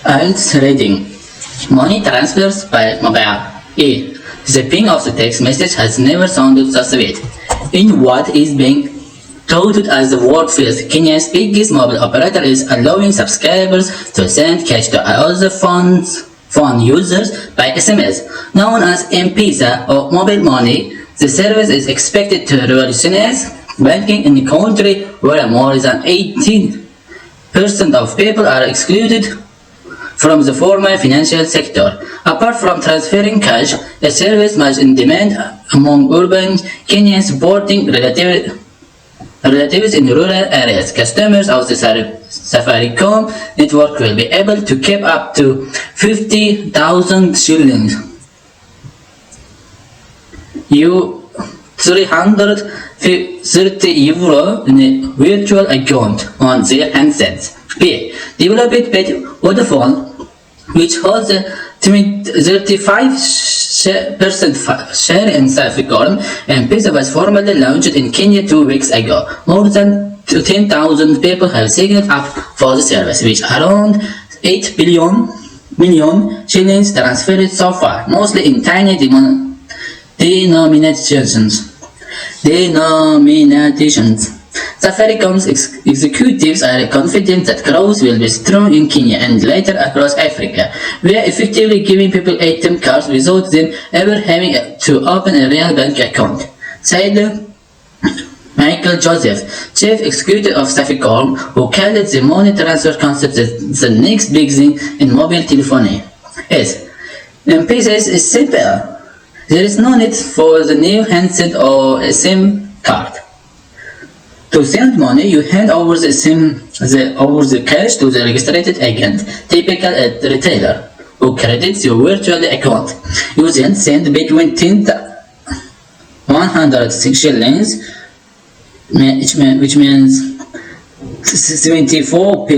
IELTS Reading. Money transfers by mobile. A. The ping of the text message has never sounded so sweet. In what is being touted as the world first, Kenya's biggest mobile operator is allowing subscribers to send cash to other phone users by SMS. Known as M-Pesa or mobile money, the service is expected to revolutionize banking in a country where more than 18% of people are excluded from the formal financial sector. Apart from transferring cash, the service much in demand among urban Kenyans supporting relatives in rural areas. Customers of the Safaricom network will be able to keep up to 50,000 shillings. 330 euro in a virtual account on their handsets. B. Developed by Vodafone, which holds a 35% share in Safaricom, and M-Pesa was formally launched in Kenya 2 weeks ago. More than 10,000 people have signed up for the service, which around 8 million shillings transferred so far, mostly in tiny denominations. Safaricom's executives are confident that growth will be strong in Kenya and later across Africa. We are effectively giving people ATM cards without them ever having to open a real bank account, said Michael Joseph, chief executive of Safaricom, who called the money transfer concept the next big thing in mobile telephony. M-Pesa is simple. There is no need for the new handset or a SIM card. To send money, you hand over the cash to the registered agent, typical at the retailer, who credits your virtual account. You then send between 10 to 100 shillings, which means 74 p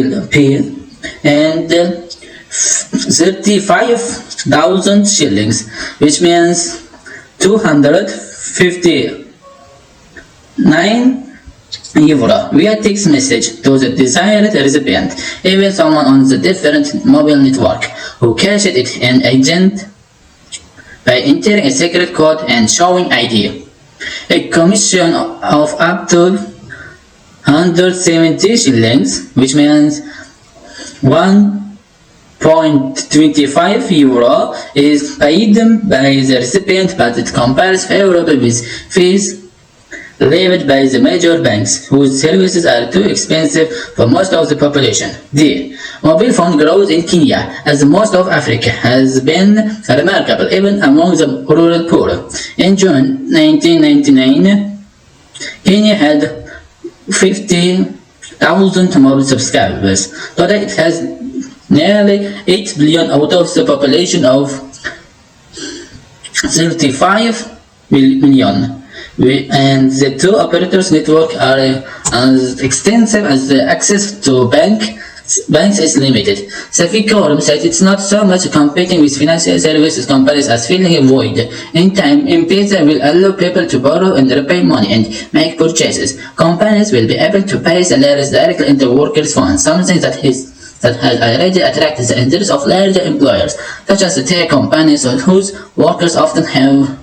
and 35,000 shillings, which means 259 euro via text message to the desired recipient, even someone on the different mobile network, who cashed it in agent by entering a secret code and showing ID. A commission of up to 170 shillings, which means 1.25 euro, is paid by the recipient, but it compares favorably with fees levied by the major banks, whose services are too expensive for most of the population. D. Mobile phone growth in Kenya, as most of Africa, has been remarkable, even among the rural poor. In June 1999, Kenya had 50,000 mobile subscribers. Today it has nearly 8 billion out of the population of 35 million. And the two operators' network are as extensive as the access to banks is limited. Safaricom said it's not so much competing with financial services companies as filling a void. In time, M-Pesa will allow people to borrow and repay money and make purchases. Companies will be able to pay salaries directly into workers' funds, something that has already attracted the interest of larger employers, such as the tech companies whose workers often have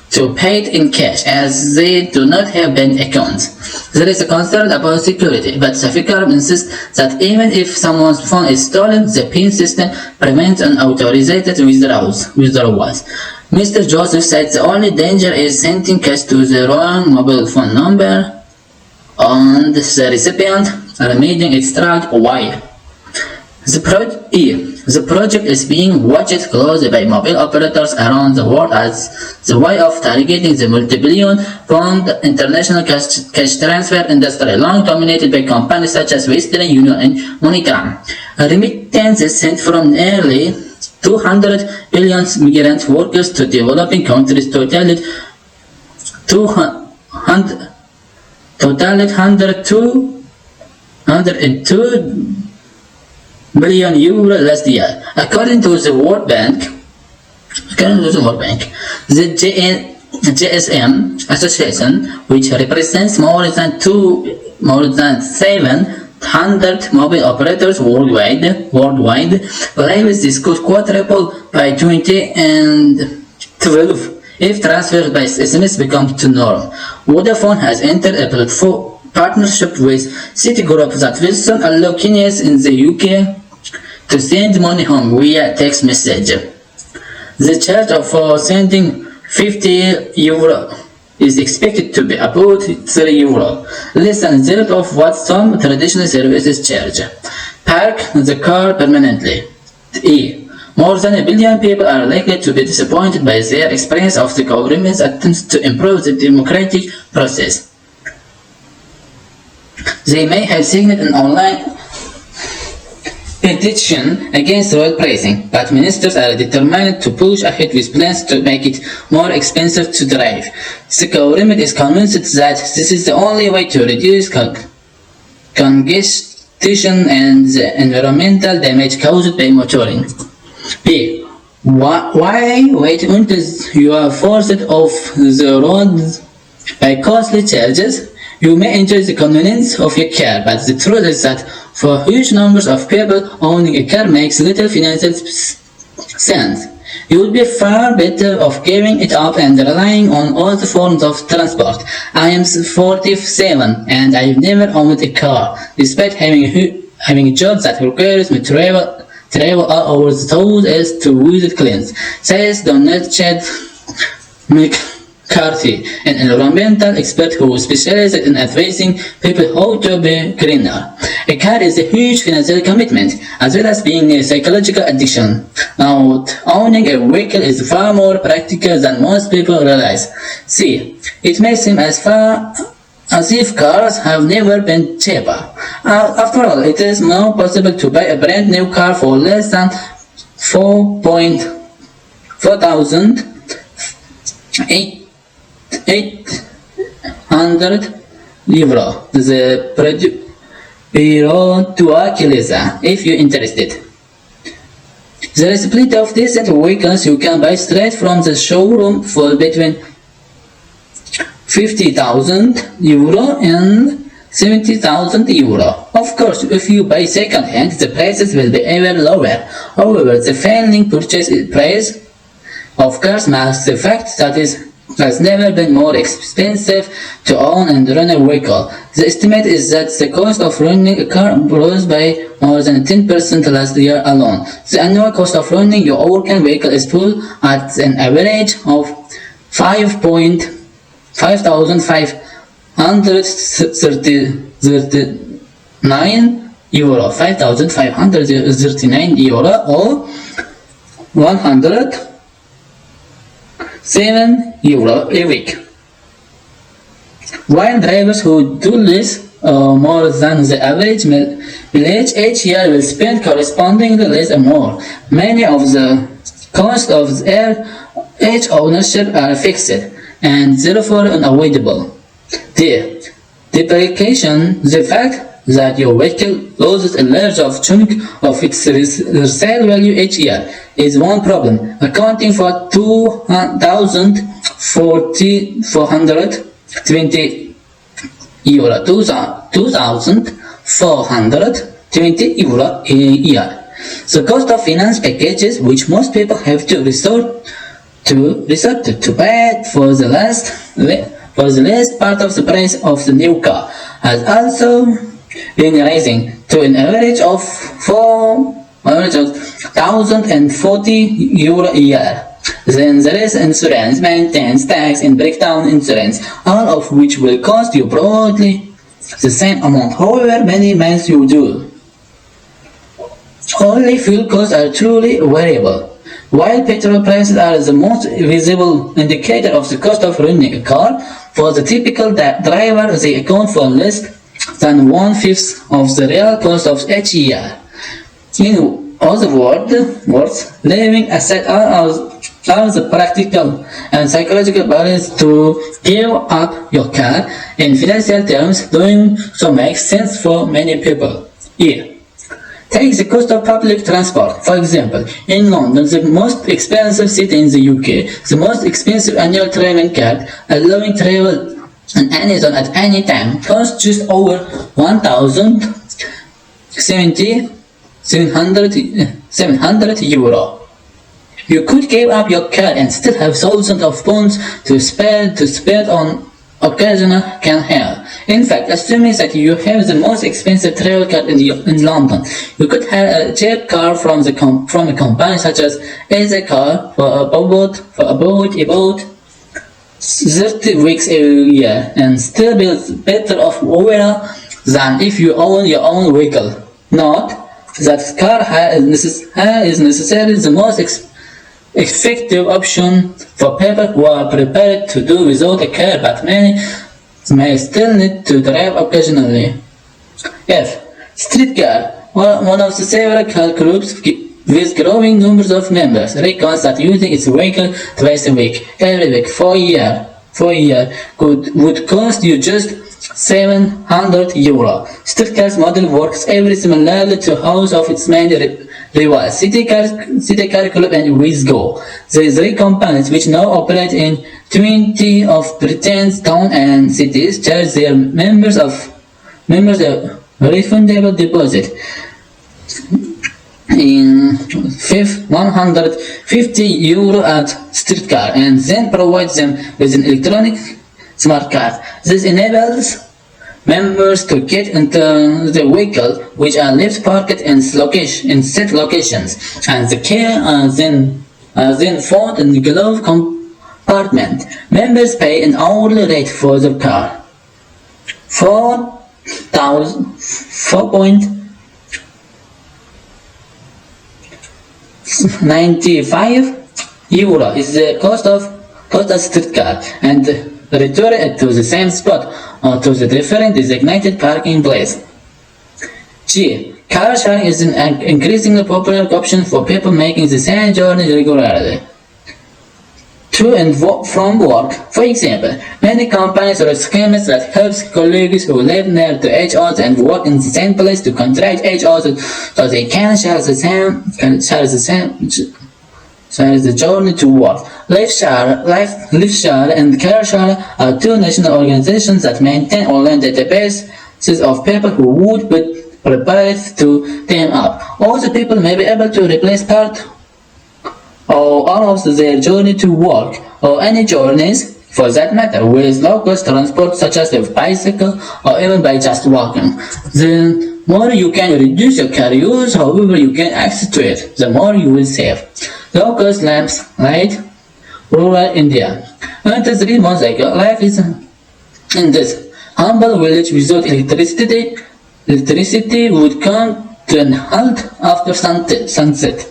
to pay it in cash, as they do not have bank accounts. There is a concern about security, but Safaricom insists that even if someone's phone is stolen, the PIN system prevents unauthorized withdrawals. Mr. Joseph said the only danger is sending cash to the wrong mobile phone number and the recipient remaining extract Y. The project is being watched closely by mobile operators around the world as the way of targeting the multi-billion-pound international cash transfer industry, long dominated by companies such as Western Union and MoneyGram. Remittances sent from nearly 200 billion migrant workers to developing countries totaled 102 billion euro last year, according to the World Bank. The GSM Association, which represents more than 7 100 mobile operators worldwide play with this could quadruple by 2012 if transfers by SMS become the norm. Vodafone has entered a partnership with Citigroup that will soon allow Kenyans in the UK to send money home via text message. The charge for sending €50 is expected to be about €3, less than a third of what some traditional services charge. Park the car permanently. E. More than 1 billion people are likely to be disappointed by their experience of the government's attempts to improve the democratic process. They may have signed an online petition against oil pricing, but ministers are determined to push ahead with plans to make it more expensive to drive. The government is convinced that this is the only way to reduce congestion and the environmental damage caused by motoring. B. Why wait until you are forced off the road by costly charges? You may enjoy the convenience of your car, but the truth is that for huge numbers of people, owning a car makes little financial sense. You would be far better off giving it up and relying on all the forms of transport. I am 47 and I've never owned a car, despite having a job that requires me to travel all over the US to visit clients, says Donald Chad McCarthy, an environmental expert who specializes in advising people how to be greener. A car is a huge financial commitment, as well as being a psychological addiction. Now, owning a vehicle is far more practical than most people realize. See, it may seem as if cars have never been cheaper. After all, it is now possible to buy a brand new car for less than €4,800. The Bureau to Achillesa, if you're interested. There is plenty of decent vehicles you can buy straight from the showroom for between €50,000 and €70,000. Of course, if you buy second-hand, the prices will be even lower. However, the failing purchase price of cars masks the fact that it has never been more expensive to own and run a vehicle. The estimate is that the cost of running a car rose by more than 10% last year alone. The annual cost of running your own vehicle is pulled at an average of €5,539 or €107 a week. While drivers who do this more than the average mileage each year will spend correspondingly less and more. Many of the costs of each ownership are fixed and therefore unavoidable. The depreciation, the fact that your vehicle loses a large chunk of its resale value each year, is one problem, accounting for €2,420 a year. The cost of finance packages, which most people have to resort to pay for the last part of the price of the new car, has also been rising to an average of €1,040 a year. Then there is insurance, maintenance, tax, and breakdown insurance, all of which will cost you broadly the same amount, however many miles you do. Only fuel costs are truly variable. While petrol prices are the most visible indicator of the cost of running a car, for the typical driver they account for less than 1/5 of the real cost of each year. In other words, leaving aside all the practical and psychological barriers to give up your car, in financial terms, doing so makes sense for many people. Here, take the cost of public transport. For example, in London, the most expensive city in the UK, the most expensive annual travel card, allowing travel on any zone at any time, costs just over £1,000 700 euro. You could give up your car and still have thousands of pounds to spend on occasional can help. In fact, assuming that you have the most expensive travel car in London, you could have a cheap car from a company such as Easy Car for about 30 weeks a year and still be better off overall than if you own your own vehicle. Note that car hire is necessarily the most effective option for people who are prepared to do without a car, but many may still need to drive occasionally. F. Streetcar. One of the several car groups with growing numbers of members reckons that using its vehicle twice a week, every week, for a year, would cost you just 700 euro. Streetcar's model works very similarly to those of its main rivals, City Car Club and Wizgo. The three companies, which now operate in 20 of Britain's towns and cities, charge their members a refundable deposit in 150 euro at Streetcar and then provide them with an electronic smart card. This enables members to get into the vehicle, which are left parked in set locations, and the keys are then found in the glove compartment. Members pay an hourly rate for the car. 4.95 euro is the cost of Streetcar, and return it to the same spot or to the different designated parking place. G. Car sharing is an increasingly popular option for people making the same journey regularly. To and from work, for example, many companies or schemes that helps colleagues who live near to each other and work in the same place to contract each other so they can share the journey to work. LiftShare and CareShare are two national organizations that maintain online databases of people who would be prepared to team up. Also, people may be able to replace part or all of their journey to work, or any journeys for that matter, with low-cost transport such as a bicycle or even by just walking. The more you can reduce your car use, however you gain access to it, the more you will save. Low-cost lamps light rural India. Until 3 months ago, life is in this humble village without electricity. Electricity would come to an halt after sunset.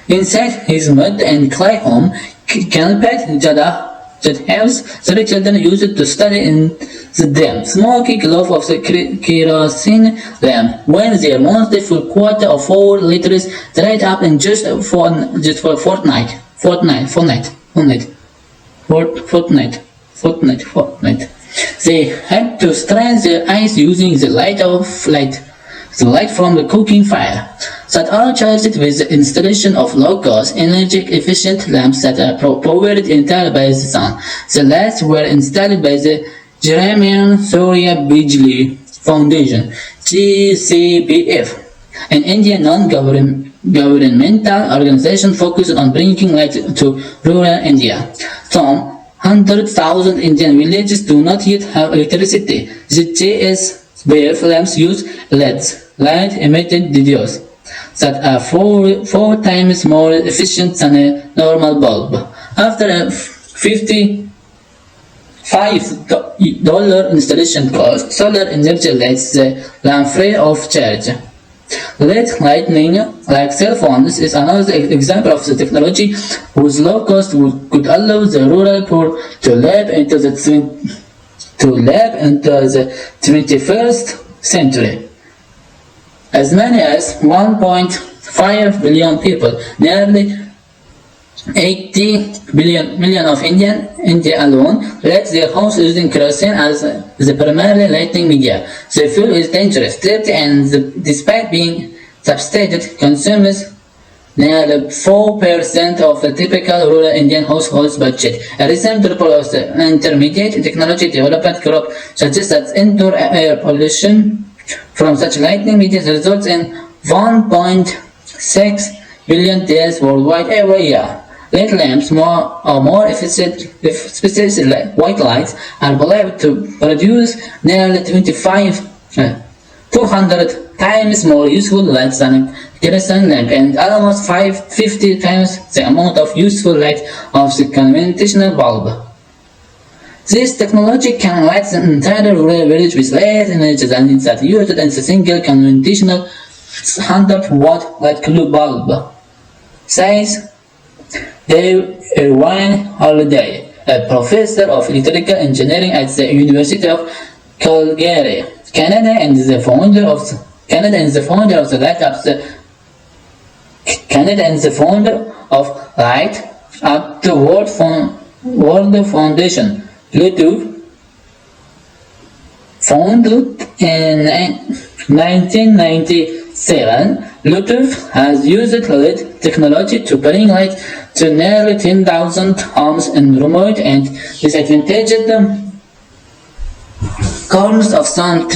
Inside his mud and clay home, Kalpat Jadhav's 3 children used to study in the dim, smoky glow of the kerosene lamp, when their monthly full quota of 4 liters dried up in just for a fortnight. They had to strain their eyes using the light from the cooking fire, that are charged with the installation of low-cost, energy-efficient lamps that are powered entirely by the sun. The last were installed by the Jamiat Surya Bijli Foundation (GCBF), an Indian non-governmental organization focused on bringing light to rural India. Some 100,000 Indian villages do not yet have electricity. The GSBF lamps use LEDs, light-emitting diodes, that are four times more efficient than a normal bulb. After a $55 installation cost, solar energy lights the lamp free of charge. LED lighting, like cell phones, is another example of the technology whose low cost could allow the rural poor to live into the 21st century. As many as 1.5 billion people, nearly 80 million of India alone, light their homes using kerosene as the primary lighting media. The fuel is dangerous, dirty, and despite being subsidized, consumes nearly 4% of the typical rural Indian household's budget. A recent report of the Intermediate Technology Development Group suggests that indoor air pollution from such lightning meteors results in 1.6 billion deaths worldwide every year. LED lamps, more efficient white lights, are believed to produce nearly 200 times more useful light than a kerosene lamp and almost 50 times the amount of useful light of the conventional bulb. This technology can light the entire rural village with less energy than that used in a single conventional 100-watt light bulb, says Dave Irwin Holiday, a professor of electrical engineering at the University of Calgary, Canada, and the founder of the Light Up the World Foundation. Bluetooth, founded in 1997, Bluetooth has used LED technology to bring light to nearly 10,000 homes in remote and disadvantaged corners of some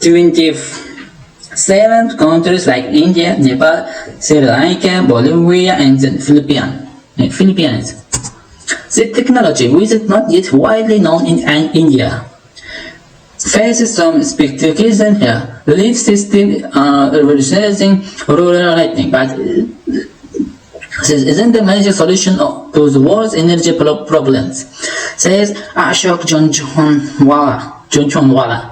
27 countries like India, Nepal, Sri Lanka, Bolivia, and the Philippines. The technology, which is not yet widely known in India, faces some speculation here. Relief systems are revolutionizing rural lighting, but this isn't the major solution to the world's energy problems, says Ashok Junjunwala,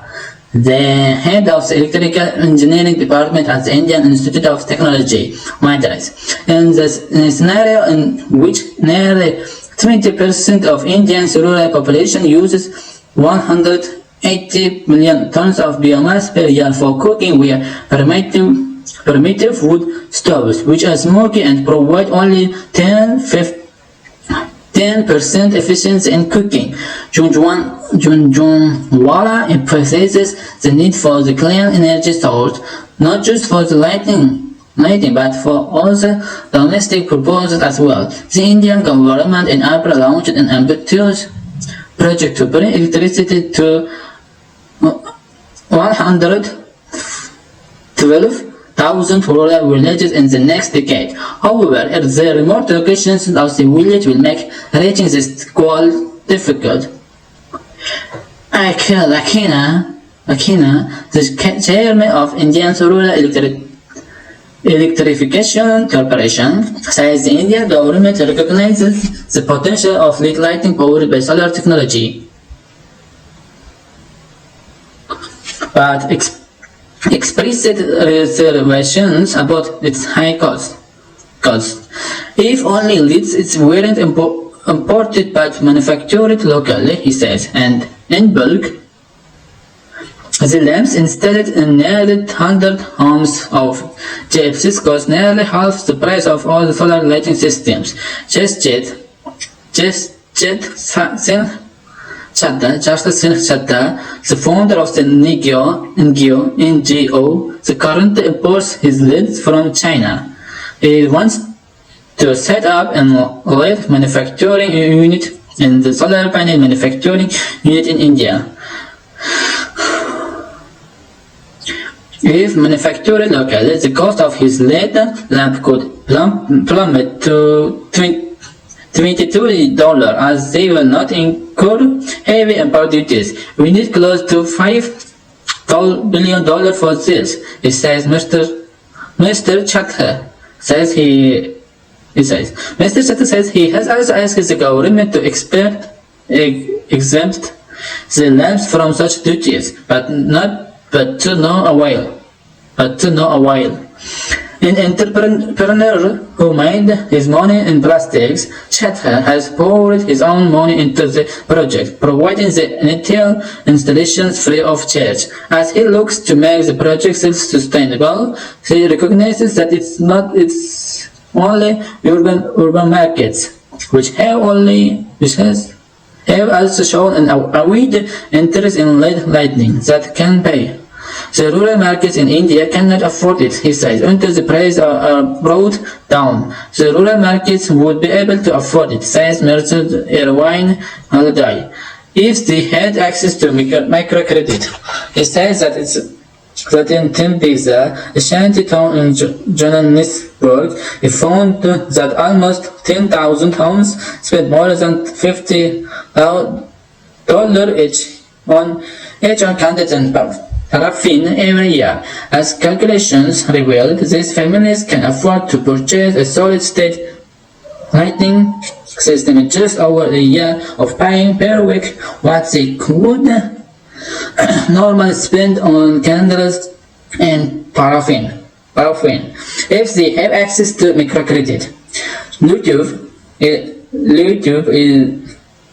the head of the electrical engineering department at the Indian Institute of Technology, Madras. In the scenario in which nearly 20% of India's rural population uses 180 million tons of biomass per year for cooking via primitive wood stoves, which are smoky and provide only 10% efficiency in cooking. Junjunwala emphasizes the need for the clean energy source, not just for the lighting but for other domestic purposes as well. The Indian government in April launched an ambitious project to bring electricity to 112,000 rural villages in the next decade. However, the remote locations of the village will make reaching this goal difficult. Lakina, the chairman of Indian Rural Electrification Corporation, says the Indian government recognizes the potential of LED lighting powered by solar technology, but expressed reservations about its high cost. If only LEDs weren't imported but manufactured locally, he says, and in bulk. The lamps installed in nearly 100 homes of GFCs cost nearly half the price of all the solar lighting systems. Justin Chatta, the founder of the NGO, the currently imports his LEDs from China. He wants to set up a LED manufacturing unit and the solar panel manufacturing unit in India. If manufactured locally, the cost of his LED lamp could plummet to $22, as they will not incur heavy import duties. We need close to $5 billion for this, he says. Mr. Chatter says Mr. Chatter says he has also asked the government to exempt the lamps from such duties, but to no avail. An entrepreneur who made his money in plastics, Chatter has poured his own money into the project, providing the initial installations free of charge. As he looks to make the project self-sustainable, he recognizes that it's only urban markets, which have also shown a wide interest in LED lighting that can pay. The rural markets in India cannot afford it, he says, until the prices are brought down. The rural markets would be able to afford it, says Merchant Erwin Holiday, if they had access to microcredit. He says that in Tembiza, a shanty town in Johannesburg, he found that almost 10,000 homes spent more than $50 each on candles and paraffin every year. As calculations revealed, these families can afford to purchase a solid-state lighting system in just over a year of paying per week what they could normally spend on candles and paraffin. If they have access to microcredit. YouTube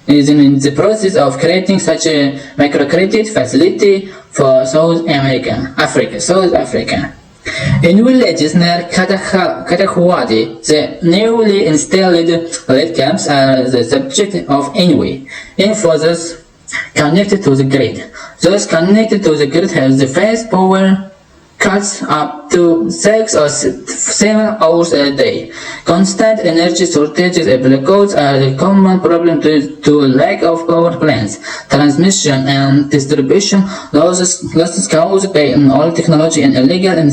is in the process of creating such a microcredit facility for South Africa. In villages near Katahuadi, the newly installed lead camps are the subject of envy in those connected to the grid. Those connected to the grid have the fast power cuts up to 6 or 7 hours a day. Constant energy shortages and blackouts are a common problem to lack of power plants. Transmission and distribution losses caused by old technology and illegal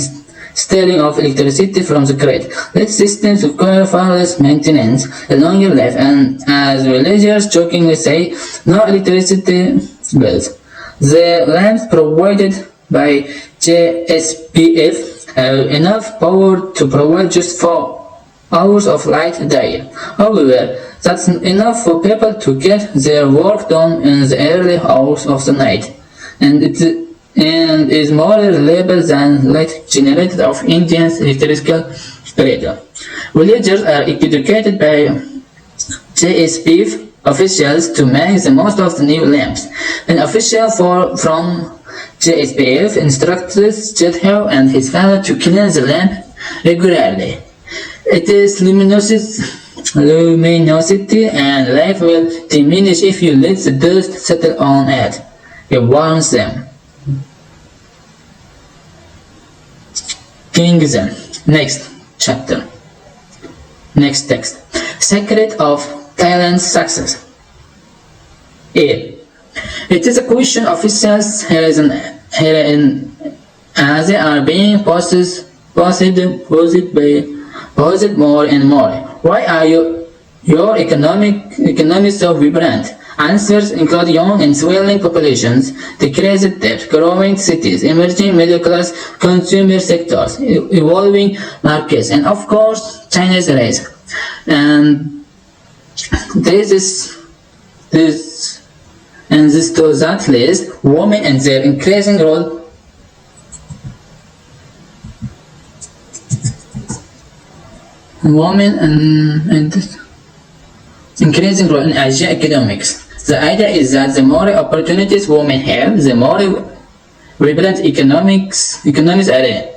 stealing of electricity from the grid. These systems require far less maintenance, a longer life, and as villagers jokingly say, no electricity bills. The lamps provided by JSPF have enough power to provide just 4 hours of light a day. However, that's enough for people to get their work done in the early hours of the night, and is more reliable than light generated of India's electrical grid. Villagers are educated by JSPF officials to make the most of the new lamps. An official from JSPF instructs Jethro and his family to clean the lamp regularly. It is luminosity and life will diminish if you let the dust settle on it. He warns them. Kingdom. Next chapter. Next text. Secret of Thailand's success. A. It is a question officials here in Asia are being posed more and more. Why are your economy so vibrant? Answers include young and swelling populations, decreased debt, growing cities, emerging middle-class consumer sectors, evolving markets, and of course, China's rise. And this to that list, women and their increasing role increasing role in Asian economics. The idea is that the more opportunities women have, the more vibrant economies are,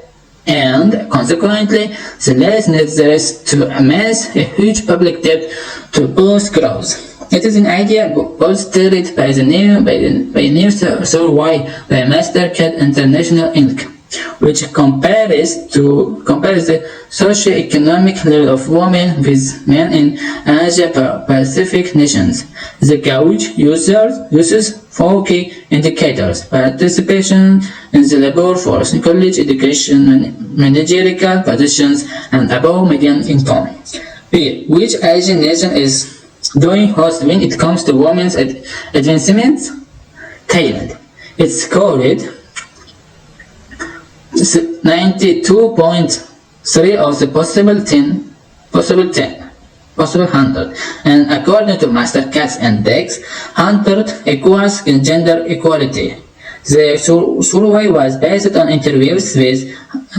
and consequently, the less need there is to amass a huge public debt to boost growth. It is an idea bolstered by the new survey by MasterCard International Inc., which compares the socio-economic level of women with men in Asia-Pacific nations. The gauge uses 4 key indicators: participation in the labor force, college education, managerial positions, and above median income. B. Which Asian nation is doing host when it comes to women's advancement? Thailand. It scored 92.3 of the possible 100, and according to MasterCard's index, 100 equals gender equality. The survey was based on interviews with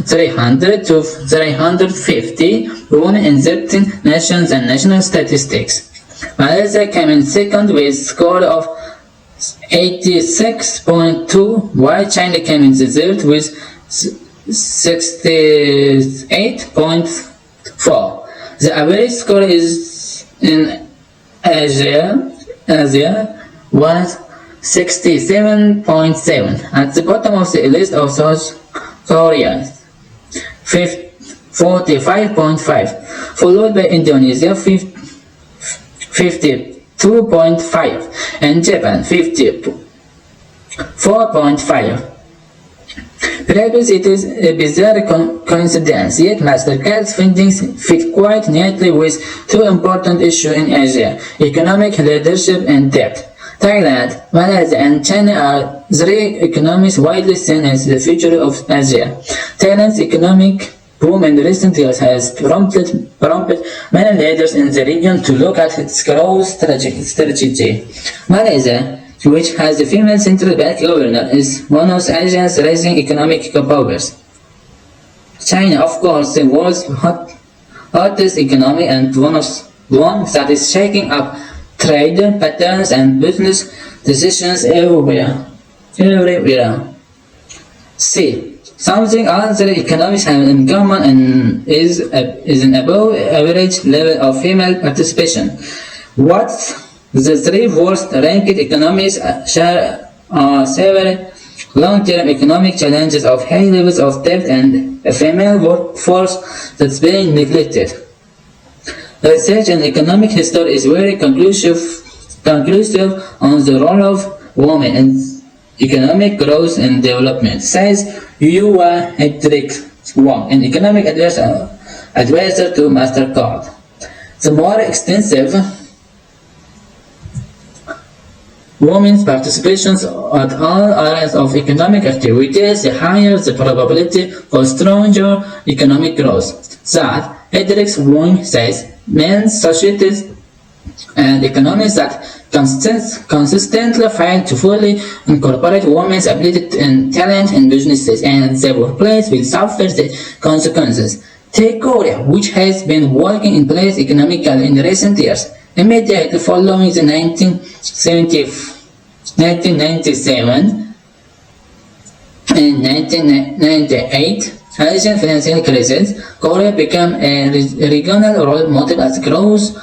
300 to 350 women in 13 nations and national statistics. Malaysia came in second with a score of 86.2, while China came in the third with 68.4. The average score is in Asia was 67.7. At the bottom of the list of South Korea, 45.5, followed by Indonesia, 52.5, and Japan, 54.5. Perhaps it is a bizarre coincidence, yet MasterCard's findings fit quite neatly with two important issues in Asia: economic leadership and debt. Thailand, Malaysia, and China are three economies widely seen as the future of Asia. Thailand's economic boom in recent years has prompted many leaders in the region to look at its growth strategy. Malaysia, which has a female central bank governor, is one of Asia's rising economic powers. China, of course, the world's hottest economy and one that is shaking up trade patterns and business decisions everywhere. C. Something other economies have in common and is an above average level of female participation. What the three worst ranked economies share are several long-term economic challenges of high levels of debt and a female workforce that's being neglected. Research in economic history is very conclusive on the role of women in economic growth and development, says Yuwa Hedrick Wong, an economic advisor to MasterCard. The more extensive women's participations at all areas of economic activities, the higher the probability for stronger economic growth. That, Hedrick Wong says, means societies and economies that consistently fail to fully incorporate women's ability and talent in businesses and the workplace will suffer the consequences. Take Korea, which has been working in place economically in recent years. Immediately following the 1997 and 1998 Asian financial crisis, Korea became a regional role model as growth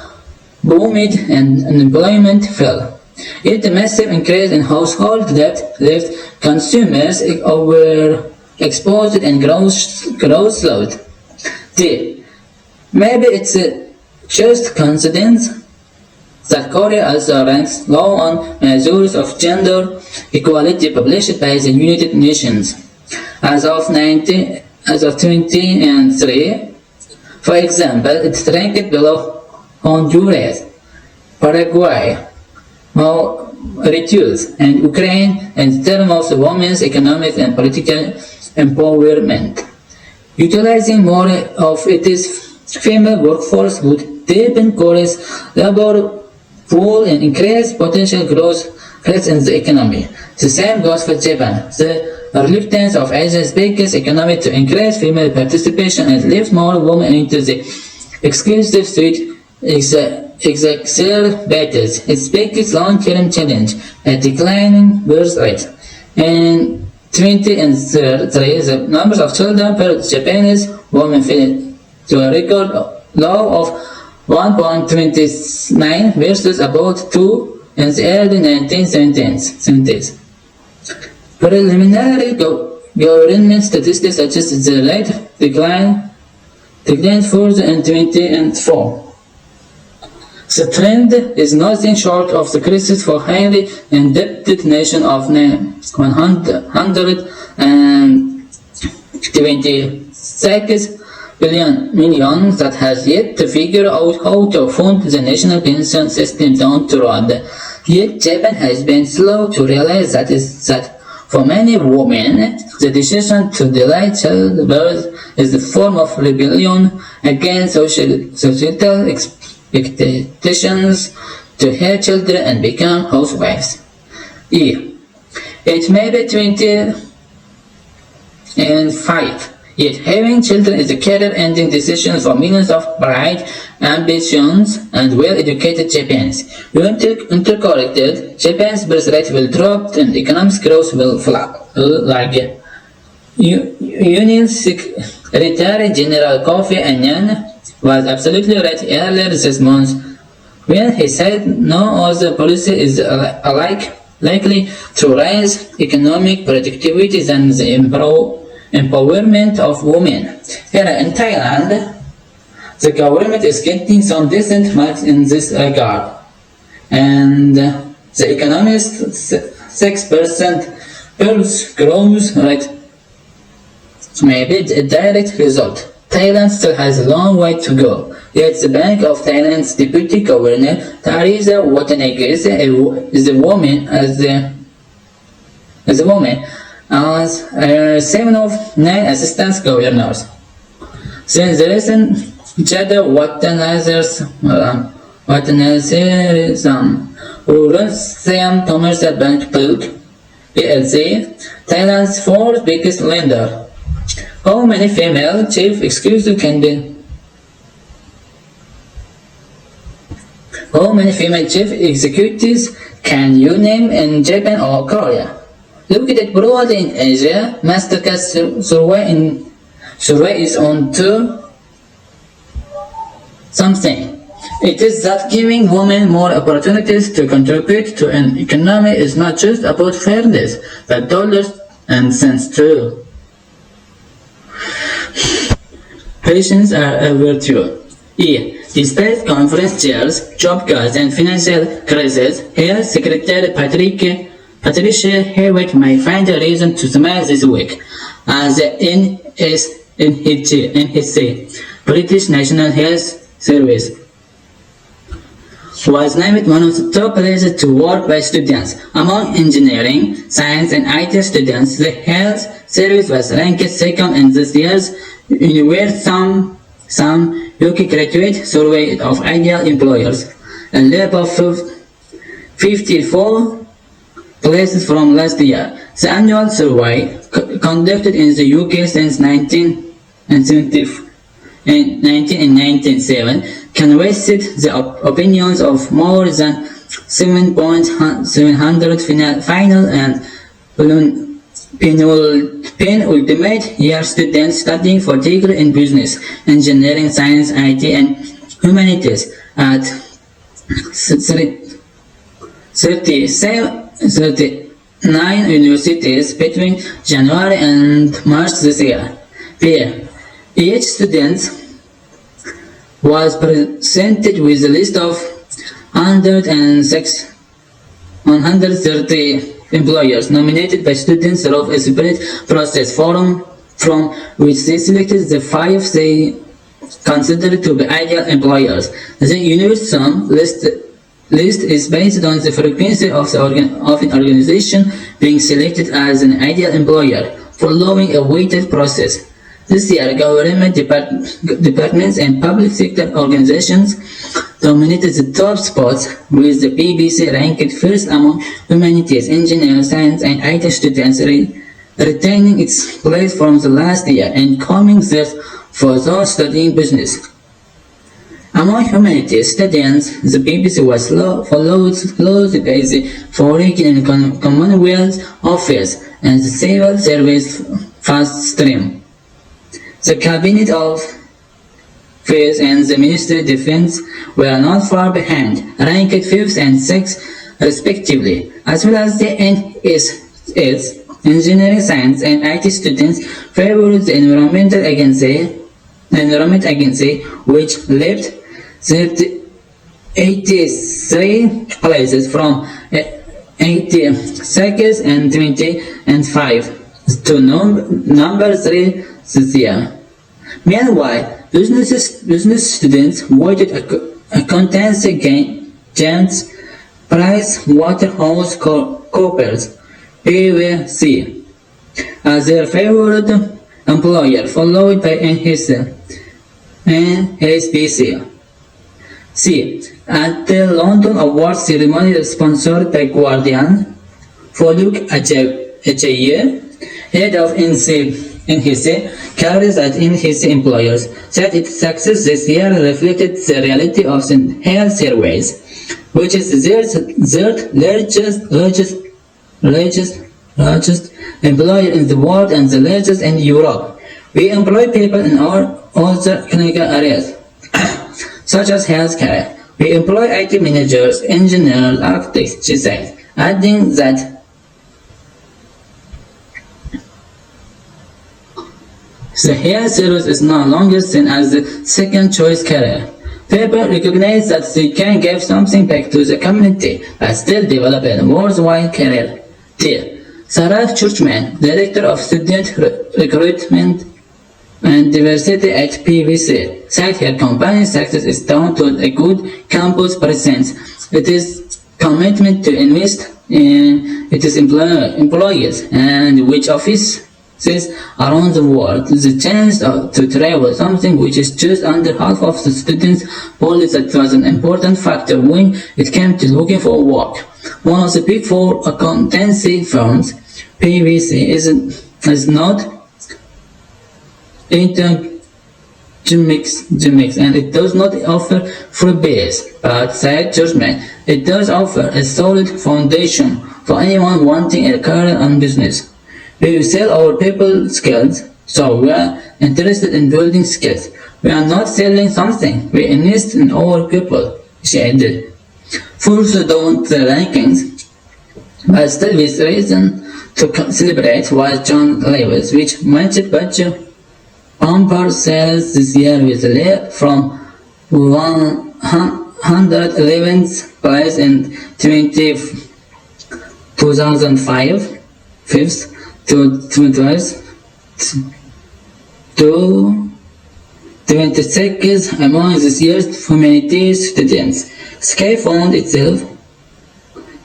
boomed and unemployment fell. Yet the massive increase in household debt left consumers overexposed and growth slowed. D. Maybe it's just coincidence that Korea also ranks low on measures of gender equality published by the United Nations. As of 2003, for example, it's ranked below Honduras, Paraguay, Mauritius, and Ukraine in terms of women's economic and political empowerment. Utilizing more of its female workforce would deepen Korea's labor pool and increase potential growth rates in the economy. The same goes for Japan. The reluctance of Asia's biggest economy to increase female participation and lift more women into the exclusive suite exacerbated its biggest long-term challenge, a declining birth rate. In 2003, the numbers of children per Japanese woman fell to a record low of 1.29 versus about 2 in the early 1970s. Preliminary government statistics suggest the rate declined further in 2004. The trend is nothing short of the crisis for highly indebted nation of 126 million that has yet to figure out how to fund the national pension system down the road. Yet Japan has been slow to realize that for many women, the decision to delay childbirth is a form of rebellion against societal expectations to have children and become housewives. E. It may be 25, yet having children is a career-ending decision for millions of bright, ambitious, and well-educated Japanese. When intercorrected, Japan's birth rate will drop and economic growth will lag. Union Secretary General Kofi Annan was absolutely right earlier this month when he said no other policy is like likely to raise economic productivity than the empowerment of women. Here in Thailand, the government is getting some decent marks in this regard, and the economist 6% pulse growth rate may be a direct result. Thailand still has a long way to go, yet the Bank of Thailand's Deputy Governor Theresa Watanabe is a woman as 7 of 9 assistant governors. Since the recent Jada Watanabeism, who runs Siam Commercial Bank PLC, Thailand's fourth biggest lender. How many female chief executives can be? How many female chief executives can you name in Japan or Korea? Located broadly in Asia, Mastercard's survey is on to something. It is that giving women more opportunities to contribute to an economy is not just about fairness, but dollars and cents too. Patience are a virtue. Despite conference chairs, job cuts, and financial crisis, Health Secretary Patricia Hewitt may find a reason to smile this week, as the NHC, British National Health Service, was named one of the top places to work by students. Among engineering, science, and IT students, the health service was ranked second in this year's Universum UK Graduate Survey of Ideal Employers, a leap of 54 places from last year. The annual survey, conducted in the UK since 1997, canvassed the opinions of more than 700 final and penultimate year students studying for degrees in business, engineering, science, IT, and humanities at 39 universities between January and March this year. Each student was presented with a list of 130 employers nominated by students through a separate process from which they selected the 5 they considered to be ideal employers. The Universum list is based on the frequency of an organization being selected as an ideal employer, following a weighted process. This year, government departments and public sector organizations dominated the top spots, with the BBC ranked first among humanities, engineering, science, and IT students, retaining its place from the last year and coming third for those studying business. Among humanities students, the BBC was followed closely by the Foreign and Commonwealth Office and the Civil Service First Stream. The Cabinet of Affairs and the Ministry of Defense were not far behind, ranked 5th and 6th respectively, as well as the NSS, Engineering, Science, and IT students favored the Environment Agency, which left 83 places from 86 and 25 to number 3 this year. Meanwhile, business students voted accountancy giants Price Waterhouse Coopers (PwC) as their favorite employer, followed by NHBC. At the London Awards ceremony sponsored by Guardian, Foluk Ajayi, head of NHC, carries that NHC employers said its success this year reflected the reality of the health service, which is their third largest employer in the world and the largest in Europe. We employ people in all other clinical areas, such as healthcare. We employ IT managers, engineers, architects, she said. adding that the hair service is no longer seen as the second choice career. People recognize that they can give something back to the community but still develop a worthwhile career. Dear Sarah Churchman, Director of Student Recruitment and Diversity at PVC, said her company's success is down to a good campus presence. It is commitment to invest in its employees and which offices around the world. The chance to travel, something which is just under half of the students' believe that was an important factor when it came to looking for work. One of the big four accountancy firms, PVC, is not into gimmicks, and it does not offer freebies, but said Judgment, it does offer a solid foundation for anyone wanting a career in business. We sell our people skills, so we are interested in building skills. We are not selling something, we invest in our people, she added. Further down the rankings, but still with reason to celebrate, was John Lewis, which matched budget bumper sales this year with a leap from 111th place in 2005, fifth, to 26th among this year's humanities students. Sky found itself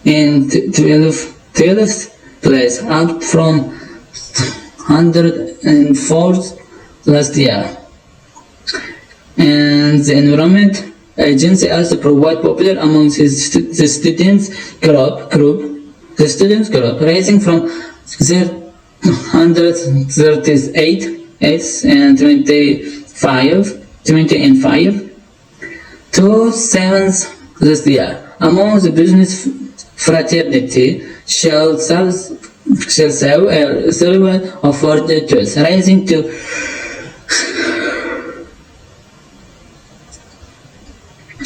in 12th place, up from 104th last year. And the Environment Agency also provides popular among the students group, rising from 138 and 20 and 5 to 7th this year. Among the business fraternity shall serve several offered tools, rising to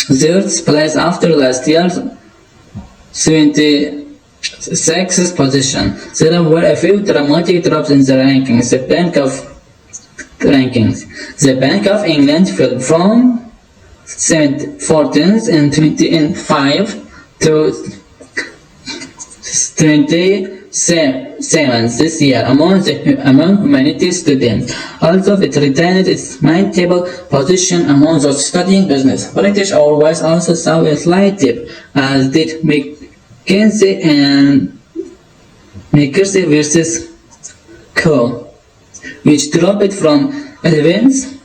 3rd place after last year's 76th position. There were a few dramatic drops in the rankings. The Bank of England fell from 14th and 25 to 27th this year among humanities students. Although it retained its main table position among those studying business, British Airways also saw a slight dip, as did McKinsey versus Co, which dropped from 11th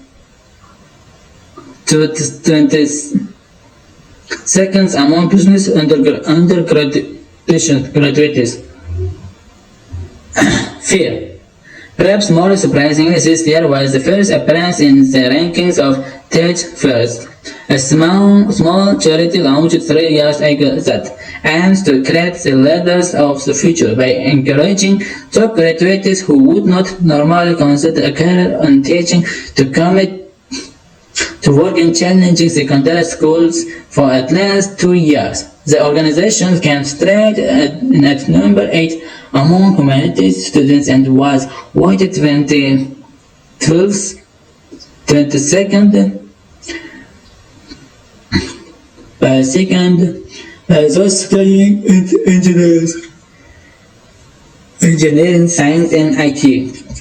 to 22nd among business undergraduates. Fear. Perhaps more surprisingly, this year was the first appearance in the rankings of Tech First, a small charity launched 3 years ago that aims to create the leaders of the future by encouraging top graduates who would not normally consider a career in teaching to commit to work in challenging secondary schools for at least 2 years. The organization came straight at number 8 among humanities students and was voted 22nd by those studying engineering, science, and IT.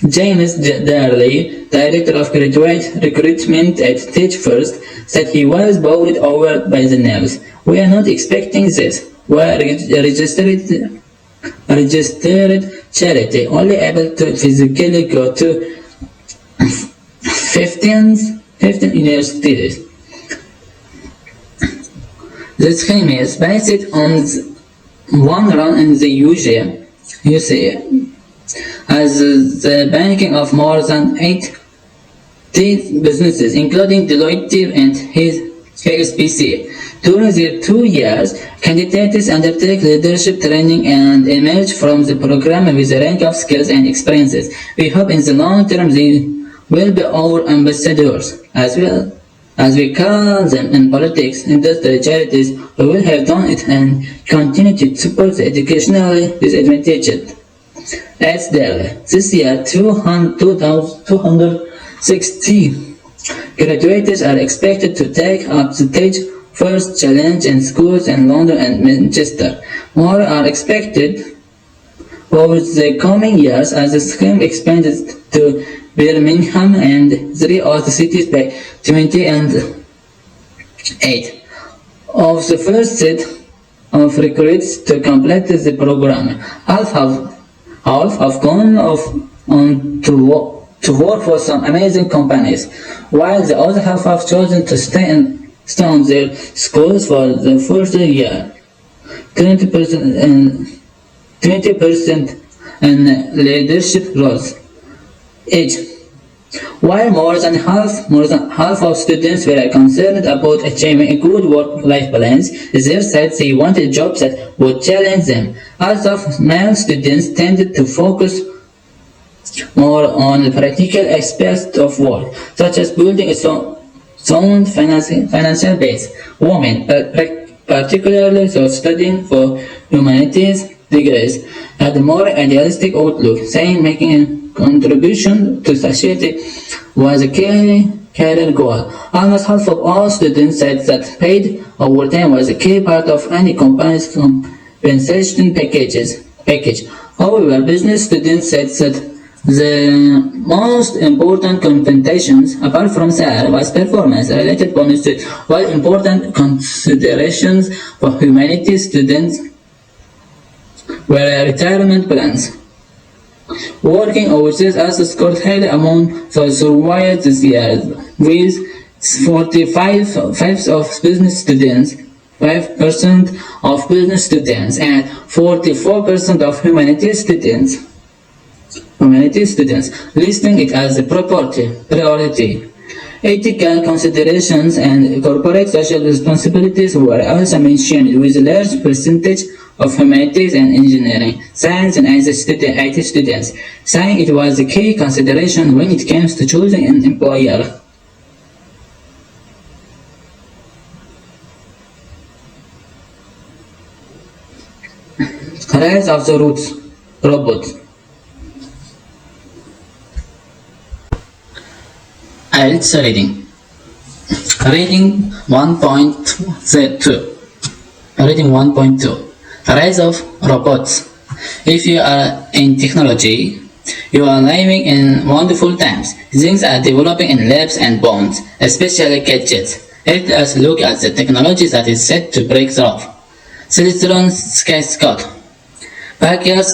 James Darley, Director of Graduate Recruitment at Teach First, said he was bowled over by the news. We are not expecting this. We are a registered charity, only able to physically go to 15 universities. The scheme is based on one run in the UK, as the banking of more than 80 businesses, including Deloitte and HSBC. During their 2 years, candidates undertake leadership training and emerge from the program with a range of skills and experiences. We hope in the long term they will be our ambassadors, as well as we call them in politics, industry, charities, we will have done it and continue to support the educationally disadvantaged. As there, this year 260 graduates are expected to take up the stage first challenge in schools in London and Manchester. More are expected over the coming years as the scheme expanded to Birmingham and 3 other cities by 2008. Of the first set of recruits to complete the program, half have gone on to work for some amazing companies, while the other half have chosen to stay on their schools for the first year. 20% in leadership roles each. While more than half of students were concerned about achieving a good work-life balance, they said they wanted jobs that would challenge them. As of male students tended to focus more on the practical aspects of work, such as building a sound financial base. Women, particularly those studying for humanities degrees, had a more idealistic outlook, saying making a contribution to society was a key career goal. Almost half of all students said that paid overtime was a key part of any company's compensation package. However, business students said that the most important compensations, apart from salary, was performance-related bonuses, while important considerations for humanities students were retirement plans. Working overseas also scored highly among those surveyed this year, with 5% of business students and 44% of humanities students, listing it as a priority. Ethical considerations and corporate social responsibilities were also mentioned, with a large percentage of humanities and engineering, science and IT students, saying it was a key consideration when it comes to choosing an employer. Rise of the robots. IELTS Reading. Reading 1.2. Reading 1.2. Rise of robots. If you are in technology, you are living in wonderful times. Things are developing in labs and bonds, especially gadgets. Let us look at the technology that is set to break through. Celestron skyscraper. Backyard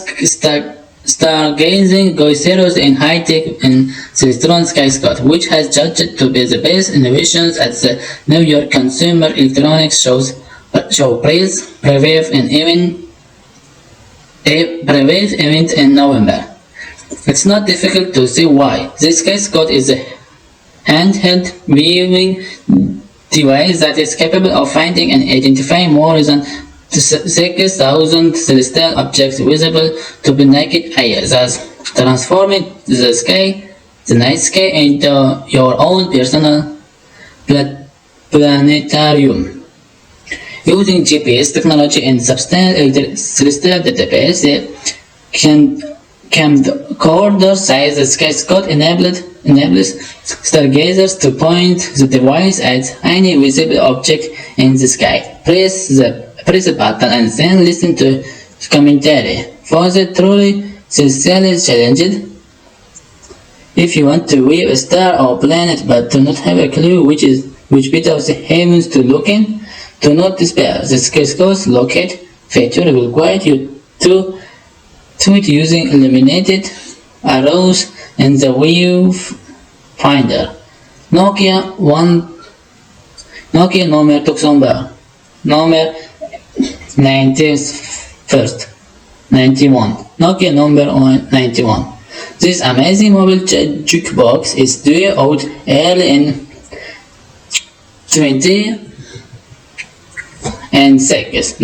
stargazing goes in high-tech in Celestron skyscraper, which has judged to be the best innovations at the New York Consumer Electronics Show Praise Preview event in November. It's not difficult to see why. This skyscraper is a handheld viewing device that is capable of finding and identifying more than 6,000 celestial objects visible to the naked eye, thus transforming the night sky into your own personal planetarium. Using GPS technology and substantial celestial database, the camcorder-sized skyscraper enables stargazers to point the device at any visible object in the sky. Press the button and then listen to commentary. For the truly celestially challenged, if you want to view a star or planet but do not have a clue which bit of the heavens to look in, do not despair. The skyscraper's locate feature will guide you to it using illuminated arrows in the viewfinder. Nokia numer 91. Nokia number 91. This amazing mobile jukebox is due out early in 2006.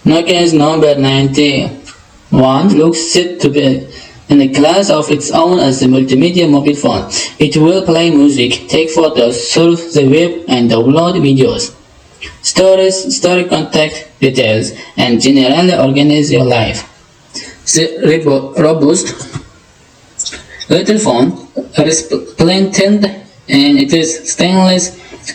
Nokia's number 91 looks set to be in a class of its own as a multimedia mobile phone. It will play music, take photos, surf the web, and download videos, store contact details, and generally organize your life. The robust little phone, resplendent in its stainless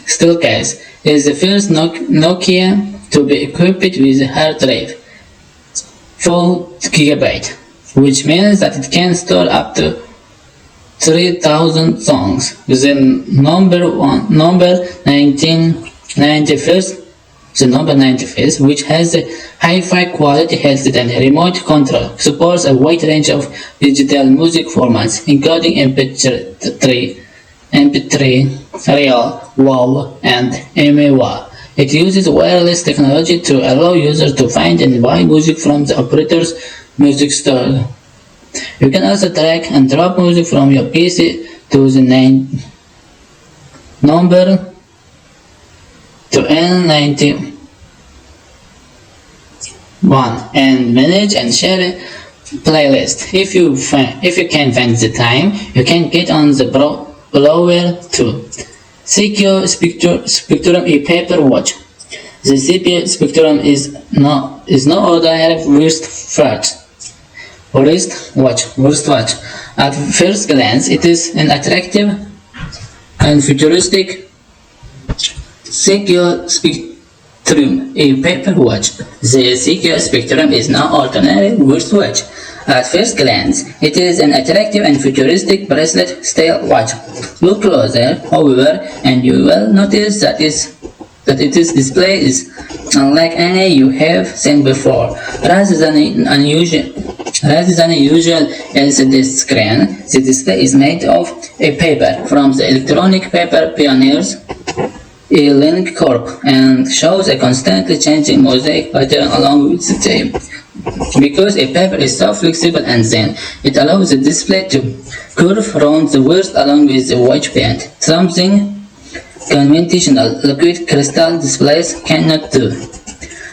steel case, is the first Nokia to be equipped with a hard drive, 4 GB, which means that it can store up to 3,000 songs. The number 91, which has a hi-fi quality headset and remote control, supports a wide range of digital music formats, including MP3, RAW, WAV, and MAW. It uses wireless technology to allow users to find and buy music from the operator's music store. You can also drag and drop music from your PC to the number to N91 and manage and share a playlist. If you can find the time, you can get on the blower too. Secure Spectrum e-paper watch. The CP Spectrum is no ordinary wristwatch. At first glance, it is an attractive and futuristic Secure Spectrum e-paper watch. The Secure Spectrum is no ordinary wristwatch. At first glance, it is an attractive and futuristic bracelet-style watch. Look closer, however, and you will notice that its display is unlike any you have seen before. Rather than a usual LCD screen, the display is made of a paper from the electronic paper pioneers E-Link Corp and shows a constantly changing mosaic pattern along with the tape. Because a paper is so flexible and thin, it allows the display to curve around the wrist along with the watch band, something conventional liquid crystal displays cannot do,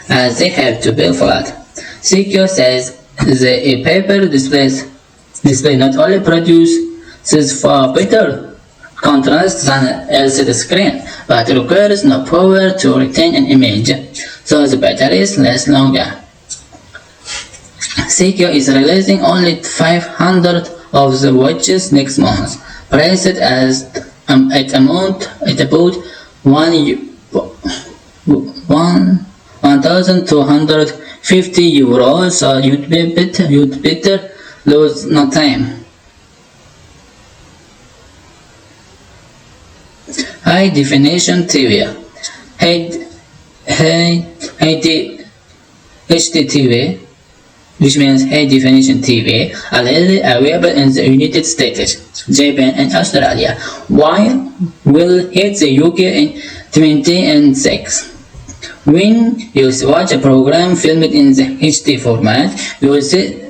as they have to be flat. Secure says the e-paper display not only produces far better contrast than LCD screen, but requires no power to retain an image, so the batteries last longer. Secure is releasing only 500 of the watches next month, priced at about €1,250, so you'd better lose no time. High definition TV. HDTV, which means high definition TV, are already available in the United States, Japan, and Australia, while will hit the UK in 2026. When you watch a program filmed in the HD format, you will see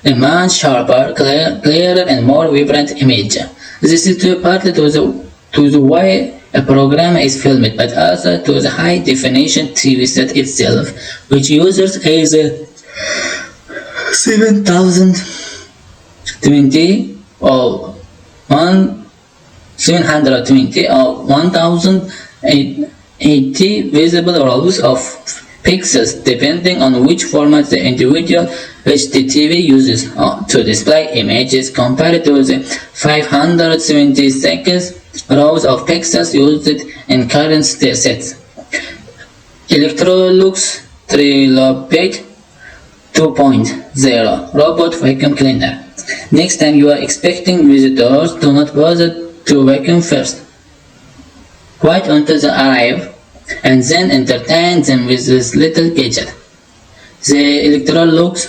a much sharper, clearer, and more vibrant image. This is due partly to the way a program is filmed, but also to the high definition TV set itself, which uses either 720 or 1080 visible rows of pixels, depending on which format the individual HDTV uses to display images, compared to the 576 rows of pixels used in current sets. Electrolux Trilobite 2.0 Robot Vacuum Cleaner. Next time you are expecting visitors, do not bother to vacuum first. Wait until they arrive, and then entertain them with this little gadget. The Electrolux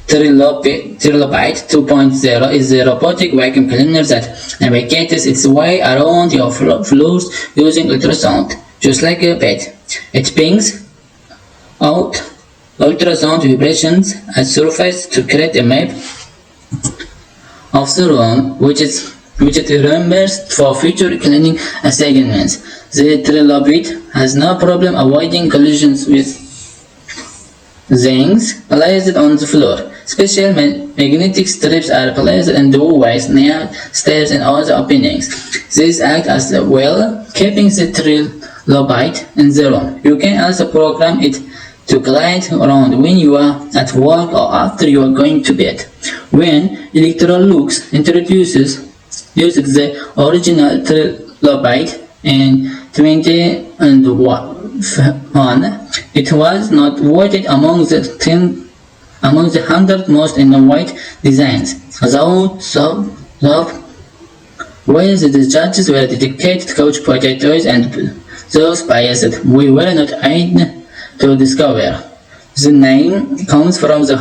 Trilobite 2.0 is a robotic vacuum cleaner that navigates its way around your floors using ultrasound, just like a pet. It pings out ultrasound vibrations at surface to create a map of the room, which it remembers for future cleaning assignments. The Trilobite has no problem avoiding collisions with things placed on the floor. Special magnetic strips are placed in doorways, near stairs, and other openings. These act as the well, keeping the trilobite in the room. You can also program it to glide around when you are at work or after you are going to bed. When Electrolux uses the original trilobite in 2001, it was not voted among the 100 most innovative designs. Though while the judges were dedicated couch potatoes and those biased, we were not able to discover. The name comes from the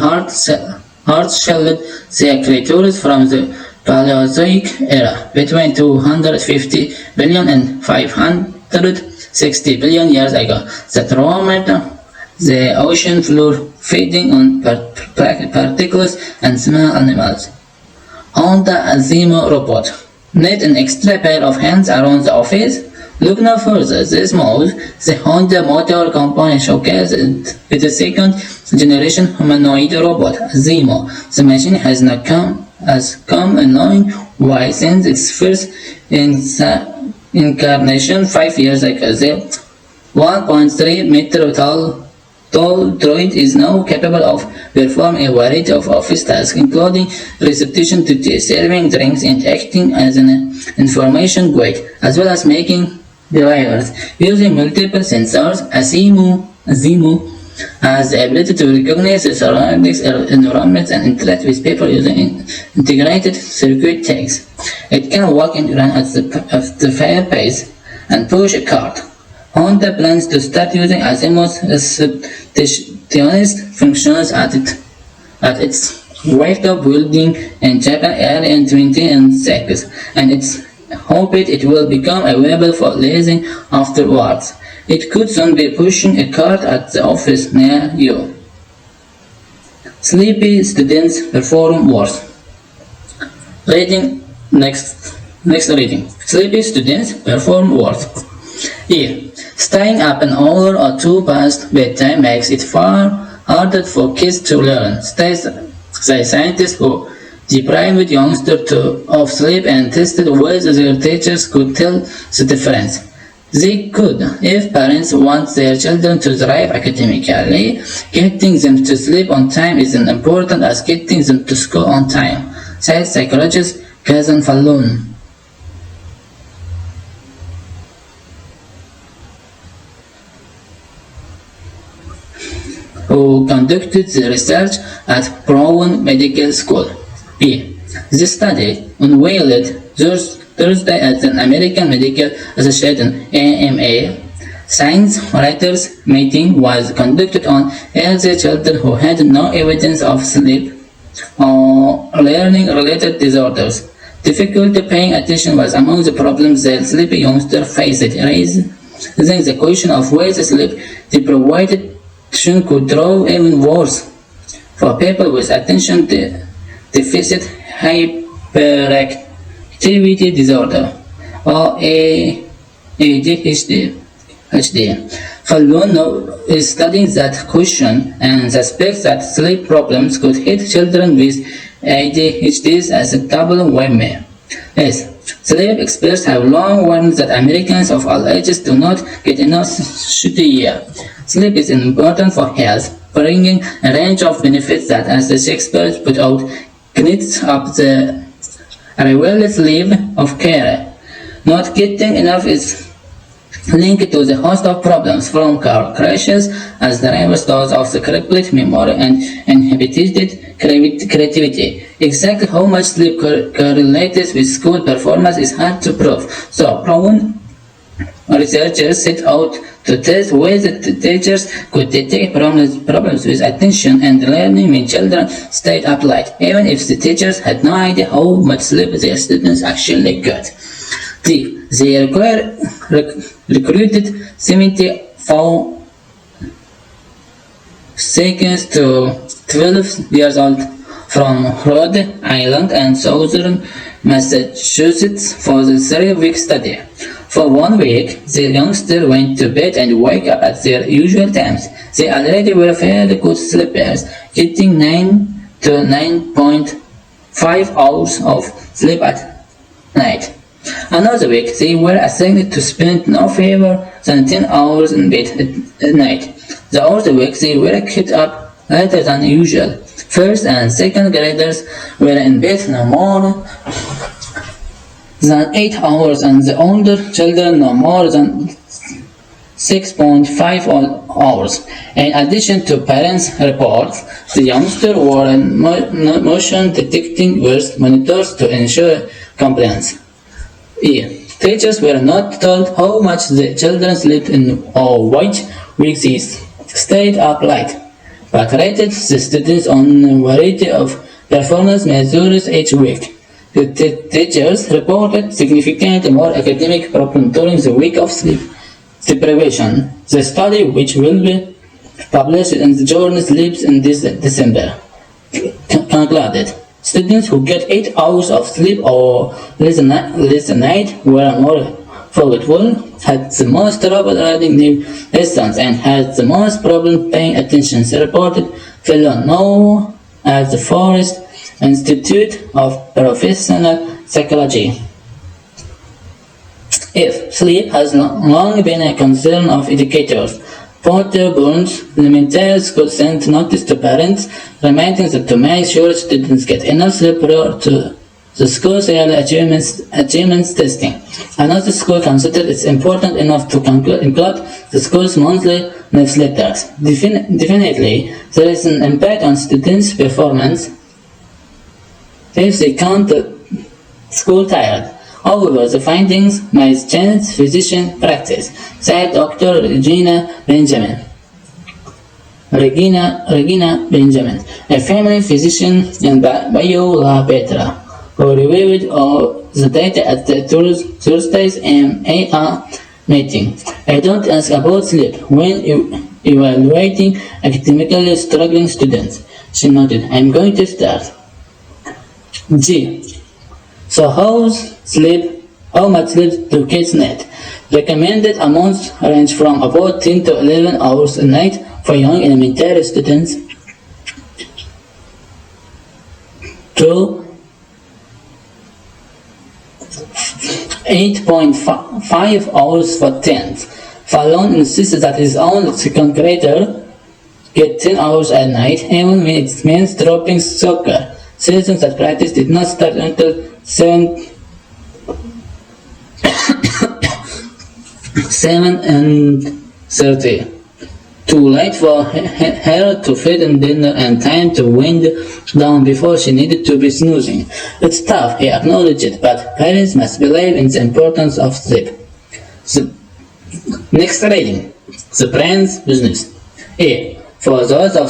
hard-shelled sea creatures from the Paleozoic era, between 250 billion and 560 billion years ago, that roamed the ocean floor, feeding on particles and small animals. On the Azimo robot, need an extra pair of hands around the office? Look no further. This move, the Honda Motor Company showcased with the second generation humanoid robot, Azimo. The machine has come a long way since its first incarnation 5 years ago. The 1.3 meter tall droid is now capable of performing a variety of office tasks, including reception duties, serving drinks, and acting as an information guide, as well as making deliveries. Using multiple sensors, Azimo has the ability to recognize the surroundings, environments, and interact with people using integrated circuit tags. It can walk and run at the fireplace and push a cart. Honda plans to start using Azimo's receptionist functions at its rooftop building in Japan early in 2026, and it's hoped it will become available for leasing afterwards. It could soon be pushing a cart at the office near you. Sleepy students perform worse. Reading next reading. Sleepy students perform worse. Here, staying up an hour or two past bedtime makes it far harder for kids to learn. The scientists who deprived youngsters of sleep and tested whether their teachers could tell the difference. They could. If parents want their children to thrive academically, getting them to sleep on time is as important as getting them to school on time, said psychologist Kazan Falloon. Who conducted the research at Brown Medical School. B. The study unveiled Thursday at the American Medical Association (AMA) Science Writers meeting was conducted on healthy children who had no evidence of sleep or learning-related disorders. Difficulty paying attention was among the problems that sleepy youngsters faced, raising the question of whether sleep deprivation could draw even worse for people with attention deficit hyperactivity disorder, or ADHD. Falloon is studying that question and suspects that sleep problems could hit children with ADHD as a double whammy. Yes, sleep experts have long warned that Americans of all ages do not get enough sleep. Sleep is important for health, bringing a range of benefits that, as the experts put out, connects up the relentless life of care. Not getting enough is linked to the host of problems, from car crashes as drivers loss of the correct memory and inhibited creativity. Exactly how much sleep correlates with school performance is hard to prove. So, Brown researchers set out to test whether teachers could detect problems with attention and learning when children stayed up late, even if the teachers had no idea how much sleep their students actually got. They recruited 74 seconds to 12 years old from Rhode Island and southern Massachusetts for the 3-week study. For 1 week, the youngsters went to bed and woke up at their usual times. They already were fairly good sleepers, getting 9 to to 9.5 hours of sleep at night. Another week, they were assigned to spend no fewer than 10 hours in bed at night. The other week, they were kept up later than usual. First and second graders were in bed no more than 8 hours, and the older children no more than 6.5 hours. In addition to parents' reports, the youngsters were in motion detecting burst monitors to ensure compliance. Teachers were not told how much the children slept in or which week they stayed up late, but rated the students on a variety of performance measures each week. The teachers reported significantly more academic problems during the week of sleep deprivation. The study, which will be published in the journal Sleep in this December, concluded students who get 8 hours of sleep or less a night were more forgetful, had the most trouble reading new lessons, and had the most problem paying attention, reported fellow known as the Forest Institute of Professional Psychology. If sleep has long been a concern of educators, Porter Burns Elementary School sent notice to parents reminding them to make sure students get enough sleep prior to the school's yearly achievements testing. Another school considered it important enough to include the school's monthly newsletters. Definitely, there is an impact on students' performance if they come to school tired. However, the findings might change physician practice, said Dr. Regina Benjamin, a family physician in Bayou La Petra, who reviewed the data at the Thursday's MAR meeting. I don't ask about sleep when evaluating academically struggling students, she noted. I'm going to start. So how much sleep do kids need? Recommended amounts range from about 10 to 11 hours a night for young elementary students to 8.5 hours for teens. Fallon insists that his own second grader get 10 hours at night, even when it means dropping soccer. Seasons that practice did not start until 7:30. Too late for her to feed him dinner and time to wind down before she needed to be snoozing. It's tough, he acknowledged, but parents must believe in the importance of sleep. Next reading, The Brain's Business. For those of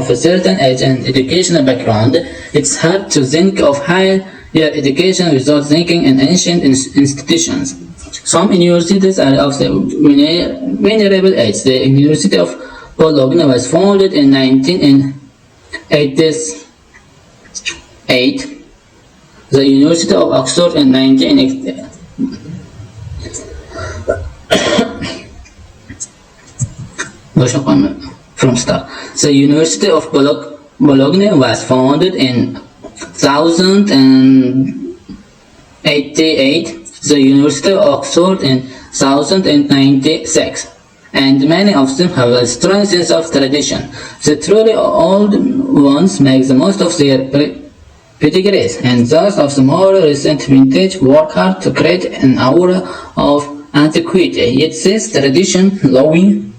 a certain age and educational background, it's hard to think of higher education without thinking in ancient institutions. Some universities are of the venerable age. The University of Bologna was founded in 1988. The University of Oxford in 1988. From start. The University of Bologna was founded in 1088. The University of Oxford in 1096, and many of them have a strong sense of tradition. The truly old ones make the most of their pedigrees, and those of the more recent vintage work hard to create an aura of antiquity. Yet this tradition, allowing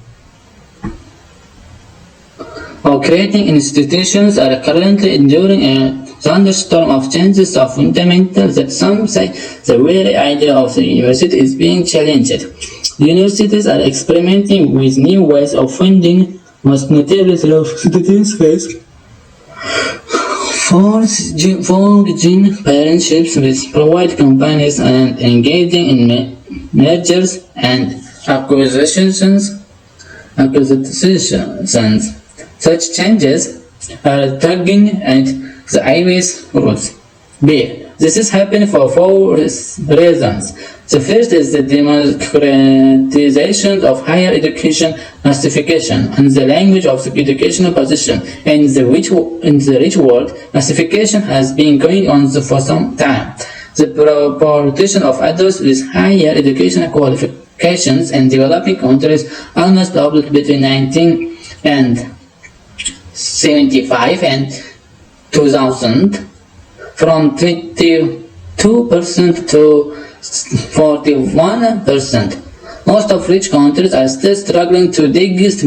or creating institutions, are currently enduring a thunderstorm of changes so fundamental that some say the very idea of the university is being challenged. Universities are experimenting with new ways of funding, most notably through student space, forging partnerships with private companies, and engaging in mergers and acquisitions. Such changes are tugging at the Ivy's roots. B. This is happening for four reasons. The first is the democratization of higher education massification and the language of the educational position. In the rich world, massification has been going on for some time. The proportion of adults with higher educational qualifications in developing countries almost doubled between 1975 and 2000. From 22% to 41%. Most of rich countries are still struggling to dig with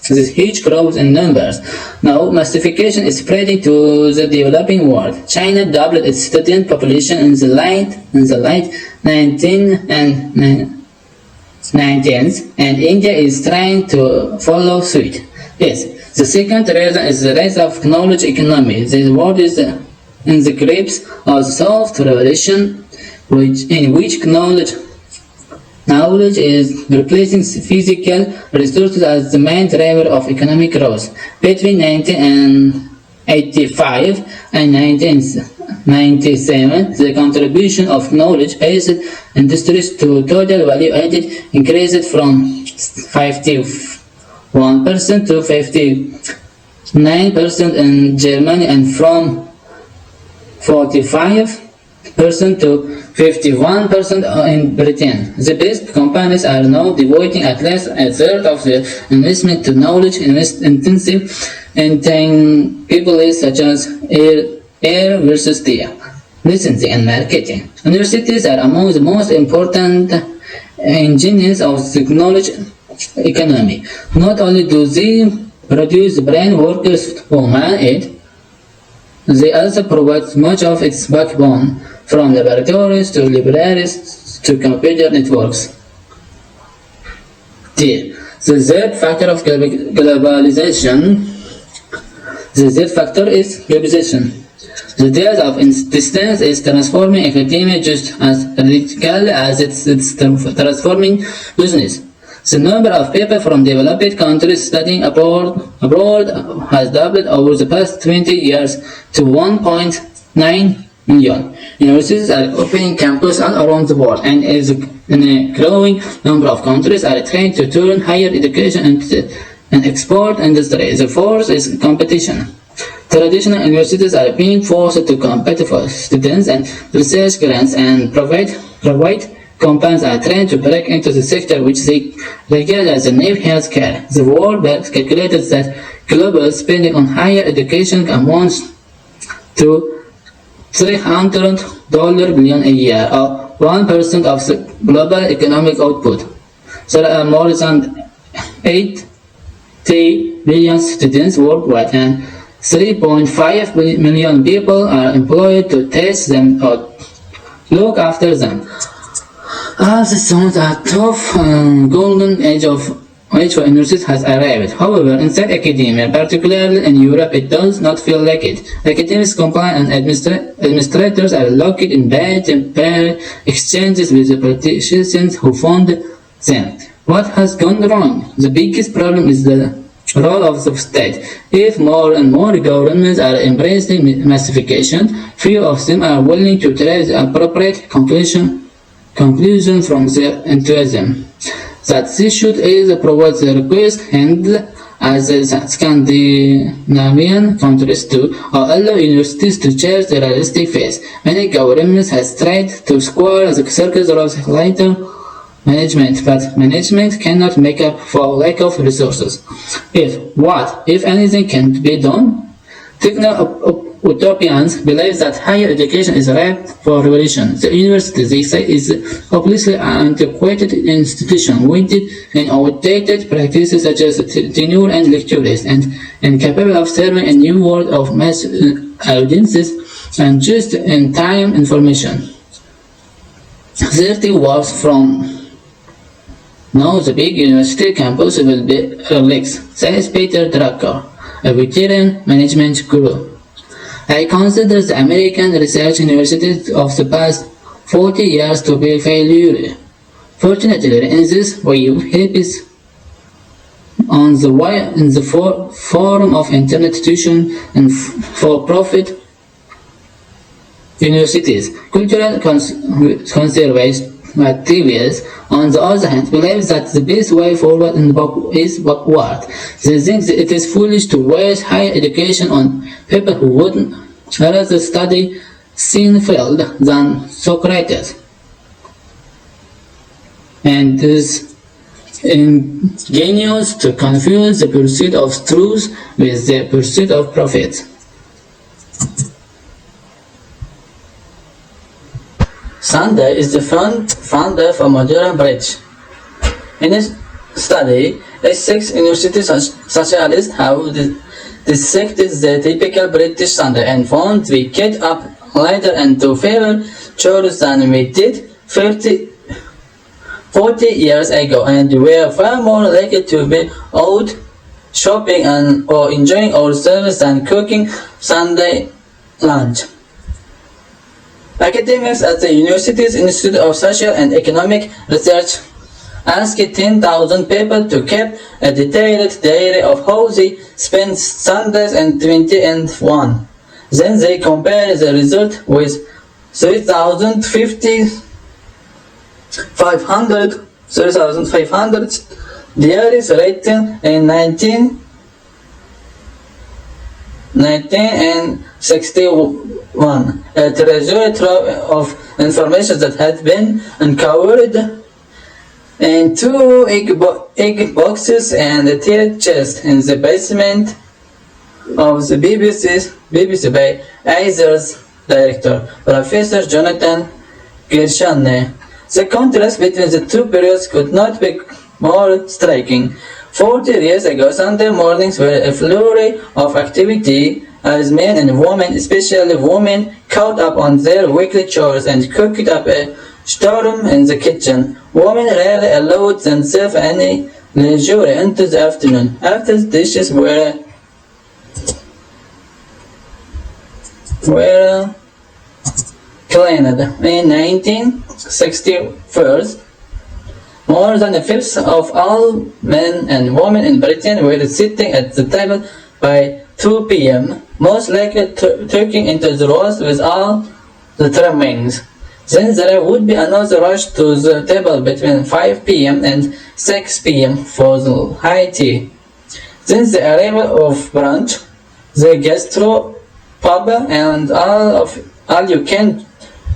this huge growth in numbers. Now, massification is spreading to the developing world. China doubled its student population in the late 1990s, and India is trying to follow suit. Yes, the second reason is the rise of knowledge economy. The world is in the grips of the soft revolution, in which knowledge is replacing physical resources as the main driver of economic growth. Between 1985 and 1997, the contribution of knowledge-based industries to total value added increased from 51% to 59% in Germany and from 45% to 51% in Britain. The best companies are now devoting at least a third of their investment to knowledge-intensive capabilities such as air versus tea, licensing, and marketing. Universities are among the most important engines of the knowledge economy. Not only do they produce brain workers who man it, they also provide much of its backbone, from laboratories to libraries to computer networks. D. The third factor of globalization. The third factor is globalization. The death of distance is transforming academia just as radically as it's transforming business. The number of people from developed countries studying abroad has doubled over the past 20 years to 1.9 million. Universities are opening campuses all around the world, and in a growing number of countries are trying to turn higher education into an export industry. The fourth is competition. Traditional universities are being forced to compete for students and research grants, and private companies are trying to break into the sector which they regard as the new healthcare. The World Bank calculated that global spending on higher education amounts to $300 billion a year, or 1% of the global economic output. There are more than 80 billion students worldwide, and 3.5 million people are employed to teach them or look after them. All the signs are tough golden age for universities has arrived. However, inside academia, particularly in Europe, it does not feel like it. Academics, compliance, and administrators are locked in bad exchanges with the politicians who fund them. What has gone wrong? The biggest problem is the role of the state. If more and more governments are embracing massification, few of them are willing to draw the appropriate conclusion from their enthusiasm. That they should either provide the request handle as the Scandinavian countries do, or allow universities to charge the realistic fees. Many governments have tried to square the circles of lighter management, but management cannot make up for lack of resources. If anything can be done? Techno-utopians believe that higher education is ripe for revolution. The university, they say, is hopelessly antiquated institution, weighted in outdated practices such as tenure and lecturers, and incapable of serving a new world of mass audiences and just-in-time information. 30 years from now, the big university campus will be relics, says Peter Drucker, a veteran management guru. I consider the American research universities of the past 40 years to be a failure. Fortunately, in this way, helps on the form of internet tuition and for-profit universities. Cultural conservatives, on the other hand, believe that the best way forward is backward. They think that it is foolish to waste higher education on people who would rather study Seinfeld than Socrates. And it is ingenious to confuse the pursuit of truth with the pursuit of profit. Sunday is the founder of modern Bridge. In his study, six universities socialists have dissected the typical British Sunday and found we get up later and do fewer chores than we did 40 years ago, and we are far more likely to be out shopping or enjoying ourselves than cooking Sunday lunch. Academics at the University's Institute of Social and Economic Research asked 10,000 people to keep a detailed diary of how they spent Sundays in 2021. Then they compared the result with 3,500 diaries written in 1961. A treasure trove of information that had been uncovered in two egg boxes and a tea chest in the basement of the BBC by IELTS director, Professor Jonathan Gershane. The contrast between the two periods could not be more striking. 40 years ago, Sunday mornings were a flurry of activity as men and women, especially women, caught up on their weekly chores and cooked up a storm in the kitchen. Women rarely allowed themselves any leisure into the afternoon, after the dishes were cleaned. In 1961, more than a fifth of all men and women in Britain were sitting at the table by 2 p.m., most likely tucking into the roast with all the trimmings. Then there would be another rush to the table between 5 p.m. and 6 p.m. for the high tea. Since the arrival of brunch, the gastro pub and all you can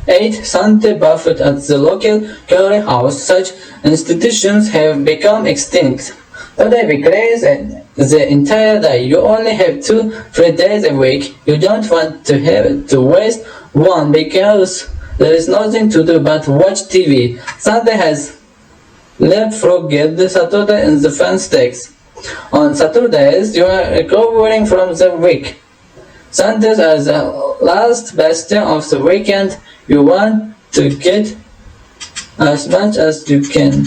eat Sunday buffet at the local curry house, such institutions have become extinct. Today we graze the entire day. You only have 2-3 days a week. You don't want to waste one because there is nothing to do but watch TV. Sunday has leapfrogged Saturday in the fun stakes. On Saturdays, you are recovering from the week. Sundays are the last bastion of the weekend. You want to get as much as you can.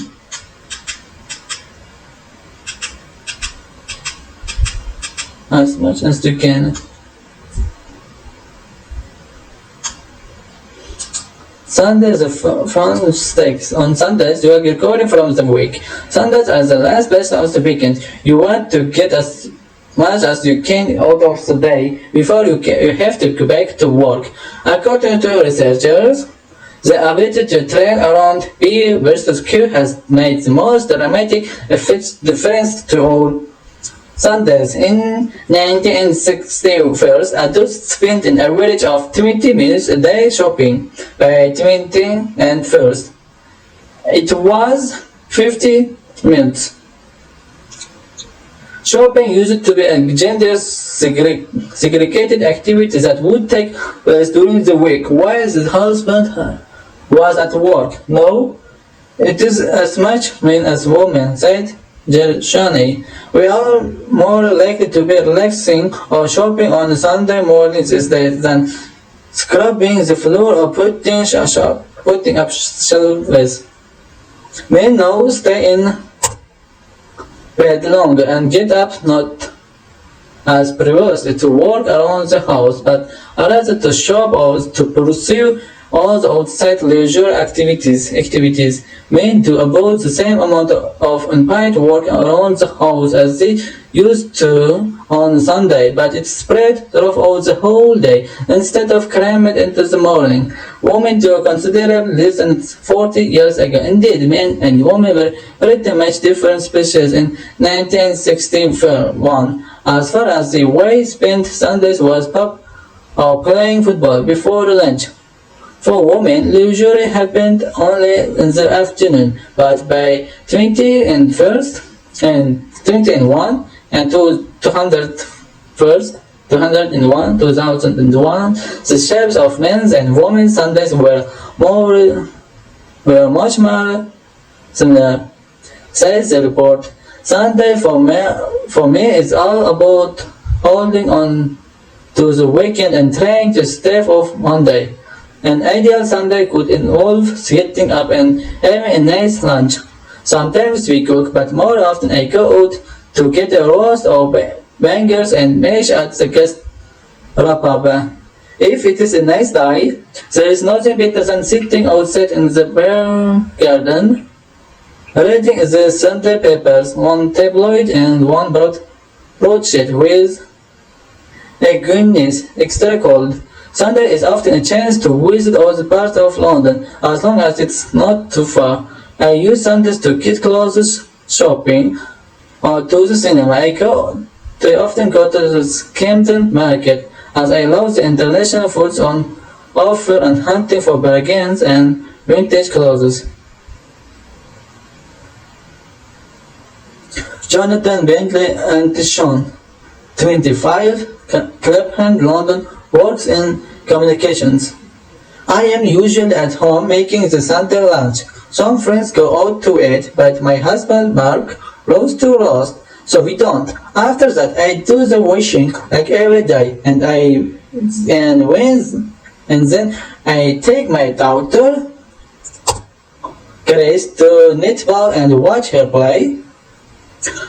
Sundays are fun stakes. On Sundays, you are recovering from the week. Sundays are the last best of the weekend. You want to get as much as you can out of the day before you have to go back to work. According to researchers, the ability to train around P versus Q has made the most dramatic difference to all Sundays. In 1961, adults spent an average of 20 minutes a day shopping. By 2021, it was 50 minutes. Shopping used to be a gender-segregated activity that would take place during the week while the husband was at work. No, it is as much men as women, said Gershane. We are more likely to be relaxing or shopping on Sunday mornings these days than scrubbing the floor or putting up shelves. Men now stay in bed longer and get up not as previously to work around the house, but rather to shop or to pursue all the outside leisure activities. Men do about the same amount of unpaid work around the house as they used to on Sunday, but it's spread throughout the whole day instead of crammed into the morning. Women do considerably less than 40 years ago. Indeed, men and women were pretty much different species in 1961. As far as the way spent Sundays was pub or playing football before lunch. For women, leisure happened only in the afternoon, but by 2001 and 2001, the shapes of men's and women's Sundays were much more similar. Says the report. Sunday for me is all about holding on to the weekend and trying to stave off Monday. An ideal Sunday could involve getting up and having a nice lunch. Sometimes we cook, but more often I go out to get a roast or bangers and mash at the guest wrap-up. If it is a nice day, there is nothing better than sitting outside in the bare garden, reading the Sunday papers, one tabloid and one broadsheet with a goodness extra cold. Sunday is often a chance to visit other parts of London, as long as it's not too far. I use Sundays to get clothes shopping or to the cinema. I often go to the Camden Market, as I love the international foods on offer and hunting for bargains and vintage clothes. Jonathan Bentley and Sean, 25, Clapham, London, works in communications. I am usually at home making the Sunday lunch. Some friends go out to eat, but my husband Mark loves to roast, so we don't. After that, I do the washing like every day, and then I take my daughter Grace to netball and watch her play.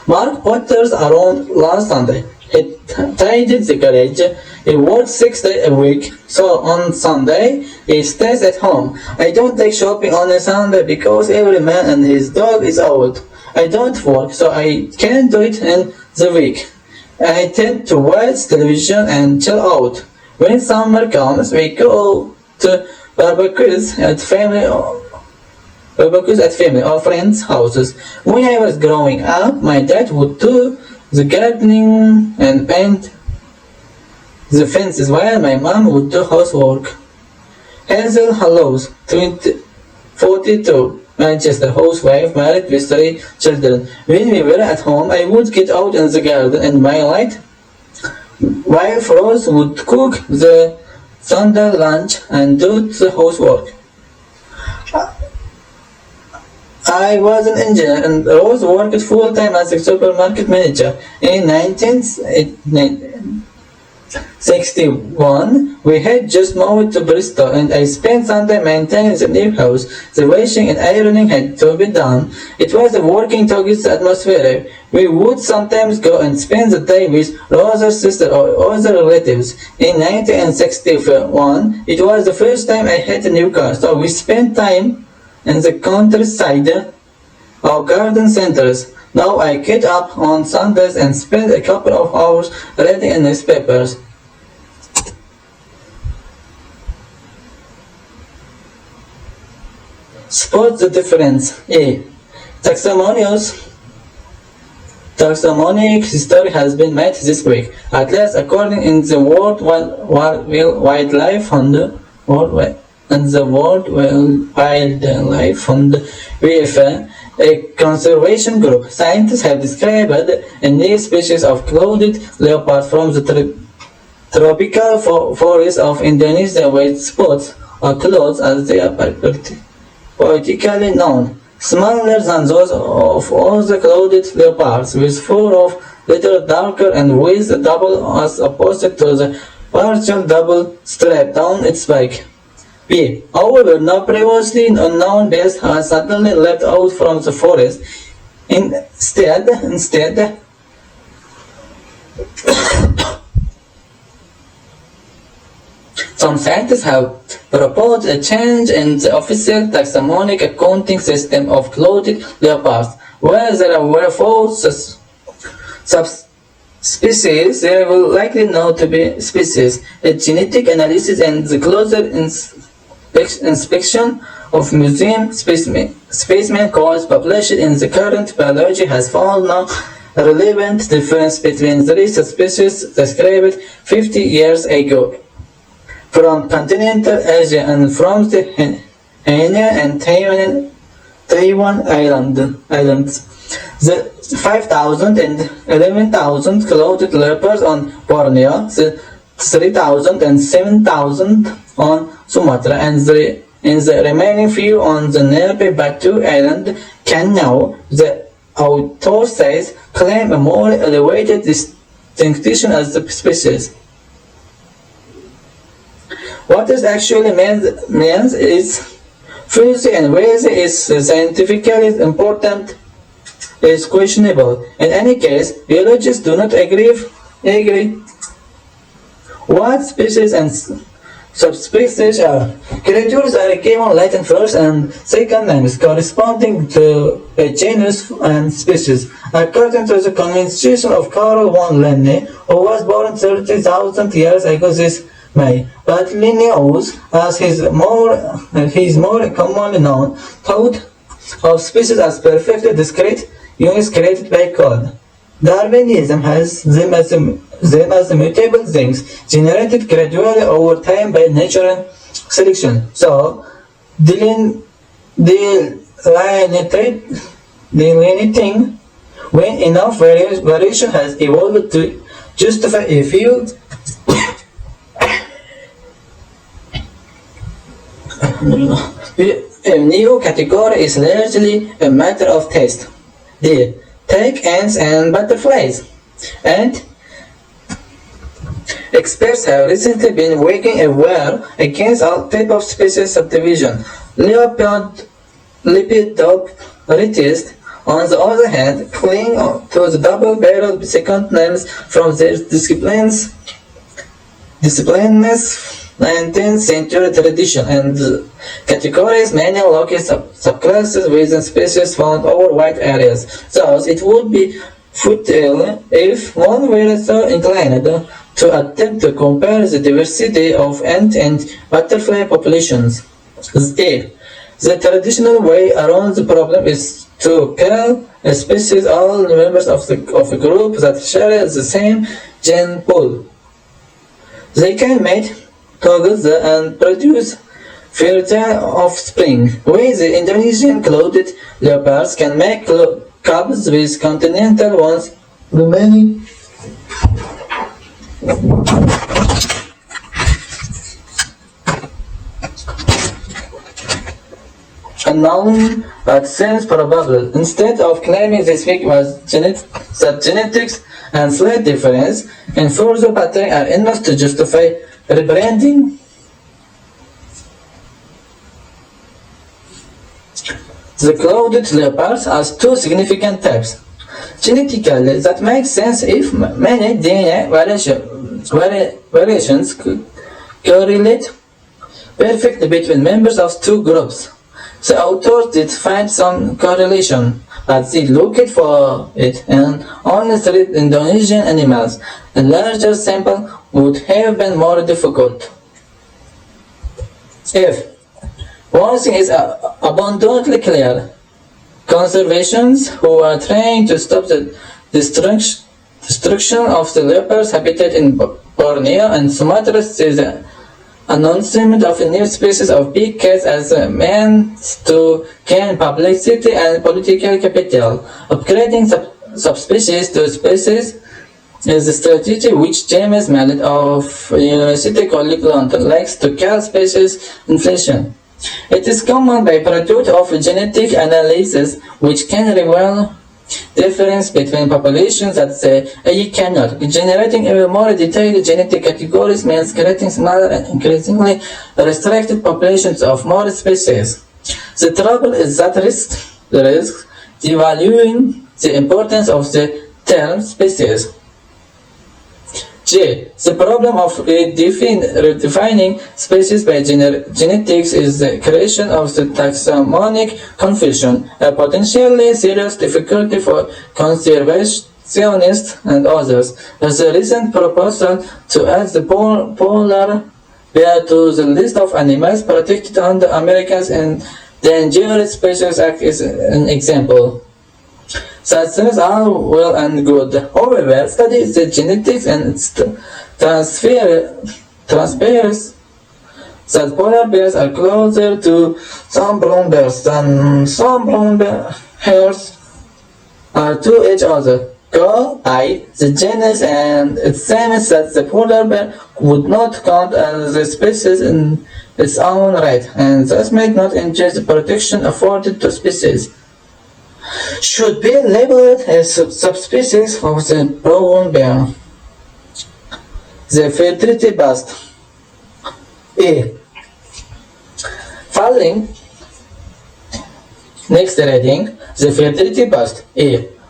Mark potters around last Sunday. He tidied the garage. He works 6 days a week, so on Sunday he stays at home. I don't take shopping on a Sunday because every man and his dog is out. I don't work, so I can't do it in the week. I tend to watch television and chill out. When summer comes, we go to barbecues at family or friends' houses. When I was growing up, my dad would do the gardening and paint the fences while my mom would do housework. Hazel Hallows, 42, Manchester, housewife, married with 3 children. When we were at home, I would get out in the garden and my wife Rose would cook the Sunday lunch and do the housework. I was an engineer and Rose worked full-time as a supermarket manager. In 1961, we had just moved to Bristol and I spent Sunday maintaining the new house. The washing and ironing had to be done. It was a working together atmosphere. We would sometimes go and spend the day with Rose's sister or other relatives. In 1961, it was the first time I had a new car, so we spent time in the countryside or garden centers. Now I get up on Sundays and spend a couple of hours reading newspapers. Spot the difference. A. Taxonomic history has been made this week, at least according in the World Wildlife Fund. WWF, a conservation group. Scientists have described a new species of clouded leopard from the tropical forests of Indonesia with spots or clouds as they are poetically known, smaller than those of all the clouded leopards, with fur of little darker and with a double as opposed to the partial double strap down its back. B. However, no previously unknown beast has suddenly left out from the forest. Instead, some scientists have proposed a change in the official taxonomic accounting system of clouded leopards, where there were 4 species, there will likely not to be species. A genetic analysis and the closer inspection of museum specimen cores published in the current biology has found no relevant difference between three species described 50 years ago from continental Asia and from the Hainan and Taiwan Islands. The 5,000 and 11,000 clothed leopards on Borneo, the 3,000 and 7,000 on Sumatra, and the remaining few on the nearby Batu Island can now, the authorities claim a more elevated distinction as the species. What this actually means is fuzzy and whether is scientifically important is questionable. In any case, biologists do not agree what species and subspecies are. Creatures are given Latin first and second names corresponding to a genus and species. According to the conversation of Carl von Linné, who was born 30,000 years ago this May, but Linnaeus, as he is more commonly known, thought of species as perfectly discrete units created by God. Darwinism has them as mutable things generated gradually over time by natural selection. So, delineating when enough variation has evolved to justify a few a new category is largely a matter of taste. Take ants and butterflies. And experts have recently been wagging a war against all type of species subdivision. Lepidopterists, on the other hand, cling to the double-barreled second names from their disciplines 19th century tradition, and categories many local subclasses within species found over wide areas. Thus, it would be futile if one were so inclined to attempt to compare the diversity of ant and butterfly populations. The traditional way around the problem is to call a species all members of a group that share the same gene pool. They can mate together and produce fertile offspring, where the Indonesian clothed leopards can make cubs with continental ones remaining unknown but seems probable. Instead of claiming this week was that genetics and slight difference in further pattern are enough to justify rebranding the clothed leopards as two significant types. Genetically, that makes sense if many DNA variations correlate perfectly between members of two groups. The authors did find some correlation, but they looked for it in only 3 Indonesian animals. A larger sample would have been more difficult. If one thing is abundantly clear, conservationists who are trying to stop the destruction of the leopard's habitat in Borneo and Sumatra see the announcement of a new species of big cats as a means to gain publicity and political capital. Upgrading subspecies to species is a strategy which James Mallet of University College London likes to call species inflation. It is common by product of genetic analysis which can reveal difference between populations that you cannot. Generating even more detailed genetic categories means creating smaller and increasingly restricted populations of more species. The trouble is that risk devaluing the importance of the term species. The problem of redefining species by genetics is the creation of the taxonomic confusion, a potentially serious difficulty for conservationists Zionists, and others. The recent proposal to add the polar bear to the list of animals protected under America's Endangered Species Act is an example. Such things are well and good. However, studies the genetics and transfers that polar bears are closer to some brown bears than some brown bears are to each other. I, the genus, and it seems that the polar bear would not count as a species in its own right, and thus may not enjoy the protection afforded to species. Should be labeled as subspecies of the brown bear. The fertility bust. Falling. Next reading. The fertility bust.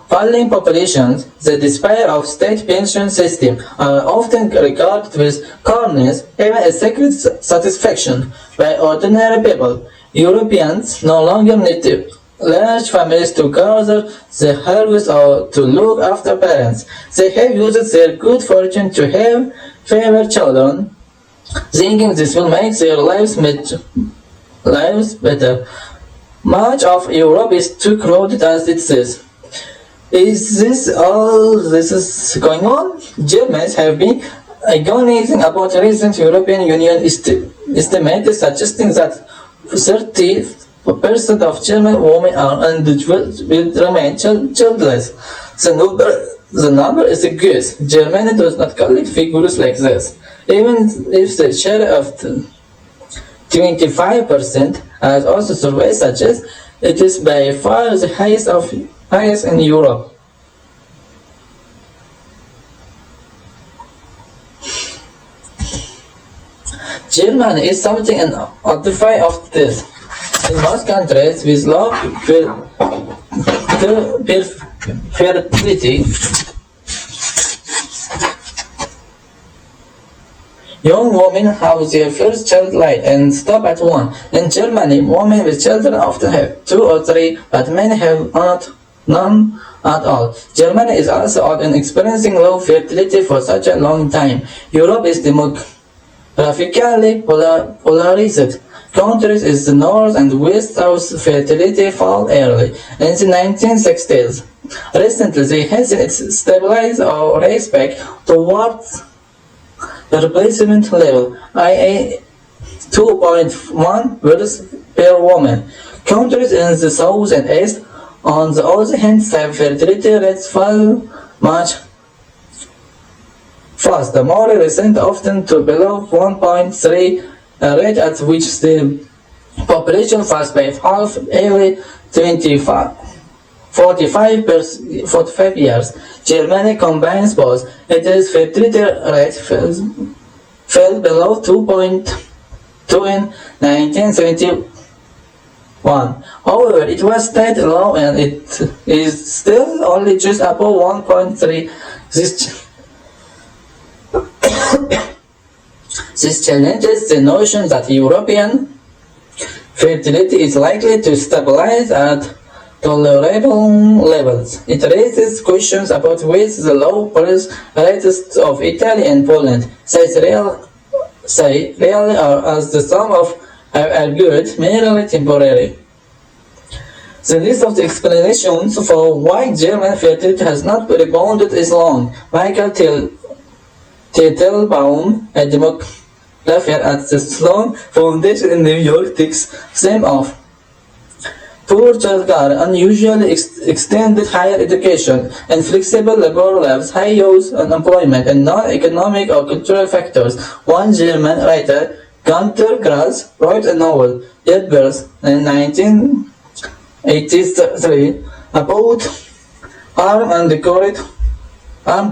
Falling populations, the despair of state pension system, are often regarded with calmness, even a secret satisfaction, by ordinary people. Europeans no longer need large families to gather the harvest or to look after parents. They have used their good fortune to have fewer children, thinking this will make their lives better. Much of Europe is too crowded as it is. Is this all this is going on? Germans have been agonizing about recent European Union estimates suggesting that 30% of German women are and will remain childless. The number is a guess. Germany does not collect figures like this. Even if the share of 25%, as also surveys suggest, it is by far the highest in Europe. Germany is something an oddify of this. In most countries with low fertility, young women have their first child late and stop at 1. In Germany, women with children often have 2 or 3, but many have none at all. Germany is also odd in experiencing low fertility for such a long time. Europe is demographically polarized. Countries in the north and west south fertility fall early. In the 1960s, recently they has stabilized or raised back towards the replacement level, i.e. 2.1 births per woman. Countries in the south and east, on the other hand, have fertility rates fall much faster. More recent, often to below 1.3, a rate at which the population falls by half every 45 years. Germany combines both. Its fertility rate fell below 2.2 in 1971. However, it was stayed low and it is still only just above 1.3. This challenges the notion that European fertility is likely to stabilize at tolerable levels. It raises questions about whether the low birth rates of Italy and Poland really are, as the sum of have argued, merely temporary. The list of the explanations for why German fertility has not rebounded is long. Michael Teitelbaum, a demographer at the Sloan Foundation in New York, takes them off. Poor childcare, unusually extended higher education, and flexible labor lives, high youth unemployment, and non-economic or cultural factors. One German writer, Gunter Grass, wrote a novel, Dead Birds, in 1983 about armed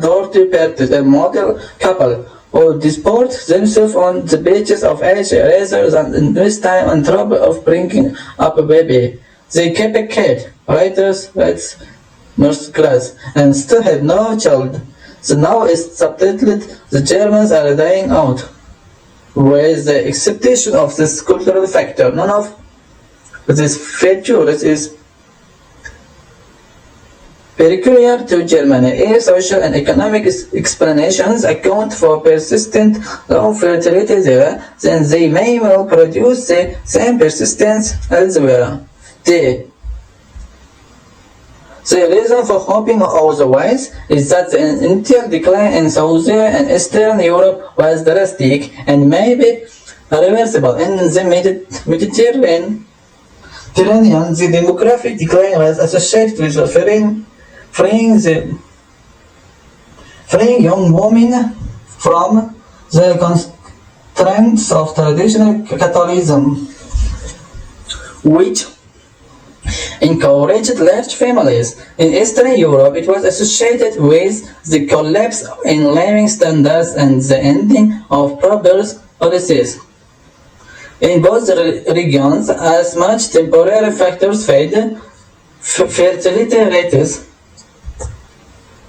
Dorothy Pertis, a model couple who disport themselves on the beaches of Asia rather than invest time and trouble of bringing up a baby. They keep a cat, writers writes Merce Grass, and still have no child. The novel is subtitled The Germans Are Dying Out, with the acceptation of this cultural factor. None of these features is Peculiar to Germany, social and economic explanations account for persistent low fertility there, then they may well produce the same persistence elsewhere. D. The reason for hoping otherwise is that the initial decline in Southern and Eastern Europe was drastic and may be reversible. In the Mediterranean, the demographic decline was associated with freeing young women from the constraints of traditional Catholicism, which encouraged large families. In Eastern Europe, it was associated with the collapse in living standards and the ending of pro-birth policies. In both regions, as much temporary factors fade, fertility rates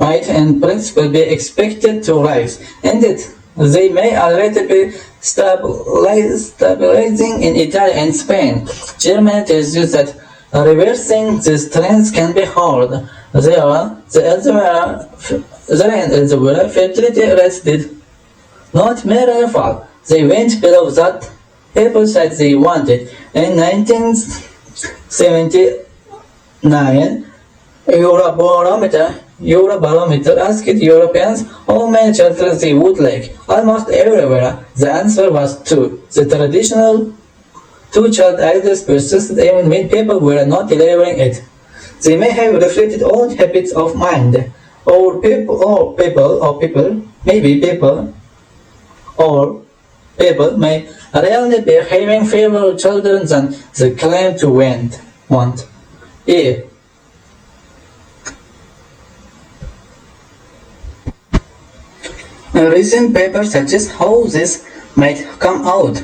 might in principle be expected to rise. Indeed, they may already be stabilizing in Italy and Spain. Germany tells you that reversing these trends can be hard. There and elsewhere, fertility rates did not merely fall. They went below that people said they wanted. In 1979, Eurobarometer asked Europeans how many children they would like. Almost everywhere, the answer was 2. The traditional two-child ideas persisted even when people were not delivering it. They may have reflected old habits of mind, or people may really be having fewer children than they claim to want. E. A recent paper suggests how this might come about.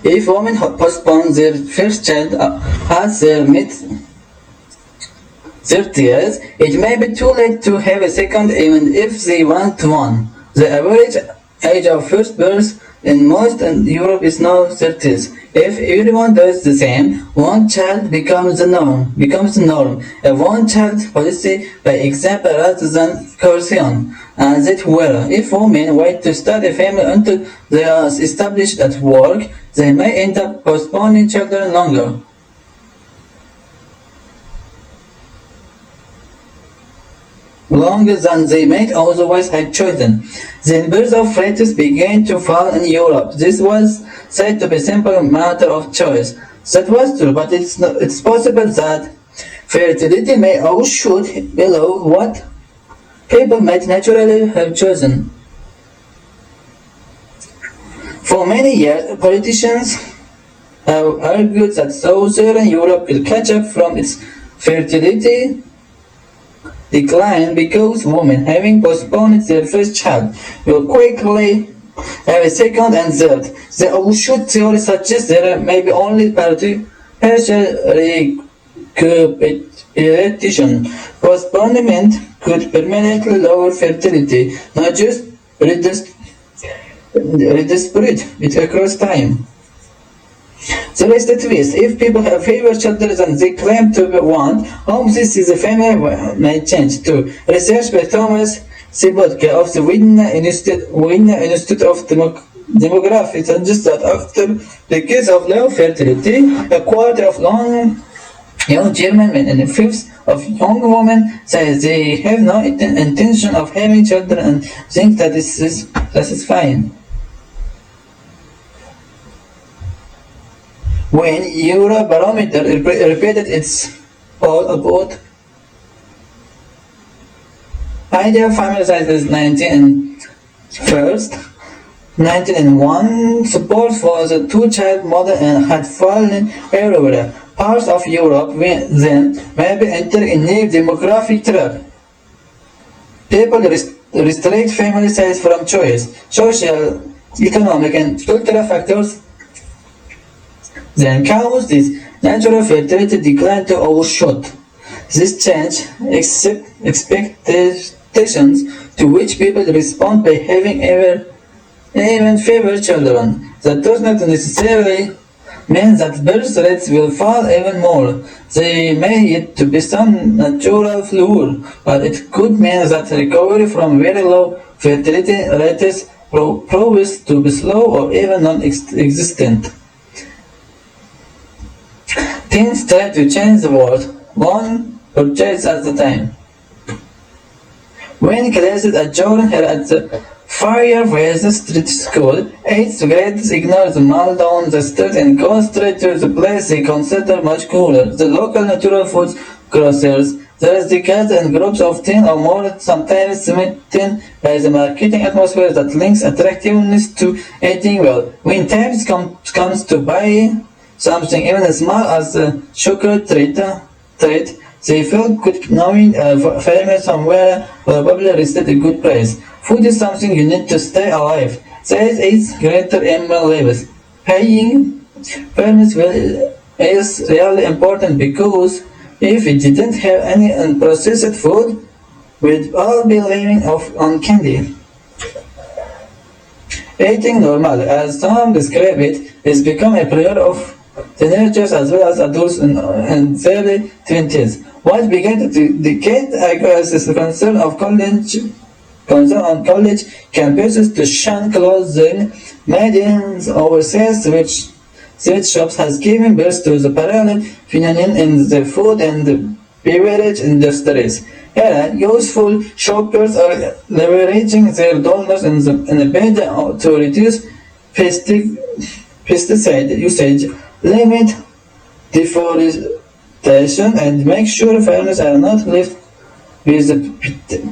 If women postpone their first child at their mid-30s, it may be too late to have a second even if they want one. The average age of first birth in most Europe is now 30s. If everyone does the same, one child becomes the norm. A one-child policy, by example, rather than coercion. As it were, if women wait to start a family until they are established at work, they may end up postponing children longer than they might otherwise have chosen. The birth of fetus began to fall in Europe. This was said to be a simple matter of choice. That was true, but it's possible that fertility may outshoot below what people might naturally have chosen. For many years, politicians have argued that Southern Europe will catch up from its fertility decline because women having postponed their first child will quickly have a second and third. The overshoot theory suggests there may be only partial recuperation. Postponement could permanently lower fertility, not just redistribute it across time. There is the twist. If people have fewer children than they claim to want, how this is a family may change too. Research by Thomas Sibotka of the Vienna Institute of Demography suggests that after decades of low fertility, a quarter of young German men and a fifth of young women say they have no intention of having children and think that this is fine. When Eurobarometer repeated its poll about ideal family sizes 1901, support for the two-child model had fallen everywhere. Parts of Europe then may be entering a new demographic trap. People restrict family size from choice. Social, economic, and cultural factors then cause this natural fertility decline to overshoot. This change expectations to which people respond by having even fewer children. That does not necessarily means that birth rates will fall even more. There may yet to be some natural flaw, but it could mean that recovery from very low fertility rates proves to be slow or even non-existent. Teens try to change the world, one purchase at a time. When classes adjourn here at the Fireways Street School, 8th graders ignore the meltdown the street and go straight to the place they consider much cooler, the local natural food grocers. There is the kids and groups of 10 or more, sometimes smitten by the marketing atmosphere that links attractiveness to eating well. When time comes to buy something even as small as a chocolate treat, they feel good knowing a farmer somewhere will probably receive a good price. Food is something you need to stay alive, says 8th grader Emma Lewis. Paying farmers is really important because if we didn't have any unprocessed food, we'd all be living on candy. Eating normal, as some describe it, is become a priority of teenagers as well as adults in their 20s. What began to decade ago as a concern on college campuses to shun clothing made in overseas sweatshops has given birth to the parallel phenomenon in the food and beverage industries. Here, useful shoppers are leveraging their dollars in the bid to reduce pesticide usage, limit deforestation, and make sure farmers are not left with the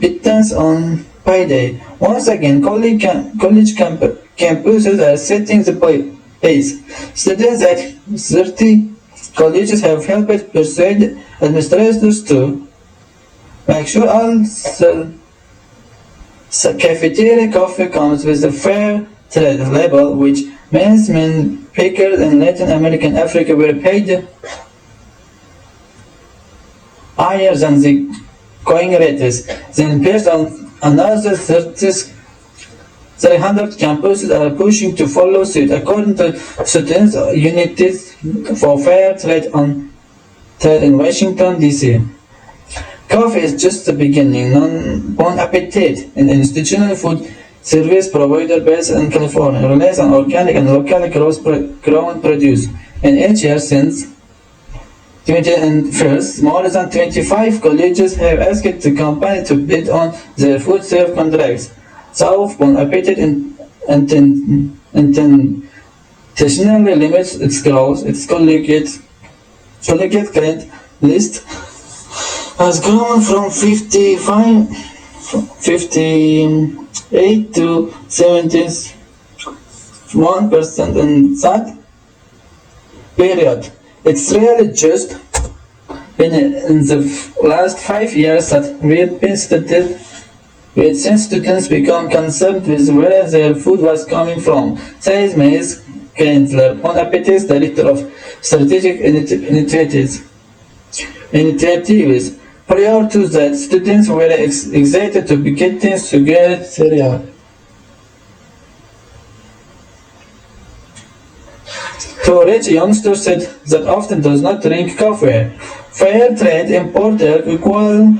pittance on payday. Once again, college campuses are setting the pace. Students at 30 colleges have helped persuade administrators to make sure all cafeteria coffee comes with a fair trade label, which means men pickers in Latin America and Africa were paid higher than the going rates. Then based on another 300 campuses are pushing to follow suit, according to Students' Unities for Fair Trade in Washington, D.C. Coffee is just the beginning. Bon Appetit, an institutional food service provider based in California, relies on organic and locally grown produce. In each year since 2021, more than 25 colleges have asked the company to bid on their food service contracts. So, Bon Appetit intentionally limits its growth. Its collegiate client list has grown from 58 to 71% in that period. It's really just been in the last 5 years that we've seen students become concerned with where their food was coming from, says Ms. Kendler, Bon Appetit's Director of Strategic Initiatives. Prior to that, students were excited to be getting sugar cereal. To rich youngsters said that often does not drink coffee. Fair trade importer equal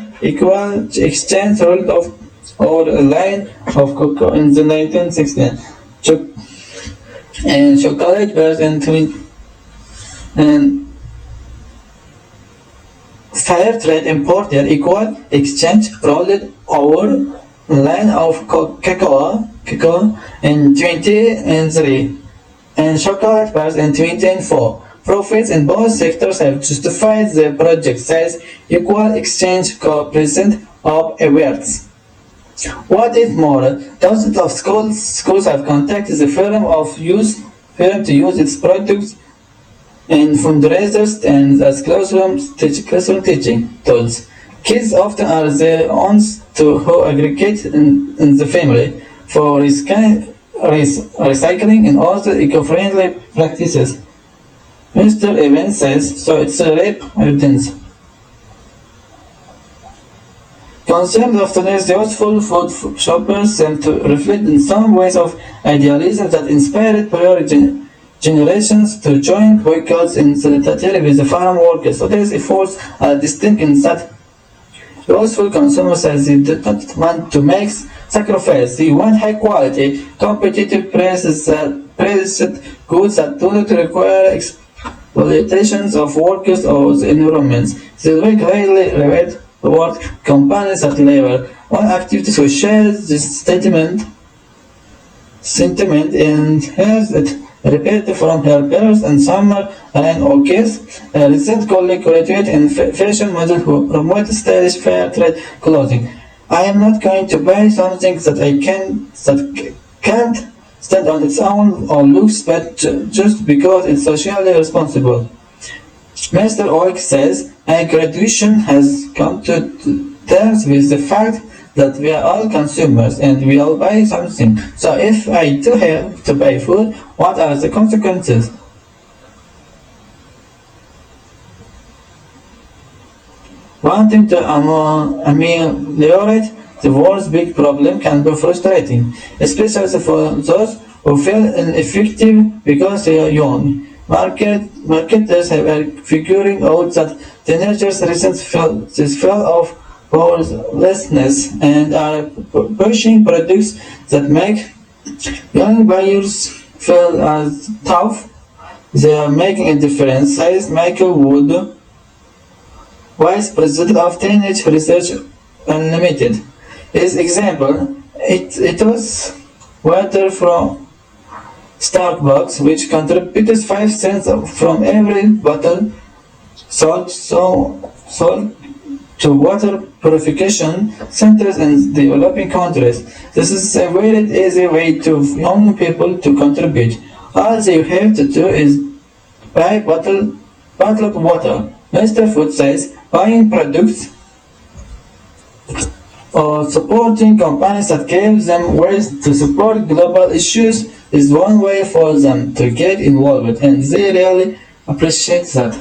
exchange rule of or a line of cocoa in the 1960s. And chocolate bars and fair trade importer equal exchange rolled over line of cocoa in 2003 and chocolate bars in 2004. Profits in both sectors have justified the project, says equal exchange co-president of awards. What is more, dozens of schools have contacted the firm to use its products in fundraisers and as classroom teaching tools. Kids often are the ones who aggregate in the family for recycling and other eco-friendly practices. Mr. Evans says, so it's a rape evidence. Concerns of today's youthful food shoppers seem to reflect in some ways of idealism that inspired generations to join boycotts in solidarity with the farm workers. Today's efforts are distinct in that useful consumers as they do not want to make sacrifices. They want high quality, competitive prices priced goods that do not require exploitations of workers or the environment. They will highly reward companies that labor on activities which share this sentiment and has it repeated from her parents and summer and O'Keeffe, a recent colleague graduate in fashion model who promotes stylish fair trade clothing. I am not going to buy something that can't stand on its own or looks bad just because it's socially responsible. Mr. Oik says, our graduation has come to terms with the fact that we are all consumers and we all buy something. So if I do have to buy food, what are the consequences? Wanting to ameliorate the world's big problem can be frustrating, especially for those who feel ineffective because they are young. Marketers are figuring out that teenagers recently feel this fear of powerlessness and are pushing products that make young buyers feel as tough. They are making a difference, says Michael Wood, Vice President of Teenage Research Unlimited. His example, it was water from Starbucks, which contributed 5 cents from every bottle sold to water purification centers in developing countries. This is a very easy way to young people to contribute. All they have to do is buy bottled water. Mr. Food says buying products or supporting companies that give them ways to support global issues is one way for them to get involved, and they really appreciate that.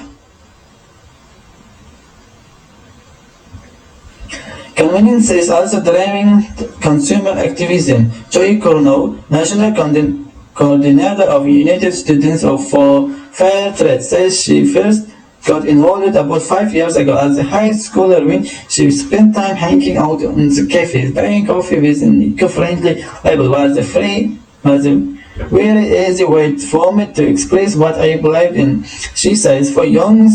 Convenience is also driving consumer activism. Joy Cornell, National Coordinator of United Students for Fair Trade, says she first got involved about 5 years ago as a high schooler when she spent time hanging out in the cafes, buying coffee with an eco-friendly label was a very easy way for me to express what I believe in. She says for young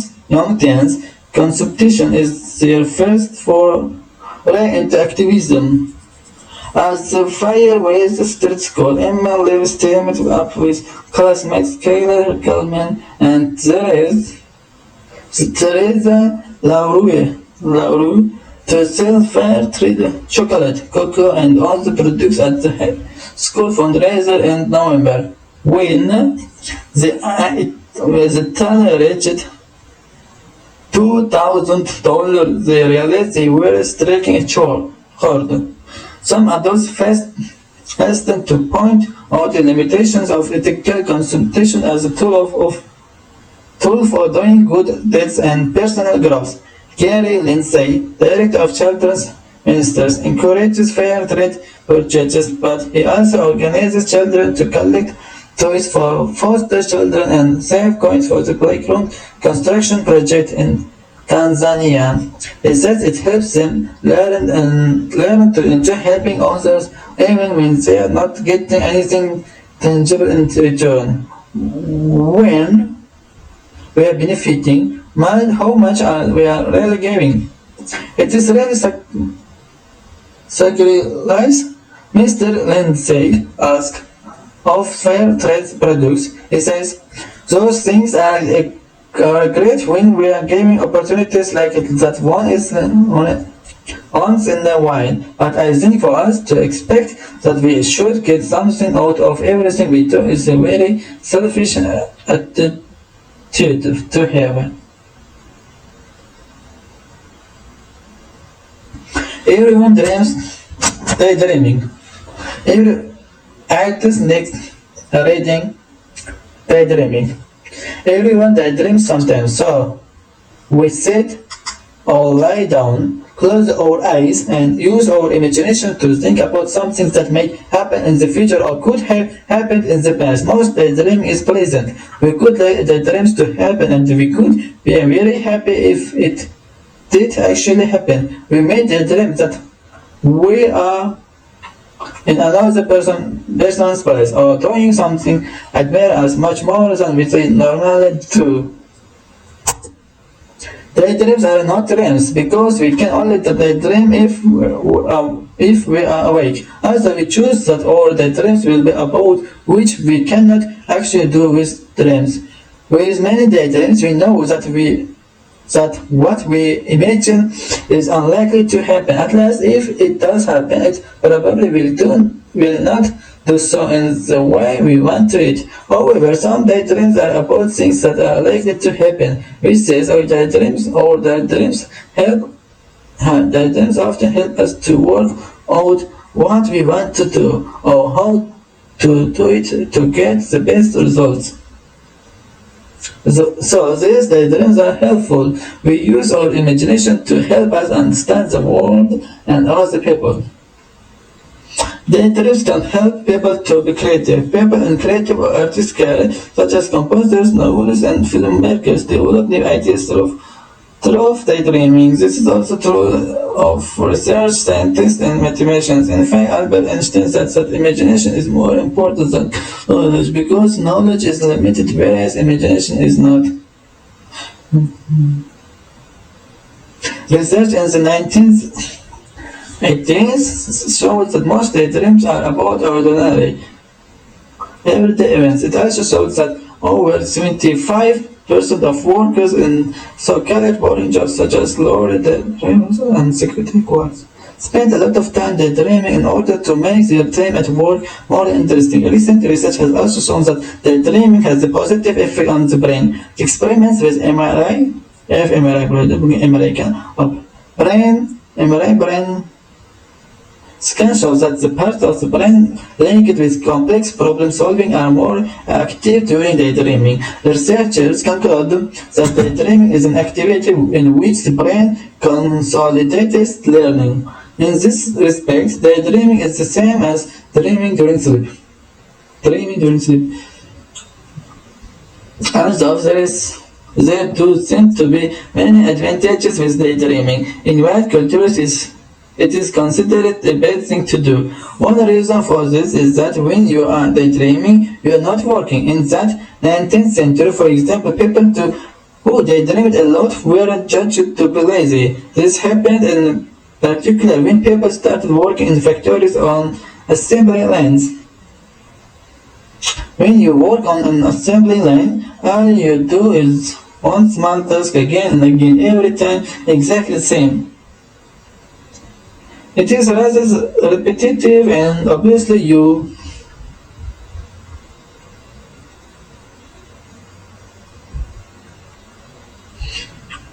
teens, consumption is their first foray into activism. As the fire with the street school, Emma lives teamed up with classmates Kayla Kalman and Teresa Laurue to sell fair trade chocolate, cocoa, and all the products at the school fundraiser in November. When the total reached $2,000, they realized they were striking a chord. Some adults hastened to point out the limitations of ethical consumption as a tool for doing good deeds and personal growth. Gary Lindsay, Director of Children's Ministers, encourages fair trade purchases, but he also organizes children to collect toys for foster children and save coins for the playground construction project in Tanzania. He says it helps them learn to enjoy helping others even when they are not getting anything tangible in return. When we are benefiting, how much we are really giving? It is really sacrifice. Mr. Lindsay asked of fair trade products. He says, those things are great when we are giving opportunities like that once in a while, but I think for us to expect that we should get something out of everything we do is a very selfish attitude to have. Everyone daydreaming. Every artist next reading daydreaming. Everyone daydreams sometimes, so we said or lie down, close our eyes, and use our imagination to think about something that may happen in the future or could have happened in the past. Most daydreaming is pleasant. We could like the dreams to happen, and we could be very happy if it did actually happen. We may daydream that we are in another person's place or doing something admire us much more than we normally do. Daydreams are not dreams because we can only daydream if we are awake. Either we choose that or the dreams will be about which we cannot actually do with dreams. With many daydreams, we know that what we imagine is unlikely to happen. At least if it does happen, it probably will not do so in the way we want to it. However, some daydreams are about things that are likely to happen. We say the dreams often help us to work out what we want to do or how to do it to get the best results. So these daydreams are helpful. We use our imagination to help us understand the world and other people. Daydreams can help people to be creative. People in creative or artistic such as composers, novelists, and filmmakers, develop new ideas through daydreaming. This is also true of research scientists and mathematicians. In fact, Albert Einstein said that imagination is more important than knowledge because knowledge is limited, whereas imagination is not. Research in the 1980s showed that most daydreams are about ordinary, everyday events. It also showed that over 75% of workers in so-called boring jobs such as lawyers and security guards spend a lot of time daydreaming in order to make their time at work more interesting. Recent research has also shown that daydreaming has a positive effect on the brain. Experiments with MRI brain scan shows that the parts of the brain linked with complex problem solving are more active during daydreaming. Researchers conclude that daydreaming is an activity in which the brain consolidates learning. In this respect, daydreaming is the same as dreaming during sleep. Although there do seem to be many advantages with daydreaming. In white cultures it is considered a bad thing to do. One reason for this is that when you are daydreaming, you are not working. In that 19th century, for example, people who daydreamed a lot were judged to be lazy. This happened in particular when people started working in factories on assembly lines. When you work on an assembly line, all you do is one small task again and again, every time exactly the same. It is rather repetitive and obviously you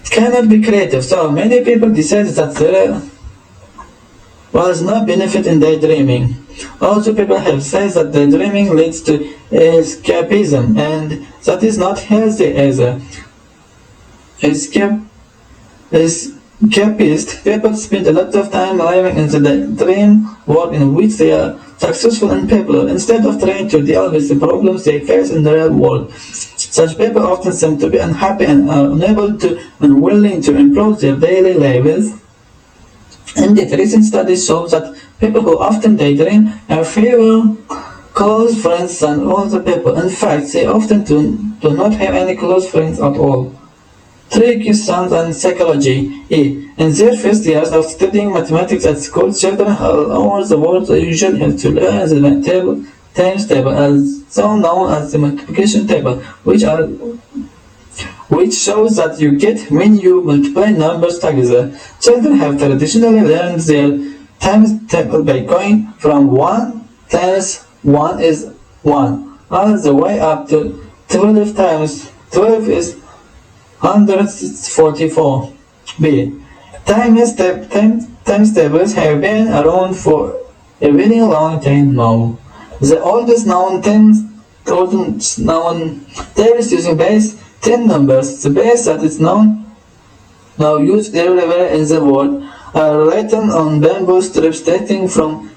cannot be creative. So many people decided that there was no benefit in daydreaming. Also, people have said that daydreaming leads to escapism, and that is not healthy either. Escapist people spend a lot of time living in the dream world in which they are successful and popular, instead of trying to deal with the problems they face in the real world. Such people often seem to be unhappy and are unwilling to improve their daily lives. Indeed, recent studies show that people who often daydream have fewer close friends than other people. In fact, they often do not have any close friends at all. 3 key sons and psychology. In their first years of studying mathematics at school, children all over the world usually have to learn the times table, also known as the multiplication table, which shows that you get when you multiply numbers together. Children have traditionally learned their times table by going from 1 times 1 is 1, all the way up to 12 times 12 is 144. B. Times tables have been around for a very long time now. The oldest known tables using base 10 numbers. The base that is known now used everywhere in the world, are written on bamboo strips dating from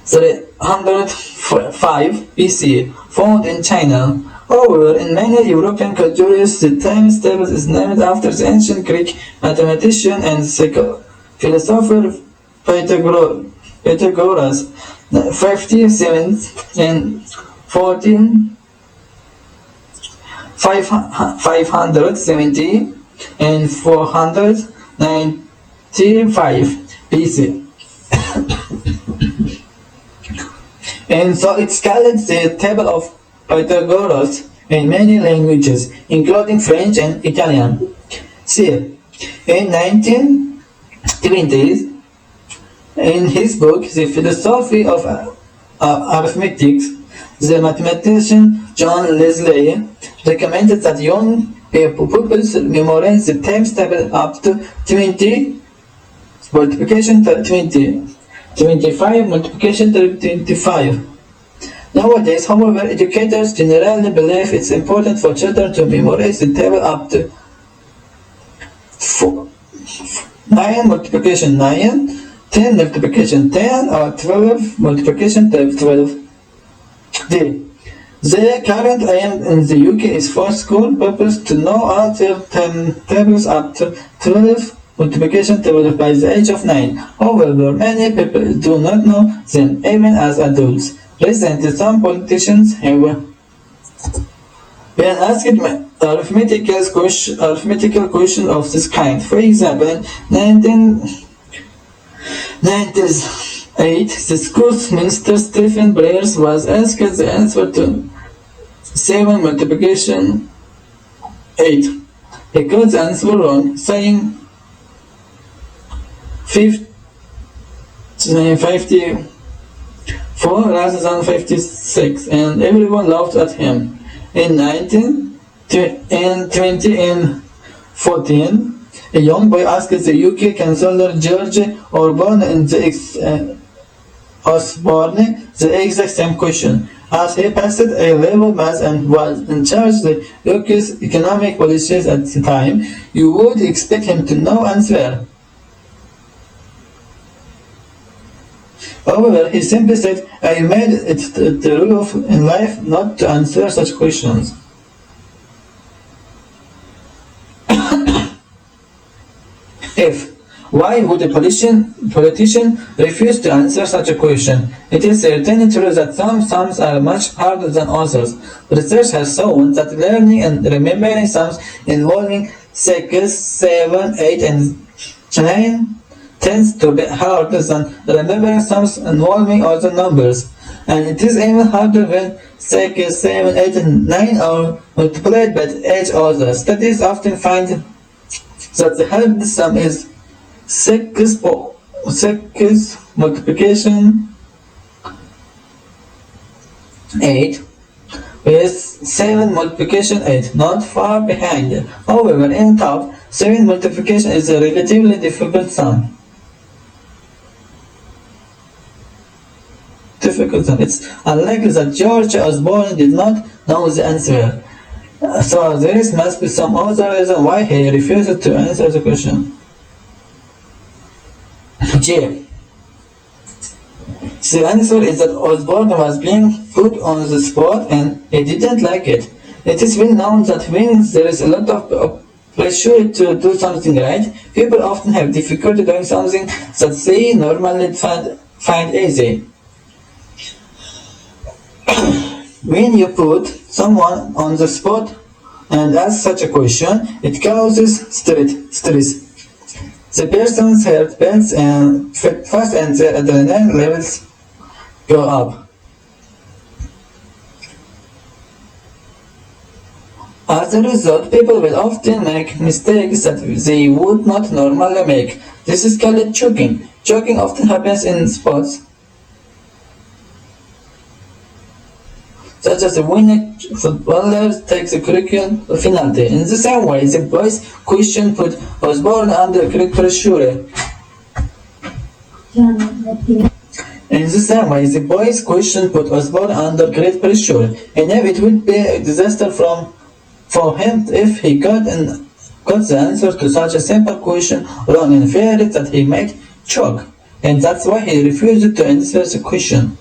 305 BC, found in China. However, in many European cultures, the times table is named after the ancient Greek mathematician and philosopher Pythagoras, 57 and 14, 570 and 495 BC. And so it's called the table of Pythagoras in many languages, including French and Italian. See, in 1920s, in his book, The Philosophy of Arithmetic, the mathematician John Leslie recommended that young pupils memorize the times table up to 20 multiplication to 20, 25 multiplication to 25. Nowadays, however, educators generally believe it's important for children to memorize the table up to 9 multiplication 9, 10 multiplication 10, or 12 multiplication 12. D. The current aim in the UK is for school pupils to know all tables up to 12 multiplication tables by the age of 9. However, many people do not know them even as adults. Recently, some politicians have been asked arithmetical questions of this kind. For example, in 1998, the school's minister Stephen Blair was asked the answer to 7 multiplication 8. He got the answer wrong, saying 54 rather than 56, and everyone laughed at him. In 2014, a young boy asked the UK Chancellor George Osborne the exact same question. As he passed A-level maths and was in charge of the UK's economic policies at the time, you would expect him to know answer. However, he simply said, I made it the rule in life not to answer such questions. F. Why would a politician refuse to answer such a question? It is certainly true that some sums are much harder than others. Research has shown that learning and remembering sums involving 6, 7, 8, and 9 tends to be harder than remembering sums involving other numbers. And it is even harder when 6, 7, 8, and 9 are multiplied by each other. Studies often find that the hardest sum is 6 multiplication 8 with 7 multiplication 8, not far behind. However, in top, 7 multiplication is a relatively difficult sum. It's unlikely that George Osborne did not know the answer. So there must be some other reason why he refused to answer the question. J. The answer is that Osborne was being put on the spot and he didn't like it. It is well known that when there is a lot of pressure to do something right, people often have difficulty doing something that they normally find easy. When you put someone on the spot and ask such a question, it causes stress. The person's heart beats fast and their adrenaline levels go up. As a result, people will often make mistakes that they would not normally make. This is called choking. Choking often happens in sports, such as when a footballer takes a critical penalty. In the same way, the boy's question put Osborne under great pressure. In the same way, the boy's question put Osborne under great pressure. He knew it would be a disaster for him if he got an got the answer to such a simple question, Ron inferred that he might choke, and that's why he refused to answer the question.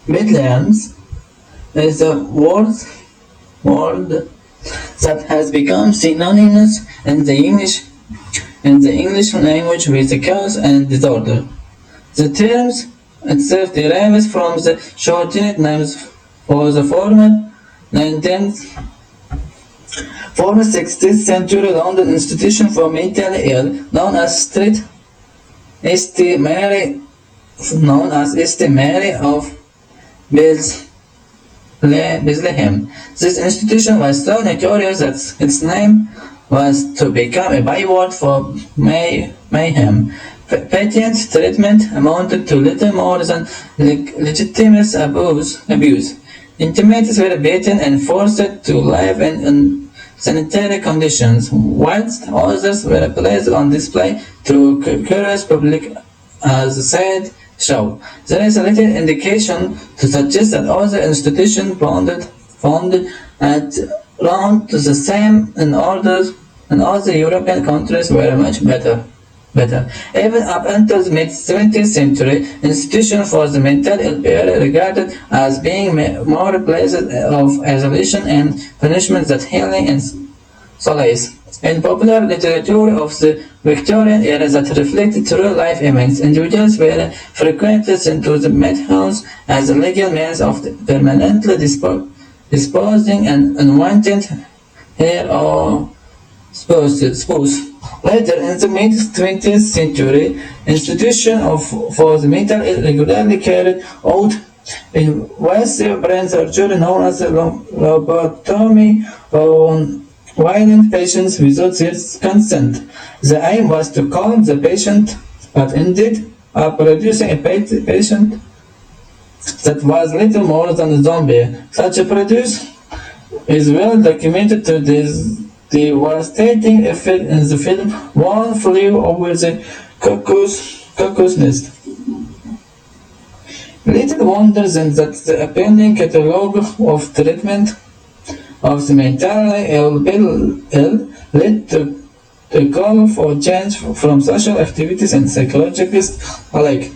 Midlands is a word that has become synonymous in the English language with the chaos and disorder. The term itself derives from the shortened names for the former 16th century London institution for mentally ill, known as St. Mary of Bethlehem. This institution was so notorious that its name was to become a byword for mayhem. Patient treatment amounted to little more than legitimate abuse. Inmates were beaten and forced to live in unsanitary conditions, whilst others were placed on display to curious public, as the said show. There is little indication to suggest that other institutions founded at around the same in other European countries were much better. Even up until the mid-17th century, institutions for the mentally ill were regarded as being more places of isolation and punishment than healing and solace. In popular literature of the Victorian era that reflected true life events, individuals were frequently sent to the madhouse as a legal means of permanently disposing an unwanted hair or spouse. Later in the mid-20th century, institutions for the mentally ill regularly carried out invasive brain surgery known as lobotomy on violent patients without their consent. The aim was to calm the patient, but ended up producing a patient that was little more than a zombie. Such a produce is well documented to this devastating effect in the film One Flew Over the Cuckoo's Nest. Little wonder then that the appalling catalogue of treatment of the mentally ill led to the call for change from social activities and psychologists alike.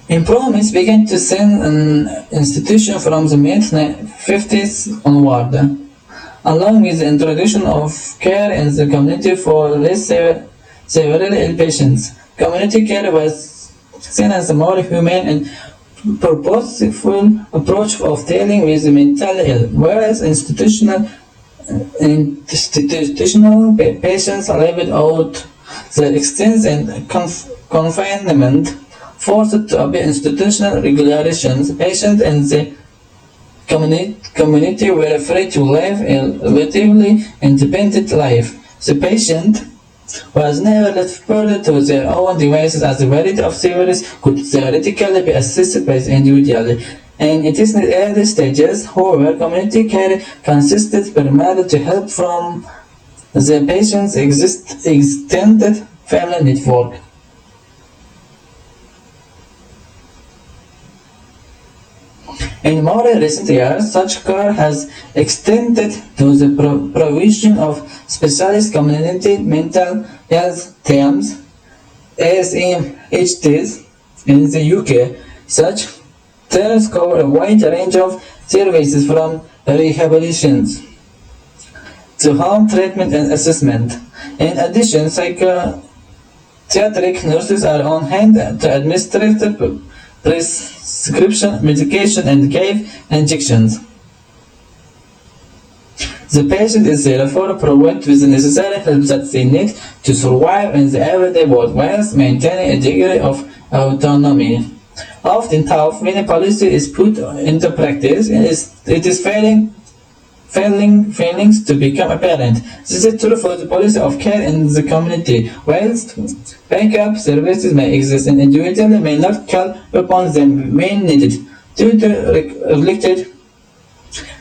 In Promise began to send an institution from the mid-50s onward, along with the introduction of care in the community for less severely ill patients. Community care was seen as a more humane and purposeful approach of dealing with the mentally ill, whereas institutional patients lived out the extent and confinement forced to obey institutional regulations. Patients in the community were free to live a relatively independent life. The patient was never left further to their own devices, as the variety of severity could theoretically be assessed by the individual. In its early stages, however, community care consisted primarily to help from the patient's extended family network. In more recent years, such care has extended to the provision of specialist community mental health teams, SMHTs, in the UK. Such teams cover a wide range of services from rehabilitation to home treatment and assessment. In addition, psychiatric nurses are on hand to administer prescription medication and give injections. The patient is therefore provided with the necessary help that they need to survive in the everyday world whilst maintaining a degree of autonomy. Often, though many policy is put into practice, it is failing to become apparent. This is true for the policy of care in the community. Whilst backup services may exist, an individual may not call upon them when needed due to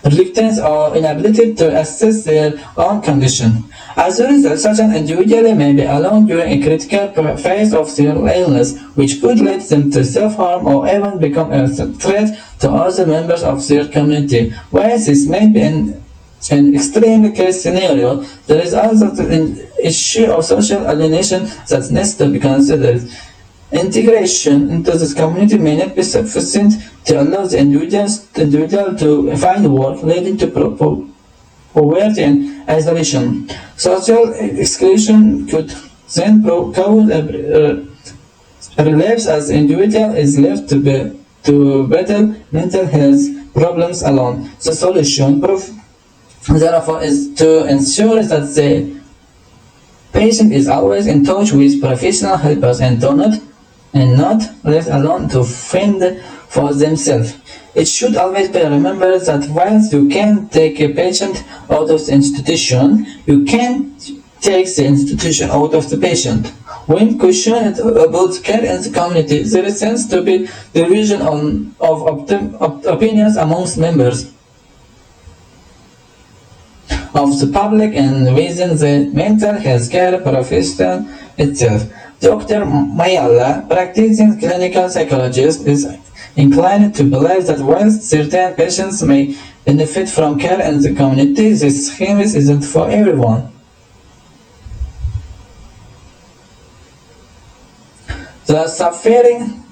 reluctance or inability to assess their own condition. As a result, such an individual may be alone during a critical phase of their illness, which could lead them to self-harm or even become a threat to other members of their community. While this may be an extreme case scenario, there is also an issue of social alienation that needs to be considered. Integration into this community may not be sufficient to allow the individual to find work, leading to poverty and isolation. Social exclusion could then cause a relapse as the individual is left to battle mental health problems alone. The solution, therefore, is to ensure that the patient is always in touch with professional helpers and not left alone to fend for themselves. It should always be remembered that whilst you can take a patient out of the institution, you can't take the institution out of the patient. When questioned about care in the community, there tends to be division of opinions amongst members of the public and within the mental health care profession itself. Dr. Mayala, practicing clinical psychologist, is inclined to believe that whilst certain patients may benefit from care in the community, this scheme isn't for everyone. The suffering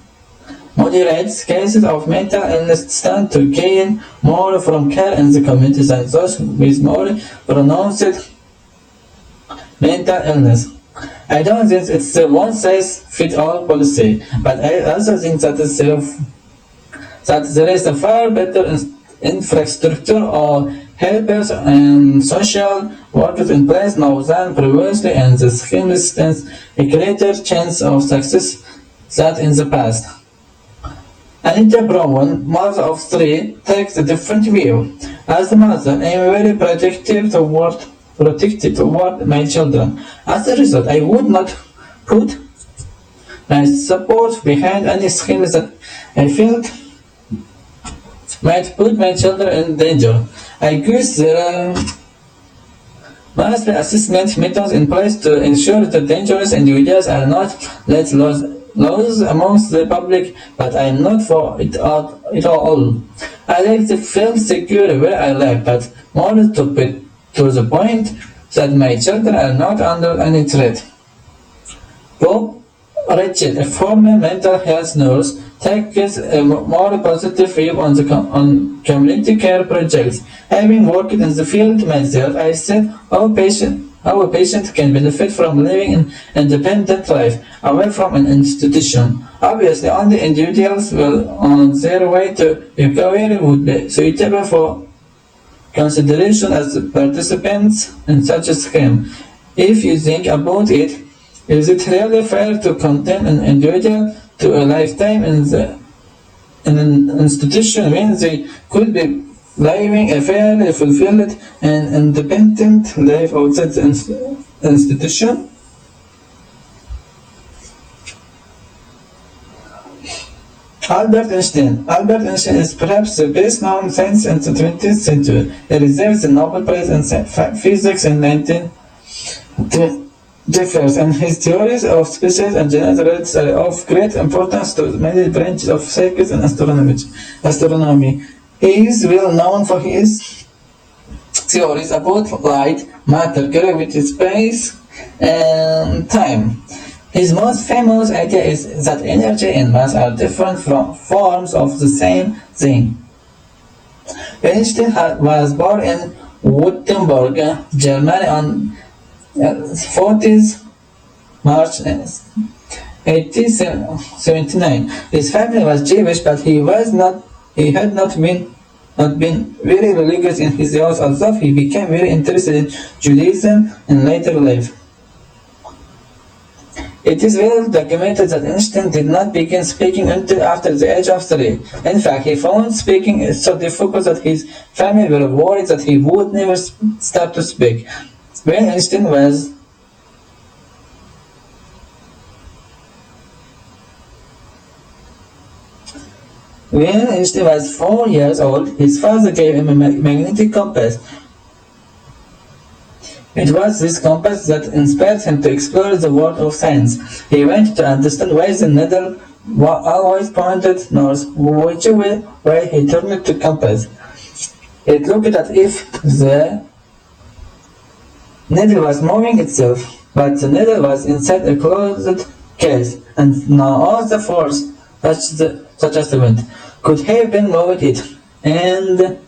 moderate cases of mental illness stand to gain more from care in the community than those with more pronounced mental illness. I don't think it's a one-size-fits-all policy, but I also think that there is a far better infrastructure or helpers and social workers in place now than previously, and the scheme stands a greater chance of success than in the past. Anita Brown, mother of three, takes a different view. As a mother, I am very protective toward my children. As a result, I would not put my support behind any scheme that I felt might put my children in danger. I guess there must be assessment methods in place to ensure that dangerous individuals are not let loose amongst the public, but I am not for it all. I like to feel secure where I live, but more to the point that my children are not under any threat. Bob Richard, a former mental health nurse, takes a more positive view on community care projects. Having worked in the field myself, I said how a patient can benefit from living an independent life away from an institution. Obviously, only individuals on their way to recovery would be suitable for consideration as participants in such a scheme. If you think about it, is it really fair to condemn an individual to a lifetime in an institution when they could be living a fairly fulfilled and independent life outside the institution? Albert Einstein is perhaps the best known scientist in the 20th century. He received the Nobel Prize in Physics in 1920, and his theories of species and general relations are of great importance to many branches of physics and astronomy. He is well known for his theories about light, matter, gravity, space, and time. His most famous idea is that energy and mass are different forms of the same thing. Einstein was born in Wittenberg, Germany on 40th March 1879. His family was Jewish, but he had not been very religious in his youth, although he became very interested in Judaism in later life. It is well documented that Einstein did not begin speaking until after the age of 3. In fact, he found speaking so difficult that his family were worried that he would never start to speak. When Einstein was When Einstein was 4 years old, his father gave him a magnetic compass. It was this compass that inspired him to explore the world of science. He wanted to understand why the needle always pointed north, which way he turned the compass. It looked as if the needle was moving itself, but the needle was inside a closed case, and now all the force, such as the wind, could have been moving it. And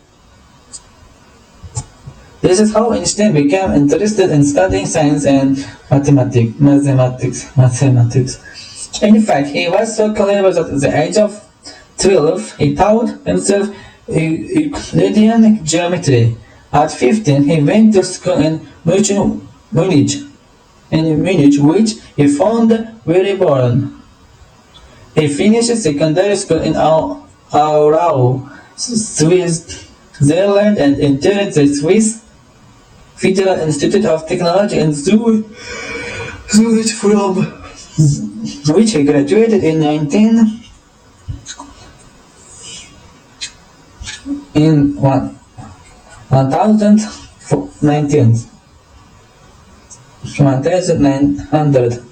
this is how Einstein became interested in studying science and mathematics. In fact, he was so clever that at the age of 12, he taught himself Euclidean geometry. At 15, he went to school in Munich, which he found very boring. He finished secondary school in Aarau, Switzerland, and entered the Swiss Federal Institute of Technology in Zurich, from which he graduated in 1900.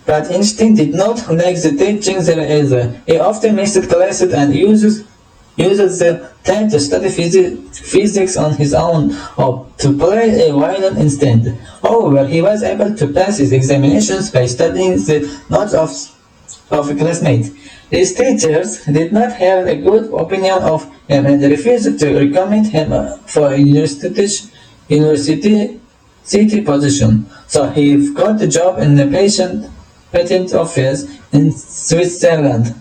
But Einstein did not like the teaching there either. He often missed classes and uses the time to study physics on his own or to play a violin instead. However, he was able to pass his examinations by studying the notes of classmates. His teachers did not have a good opinion of him and refused to recommend him for a university position. So he got a job in the patent office in Switzerland.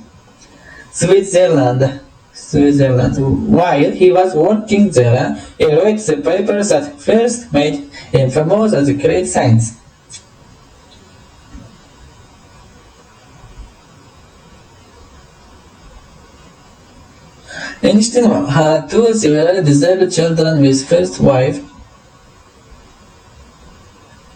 While he was working there, he wrote the papers that first made him famous as a great scientist. Einstein had two severely disabled children with his first wife,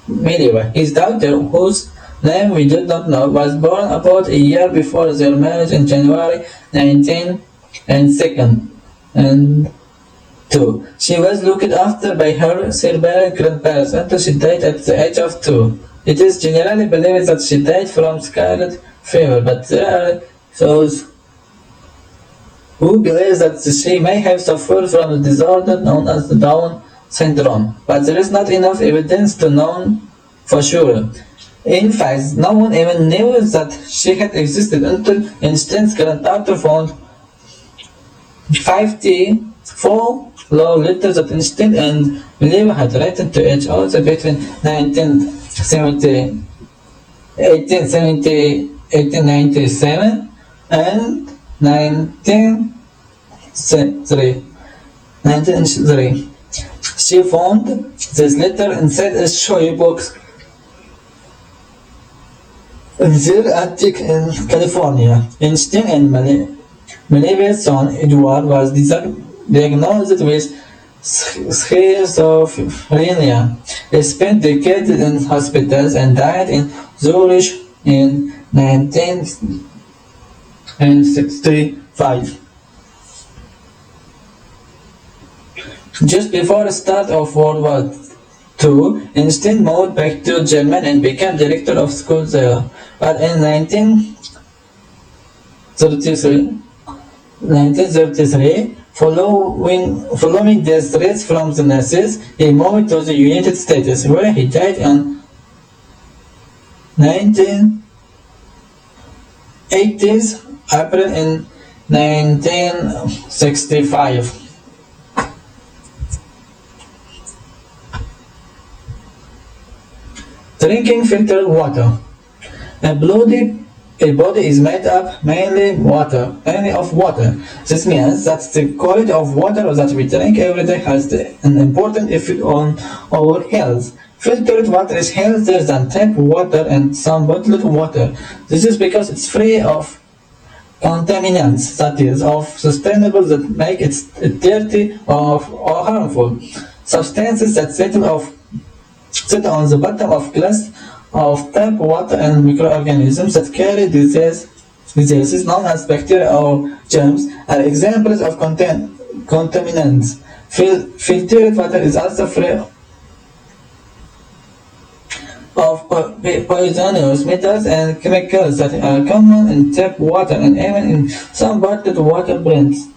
Miriam. His daughter, whose name we do not know, was born about a year before their marriage in January 1902. She was looked after by her cerebral grandparents until she died at the age of 2. It is generally believed that she died from scarlet fever, but there are those who believe that she may have suffered from a disorder known as the Down syndrome, but there is not enough evidence to know for sure. In fact, no one even knew that she had existed until Einstein's granddaughter found 54 love letters that Einstein and Miriam had written to each other between 1897 and 1903. She found this letter inside a shoe box in their attic in California. Einstein and Miriam's son Edward was diagnosed with schizophrenia. He spent decades in hospitals and died in Zurich in 1965. Just before the start of World War II, Einstein moved back to Germany and became director of school there. But in 1933, following the threats from the Nazis, he moved to the United States, where he died in 1980s, April in 1965. Drinking filtered water. A body is made up mainly of water. This means that the quality of water that we drink every day has an important effect on our health. Filtered water is healthier than tap water and some bottled water. This is because it's free of contaminants, that is, of substances that make it dirty or harmful. Substances that sit on the bottom of glass of tap water and microorganisms that carry diseases known as bacteria or germs are examples of contaminants. Filtered water is also free of poisonous metals and chemicals that are common in tap water and even in some bottled water brands.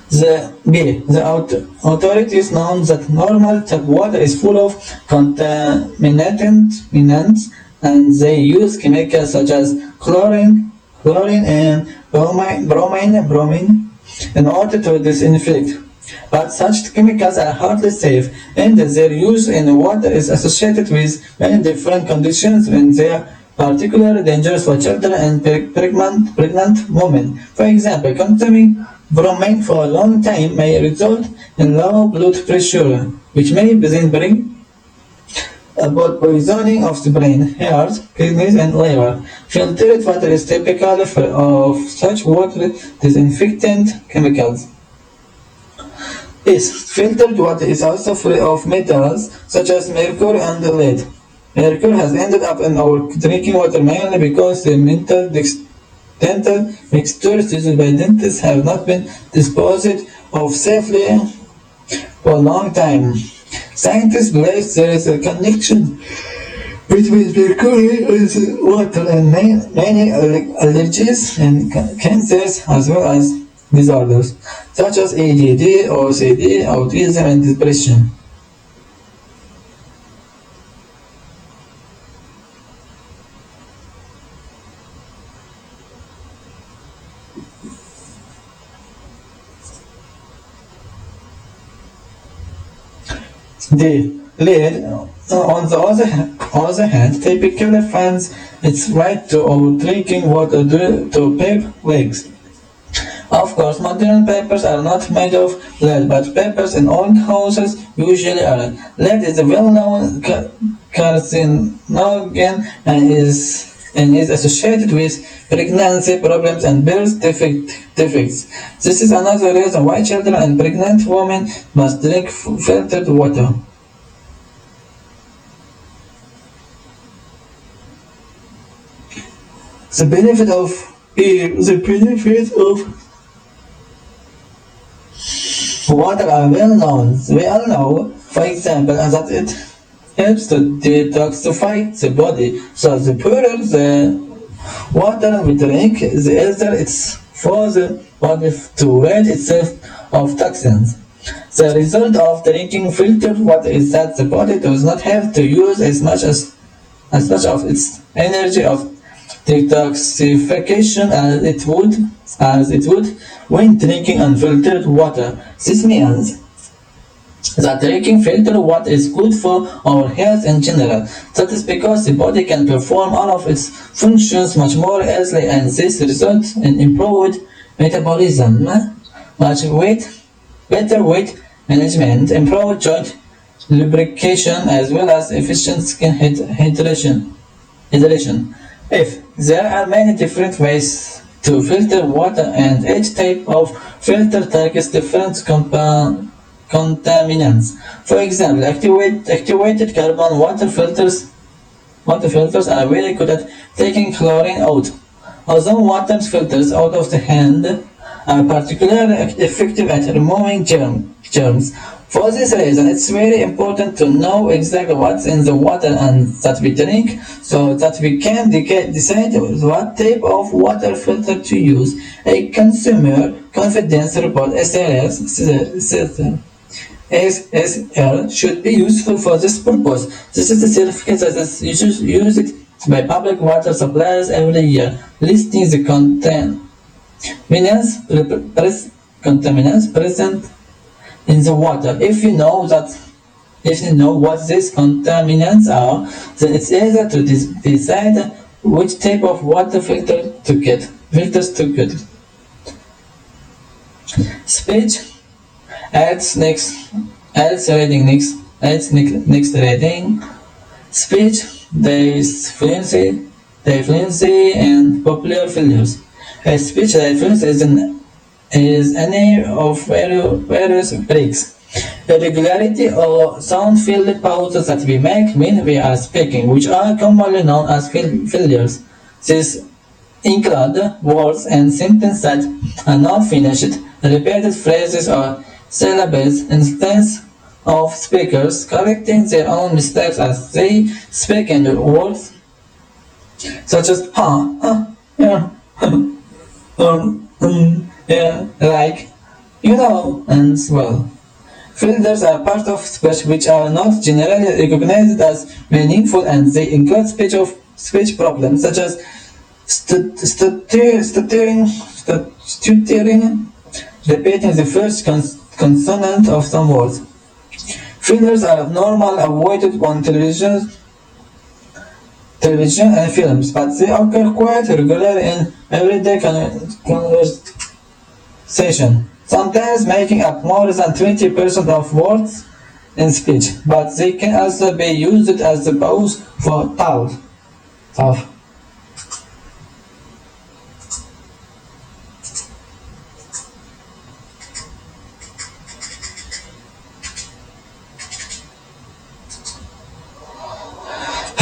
The authorities know that normal tap water is full of contaminants, and they use chemicals such as chlorine and bromine in order to disinfect. But such chemicals are hardly safe, and their use in water is associated with many different conditions, and they are particularly dangerous for children and pregnant women. For example, consuming bromine for a long time may result in low blood pressure, which may then bring about poisoning of the brain, heart, kidneys, and liver. Filtered water is typical of such water disinfectant chemicals. Yes, filtered water is also free of metals such as mercury and lead. Mercury has ended up in our drinking water mainly because the dental mixtures used by dentists have not been disposed of safely for a long time. Scientists believe there is a connection between mercury and water and many allergies and cancers as well as disorders such as ADD, OCD, autism, and depression. The lead, on the other hand, typically finds its right to our drinking water due to paper legs. Of course, modern papers are not made of lead, but papers in old houses usually are. Lead is a well-known carcinogen and is associated with pregnancy problems and birth defects. This is another reason why children and pregnant women must drink filtered water. The benefit of water are well known. We all know, for example, that it helps to detoxify the body. So the purer the water we drink, the easier it's for the body to rid itself of toxins. The result of drinking filtered water is that the body does not have to use as much of its energy of detoxification as it would when drinking unfiltered water. This means that drinking filtered water is good for our health in general. That is because the body can perform all of its functions much more easily, and this results in improved metabolism, better weight management, improved joint lubrication, as well as efficient skin hydration. If there are many different ways to filter water, and each type of filter targets different contaminants. For example, activated carbon water filters are very good at taking chlorine out, although water filters out of the hand are particularly effective at removing germs. For this reason, it's very important to know exactly what's in the water and that we drink, so that we can decide what type of water filter to use. A Consumer Confidence Report (SSR) should be useful for this purpose. This is the certificate that is used by public water suppliers every year, listing the contaminants present in the water. If you know what these contaminants are, then it's easier to decide which type of water filters to get. Speech IELTS reading. Speech, fluency, and popular failures. A speech fluency is any of various breaks, irregularity or sound-filled pauses that we make when we are speaking, which are commonly known as failures. These include words and sentences that are not finished, repeated phrases or syllables, instead of speakers correcting their own mistakes as they speak in the words such as yeah, yeah, like, and well. Filters are part of speech which are not generally recognized as meaningful, and they include speech problems such as stuttering, repeating the first consonant of some words. Fillers are normally avoided on television and films, but they occur quite regularly in everyday conversation, sometimes making up more than 20% of words in speech, but they can also be used as a pause for thought.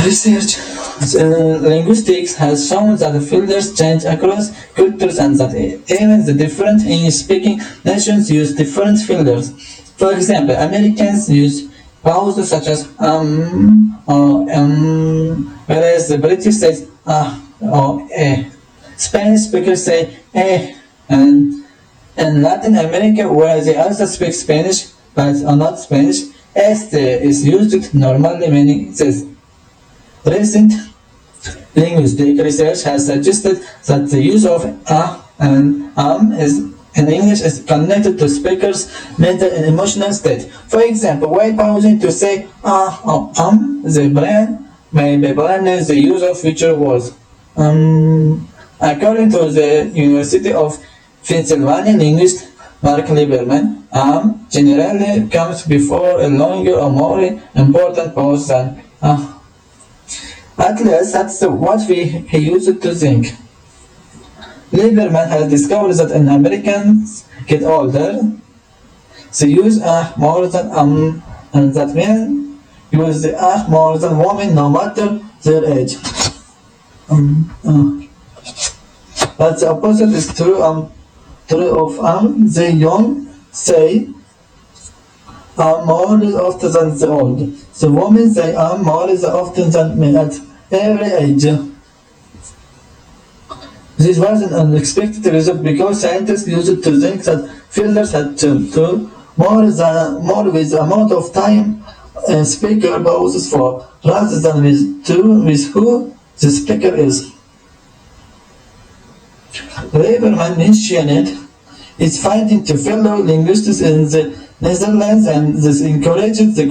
Research in linguistics has shown that fillers change across cultures and that even the different English-speaking nations use different fillers. For example, Americans use pauses such as or whereas the British says or eh. Spanish speakers say and in Latin America, where they also speak Spanish but are not Spanish, este is used normally meaning this. Recent linguistic research has suggested that the use of and is in English is connected to speakers' mental and emotional state. For example, while pausing to say or the brain may be planning the use of future words. According to the University of Pennsylvania linguist Mark Lieberman, generally comes before a longer or more important pause than At least that's what he used to think. Lieberman has discovered that when Americans get older, they use more than and that men use the more than women no matter their age. But the opposite is true of the young say more often than the old. The women say more often than men at every age. This was an unexpected result because scientists used to think that fillers had to do more with the amount of time a speaker pauses for, rather than with who the speaker is. Lieberman mentioned its finding to fellow linguists in the Netherlands, and this encouraged the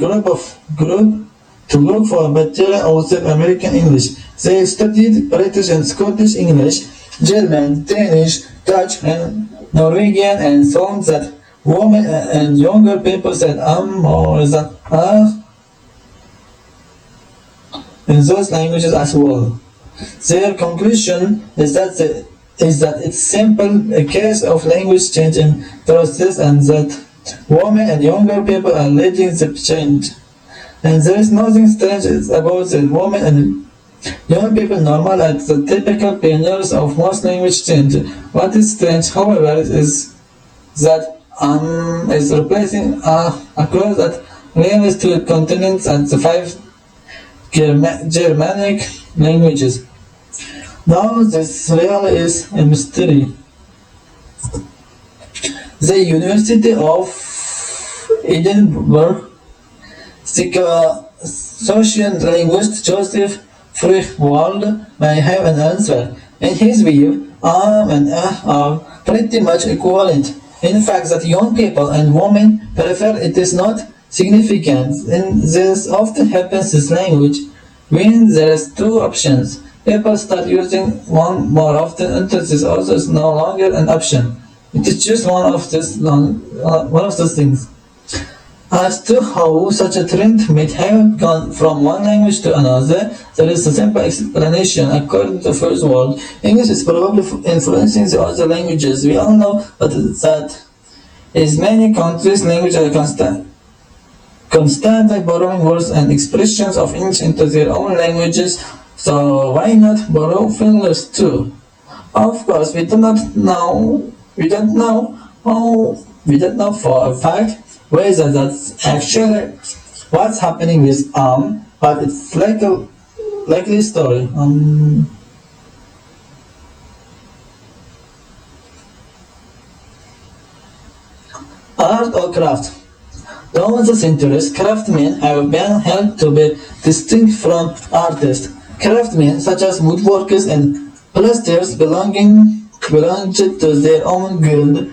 group to look for material outside American English. They studied British and Scottish English, German, Danish, Dutch, and Norwegian, and found that women and younger people said more than in those languages as well. Their conclusion is that it's simple a case of language change in process, and that women and younger people are leading the change. And there is nothing strange about the women and young people normal at the typical pioneers of most language change. What is strange, however, is that is replacing across at least 2 continents and the 5 Germanic languages. Now this really is a mystery. The University of Edinburgh social linguist Joseph Frichwald may have an answer. In his view, and are pretty much equivalent. In fact, that young people and women prefer it is not significant, and this often happens in language when there is 2 options. People start using one more often until this also is no longer an option. It is just one of those things. As to how such a trend might have gone from one language to another, there is a simple explanation. According to First World, English is probably influencing the other languages. We all know that in many countries, languages are constantly borrowing words and expressions of English into their own languages, so why not borrow fillers too? Of course, we don't know for a fact whether that's actually what's happening with but it's like a likely story. Art or craft. Down the centuries, craftsmen have been held to be distinct from artists. Craftsmen, such as woodworkers and plasterers, belonged to their own guild,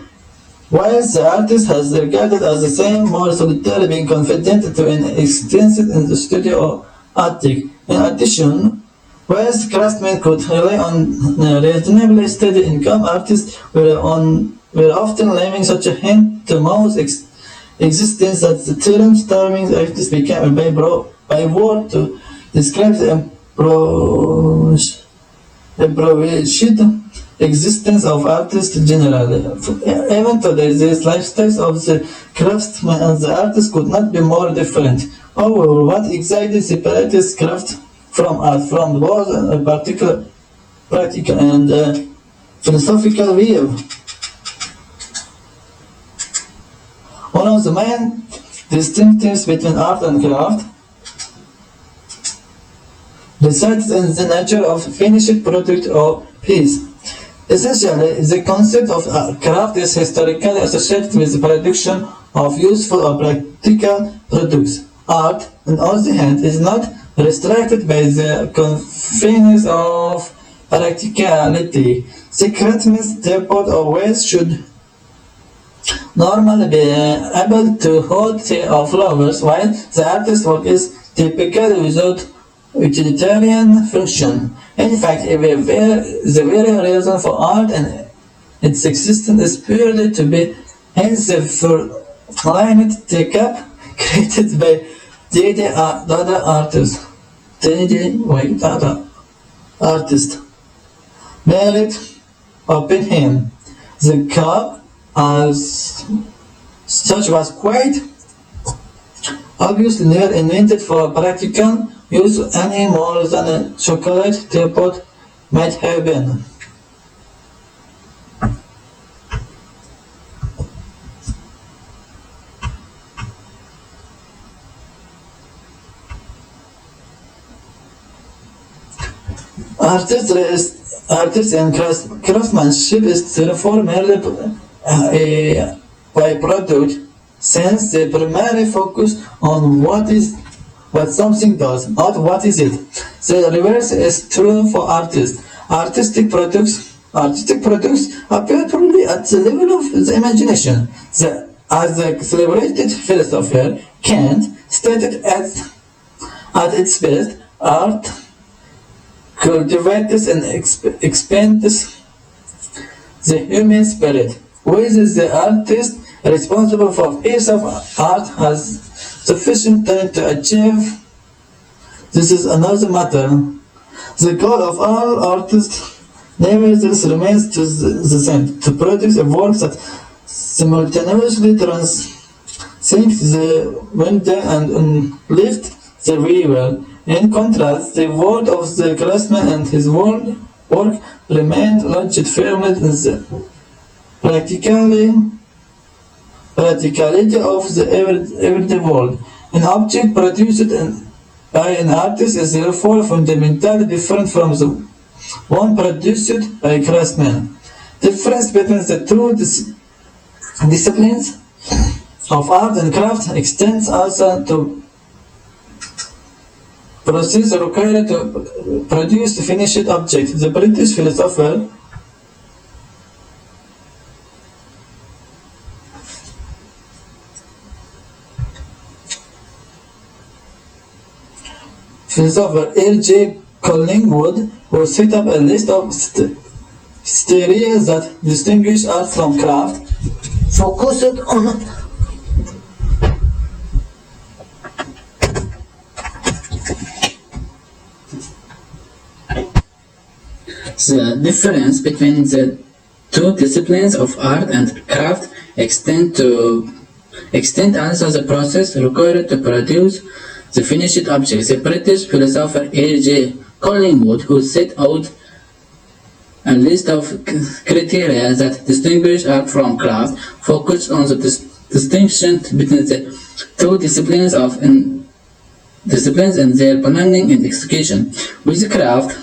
while the artist has regarded as the same, more solitary, being confident to an extent in the studio or attic. In addition, whilst craftsmen could rely on a reasonably steady income, artists were often living such a hand-to-mouth existence that the term starving artist became a byword to describe the impoverished existence of artists generally. Even today, the lifestyles of the craftsman and the artist could not be more different. However, what exactly separates craft from art from both a particular practical and philosophical view? One of the main distinctives between art and craft resides in the nature of finished product or piece. Essentially, the concept of craft is historically associated with the production of useful or practical products. Art, on the other hand, is not restricted by the confines of practicality. The craftsman's depot or waste should normally be able to hold the flowers, while the artist's work is typically without utilitarian function. In fact, the very reason for art and its existence is purely to be hence the for-lined teacup created by Dada artist. Dada artist. Married Oppenheim. The cup as such was quite obviously never invented for practical use any more than a chocolate teapot might have been. Artists and craftsmanship is therefore merely a byproduct, since they primarily focus on what something does, not what is it. The reverse is true for artists. Artistic products appear purely at the level of the imagination. As the celebrated philosopher Kant stated at its best, art cultivates and expands the human spirit. Whether the artist responsible for a piece of art has sufficient talent to achieve this is another matter. The goal of all artists nevertheless remains the same: to produce a work that simultaneously transcends the mundane and uplift the viewer. In contrast, the word of the craftsman and his work remained lodged firmly in the practicality of the everyday world. An object produced by an artist is therefore fundamentally different from the one produced by a craftsman. Difference between the two disciplines of art and craft extends also to process required to produce the finished object. The British philosopher L.J. Collingwood, who set up a list of criteria that distinguish art from craft, focused on the difference between the two disciplines of art and craft extend also the process required to produce the finished object. The British philosopher L.J. Collingwood, who set out a list of criteria that distinguish art from craft, focused on the distinction between the two disciplines in their planning and execution. With craft,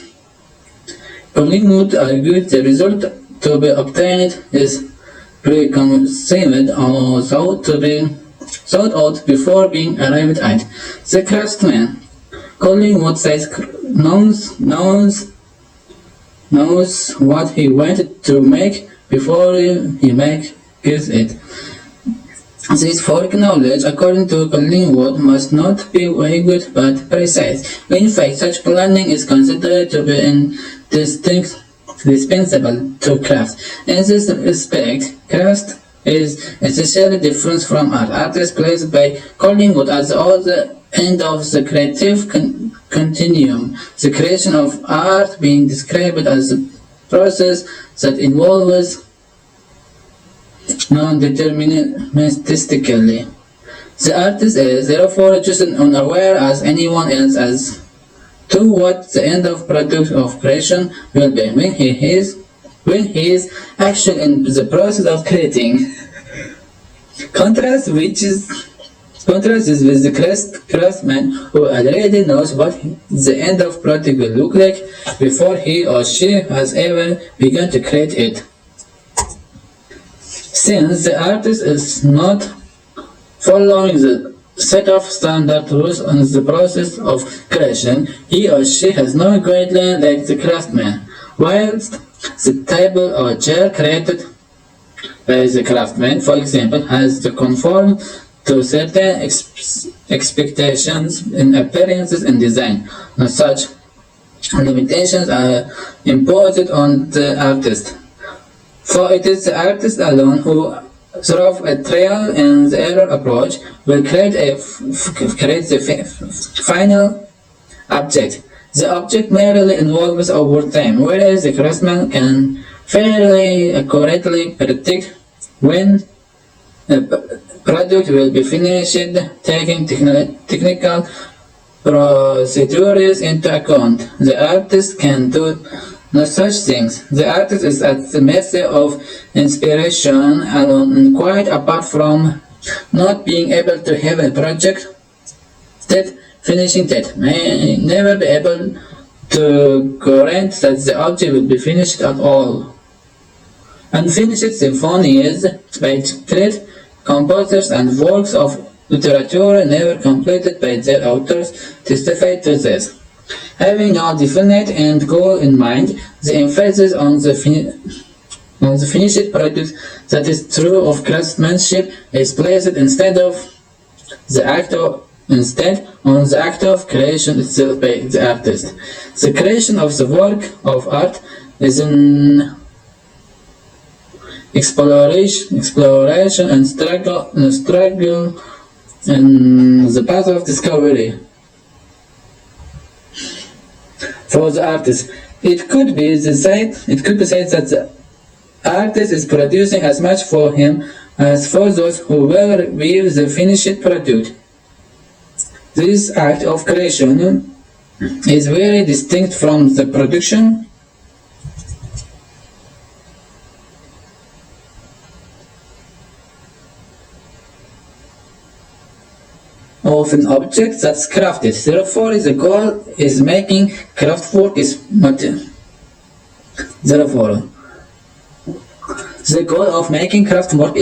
Collingwood argued the result to be obtained is preconceived or thought out before being arrived at. The craftsman, Collingwood says, knows what he wanted to make before he makes it. This foreknowledge, according to Collingwood, must not be vague but precise. In fact, such planning is considered to be indispensable to craft. In this respect, craft is essentially different from art. Art is placed by Collingwood at the other end of the creative continuum, the creation of art being described as a process that involves non-deterministically. The artist is therefore just as unaware as anyone else as to what the end of product of creation will be when he is actually in the process of creating. Contrast is with the craftsman who already knows what the end of product will look like before he or she has ever begun to create it. Since the artist is not following the set of standard rules in the process of creation, he or she has no guideline like the craftsman. Whilst the table or chair created by the craftsman, for example, has to conform to certain expectations in appearances and design. No such limitations are imposed on the artist. For it is the artist alone who, through a trial and error approach, will create the final object. The object merely evolves over time, whereas the craftsman can fairly accurately predict when a product will be finished, taking technical procedures into account. The artist can do no such things. The artist is at the mercy of inspiration alone, and quite apart from not being able to have a project that finishing that may never be able to guarantee that the object will be finished at all. Unfinished symphonies by great composers and works of literature never completed by their authors testify to this. Having no definite end goal in mind, the emphasis on the finished product that is true of craftsmanship is placed instead on the act of creation itself by the artist. The creation of the work of art is an exploration and struggle in the path of discovery. For the artist, it could be said that the artist is producing as much for him as for those who will view the finished product. This act of creation is very distinct from the production of an object that's crafted. Therefore, the goal is making craftwork is the goal of making craftwork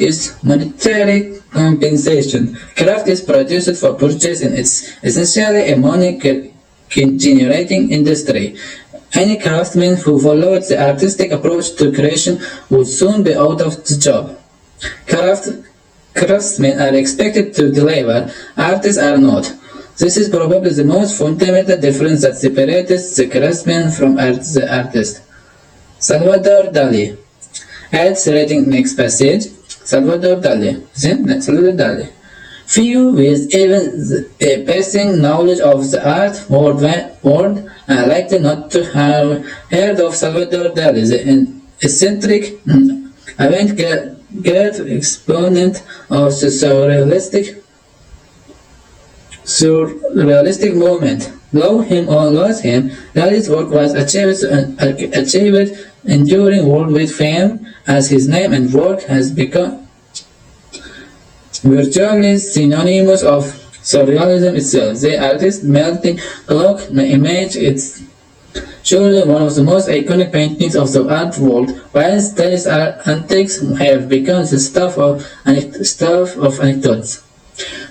is monetary compensation. Craft is produced for purchase and it's essentially a money-generating industry. Any craftsman who followed the artistic approach to creation would soon be out of the job. Craftsmen are expected to deliver, artists are not. This is probably the most fundamental difference that separates the craftsman from the artist. Salvador Dali. IELTS reading next passage. Salvador Dali. Few with even a passing knowledge of the art world are likely not to have heard of Salvador Dali, the eccentric avant-garde exponent of the surrealistic movement. Love him or lose him, Dali's work was achieved enduring worldwide fame as his name and work has become virtually synonymous of surrealism itself. The artist's melting clock image is surely one of the most iconic paintings of the art world, while Dalí's antics have become the stuff of anecdotes.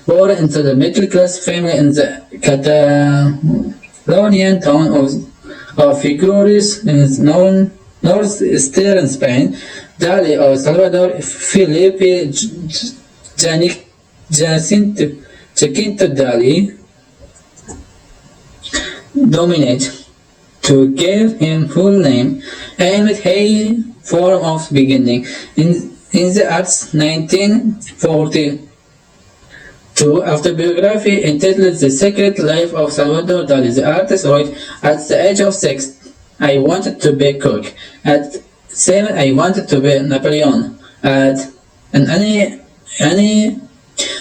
Born into the middle-class family in the Catalonian town of Figueres in northeastern Spain, Dalí or Salvador Felipe Jacinto Dalí dominate. To give him full name, aimed high form of beginning. In the arts 1942 autobiography entitled The Secret Life of Salvador Dalí, the artist wrote, "At the age of 6, I wanted to be a cook. At 7, I wanted to be Napoleon.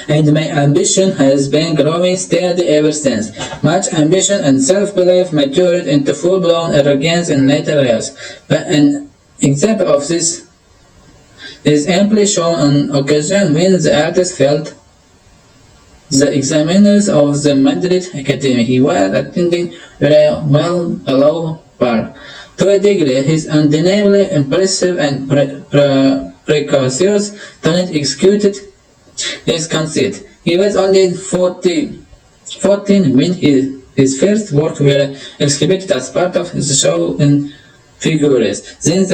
And my ambition has been growing steady ever since. Much ambition and self-belief matured into full-blown arrogance in later years. But an example of this is amply shown on occasion when the artist failed the examiners of the Madrid Academy. He was attending well below par. To a degree, his undeniably impressive and precocious talent executed his conceit. He was only 14 when his first work were exhibited as part of his show in Figueres. Then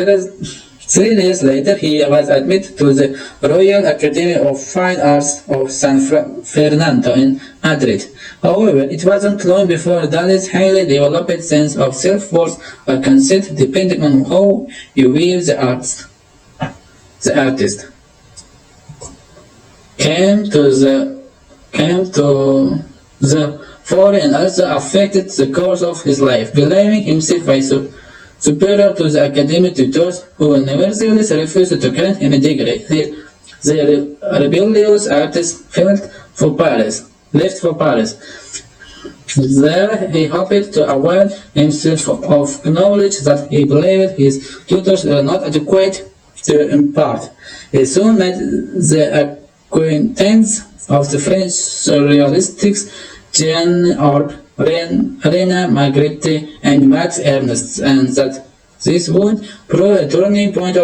3 years later, he was admitted to the Royal Academy of Fine Arts of San Fernando in Madrid. However, it wasn't long before Dalí's highly developed sense of self-worth or conceit, depending on how you view the artist, came to the fore and also affected the course of his life, believing himself superior to the academic tutors who nevertheless refused to grant him a degree. The rebellious artist left for Paris. There he hoped to avail himself of knowledge that he believed his tutors were not adequate to impart. He soon met the acquaintance of the French surrealists Jean Orb, René Magritte, and Max Ernst, and that this would prove a turning point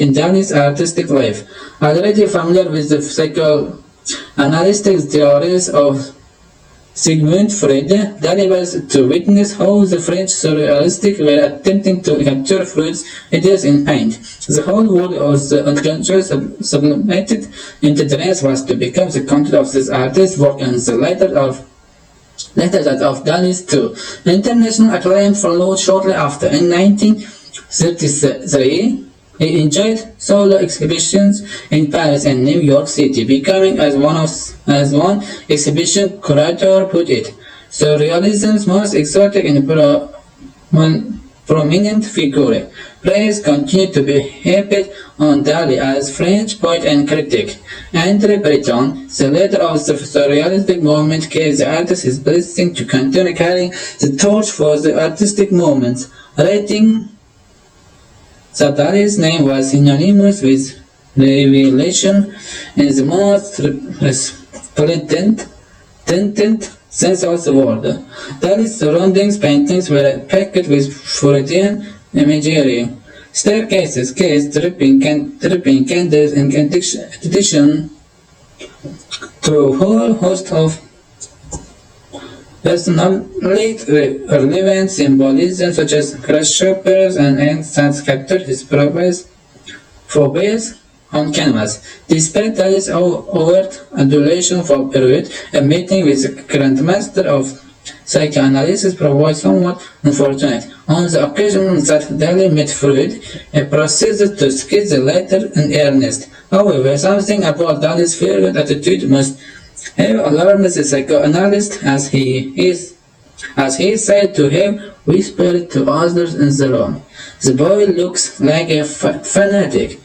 in Dalí's artistic life. Already familiar with the psychoanalytic theories of Sigmund Freud, Dalí was to witness how the French surrealists were attempting to capture Freud's ideas in paint. The whole world of the unconscious sublimated into dreams was to become the content of this artist's work, and the later that of Dalí's too. International acclaim followed shortly after. In 1933, he enjoyed solo exhibitions in Paris and New York City, becoming, as one exhibition curator put it, surrealism's most exotic and prominent figure. Praise continued to be heaped on Dalí as French poet and critic. André Breton, the leader of the surrealistic movement, gave the artist his blessing to continue carrying the torch for the artistic movement, writing that Dalí's name was synonymous with revelation in the most resplendent sense of the word. Dalí's surroundings paintings were packed with Freudian imagery, staircases, caves, dripping candles, in addition to a whole host of personally relevant symbolism such as grasshoppers and ants that captured his phobias on canvas. Despite Dalí's overt adulation for Freud, a meeting with the Grandmaster of Psychoanalysis proved somewhat unfortunate. On the occasion that Dalí met Freud, he proceeded to sketch the latter in earnest. However, something about Dalí's fervent attitude must have alarmed the psychoanalyst, as he said to him, whispered to others in the room. The boy looks like a fanatic.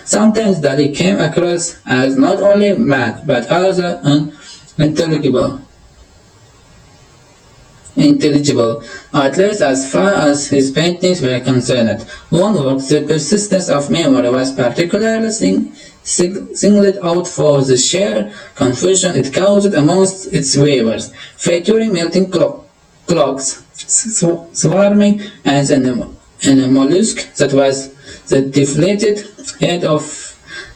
Sometimes Dalí came across as not only mad, but also unintelligible, at least as far as his paintings were concerned. One work, The Persistence of Memory, was particularly singled out for the sheer confusion it caused amongst its viewers, featuring melting clocks, swarming ants, and a mollusk that was the deflated head of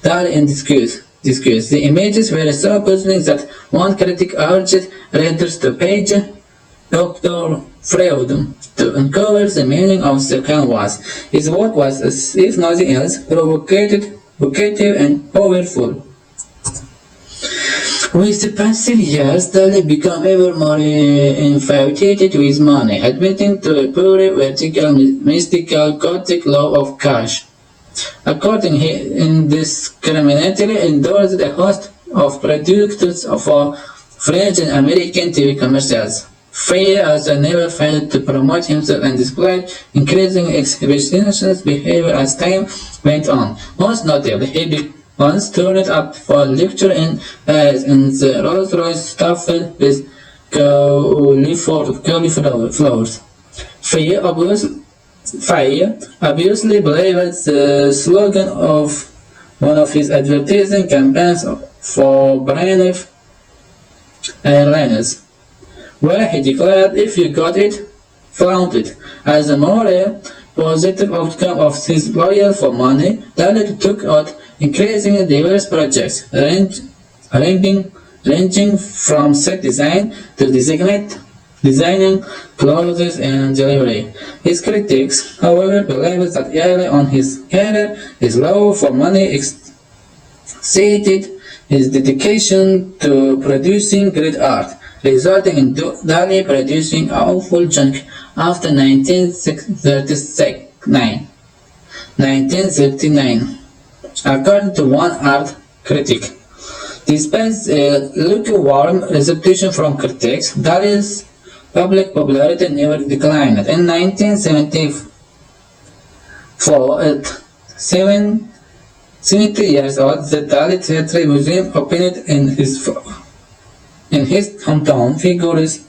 Dali in disguise. The images were so puzzling that one critic urged readers to page Dr. Freud to uncover the meaning of the canvas. His work was, if nothing else, provocative and powerful. With the passing years, Dali became ever more infatuated with money, admitting to a purely vertical, mystical, Gothic love of cash. According, he indiscriminately endorsed a host of products for French and American TV commercials. Frey also never failed to promote himself and displayed increasing exhibitionist behavior as time went on. Most notably, he once turned up for a lecture in Paris in the Rolls-Royce stuffed with cauliflowers. Frey obviously believed the slogan of one of his advertising campaigns for Braniff Airlines, where he declared, "If you got it, flaunt it." As a more positive outcome of his loyal for money, Dali took out increasingly diverse projects, ranging from set design to designing clothes and jewelry. His critics, however, believed that early on his career, his love for money exceeded his dedication to producing great art, resulting in Dali producing awful junk after 1939. According to one art critic, despite a lukewarm reception from critics, Dali's public popularity never declined. In 1974, at 70 years old, the Dali Theatre Museum opened in his hometown. Figures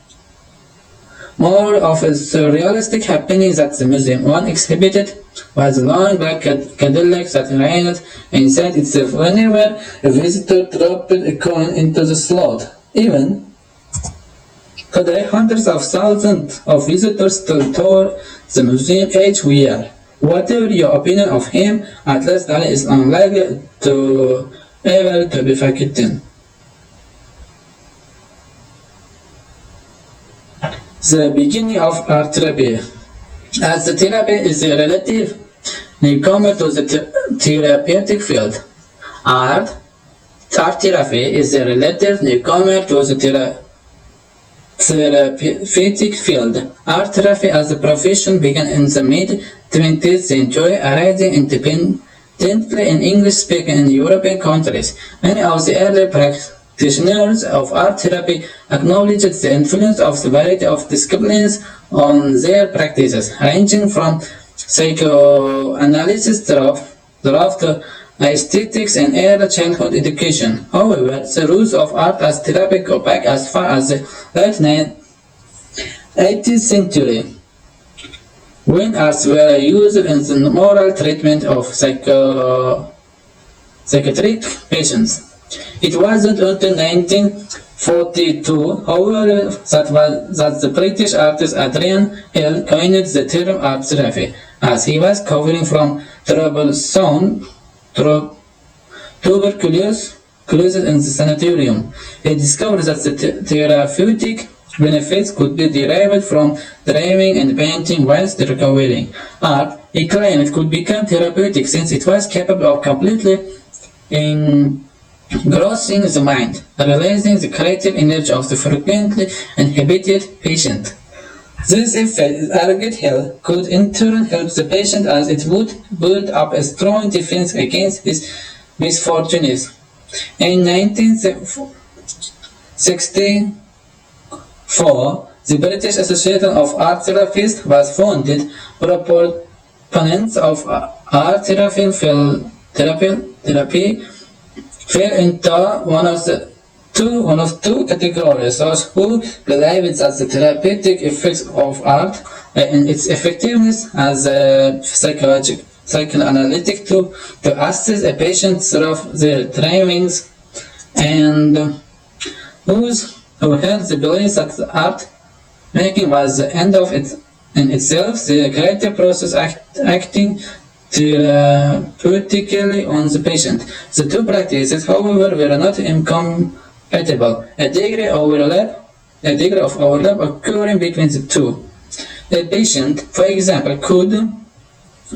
more of a surrealistic happening that the museum one exhibited was a long black Cadillac that reigned inside itself whenever a visitor dropped a coin into the slot. Even today, hundreds of thousands of visitors still tour the museum each year. Whatever your opinion of him, at least Dali is unlikely to ever to be forgotten. The beginning of art therapy. As the therapy is a relative newcomer to the therapeutic field, art therapy is a relative newcomer to the therapeutic field. Art therapy as a profession began in the mid-20th century, arising independently in English-speaking and European countries. Many of the early practitioners of art therapy acknowledged the influence of the variety of disciplines on their practices, ranging from psychoanalysis to aesthetics and early childhood education. However, the roots of art as therapy go back as far as the late 18th century, when arts were used in the moral treatment of psychiatric patients. It wasn't until 1942, however, that the British artist Adrian Hill coined the term art therapy, as he was covering from tuberculosis in the sanitarium. He discovered that the therapeutic benefits could be derived from drawing and painting whilst recovering. Art, he claimed, could become therapeutic since it was capable of completely engrossing the mind, releasing the creative energy of the frequently inhibited patient. This effect, argued Hill, could in turn help the patient as it would build up a strong defense against his misfortunes. In 1964, the British Association of Art Therapists was founded. Proponents of art therapy fell into one of two categories: those who believed that the therapeutic effects of art and its effectiveness as a psychoanalytic to assess a patient through their trainings, and who held the belief that art making was the end of it in itself, the creative process acting therapeutically on the patient. The two practices, however, were not incompatible. A degree of overlap occurring between the two. A patient, for example, could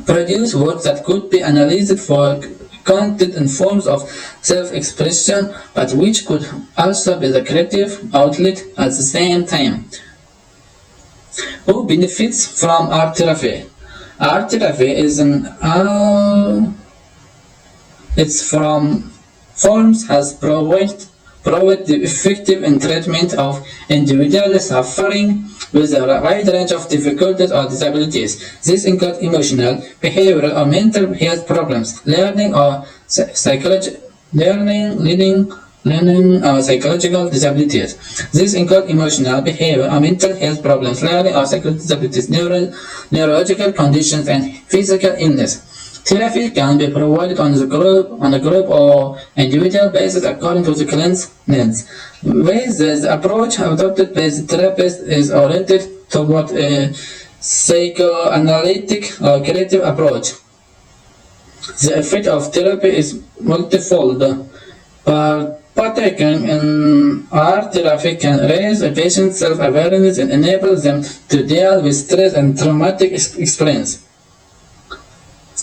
produce work that could be analyzed for content in forms of self-expression, but which could also be the creative outlet at the same time. Who benefits from art therapy? Art therapy is its forms has proved effective in treatment of individuals suffering with a wide range of difficulties or disabilities. These include emotional, behavioral, or mental health problems, learning or psychological disabilities. These include emotional, behavioral, or mental health problems, learning or psychological disabilities, neurological conditions, and physical illness. Therapy can be provided on a group or individual basis according to the client's needs. Ways the approach adopted by the therapist is oriented toward a psychoanalytic or creative approach. The effect of therapy is multifold. Partaking in art therapy can raise a patient's self-awareness and enable them to deal with stress and traumatic experience.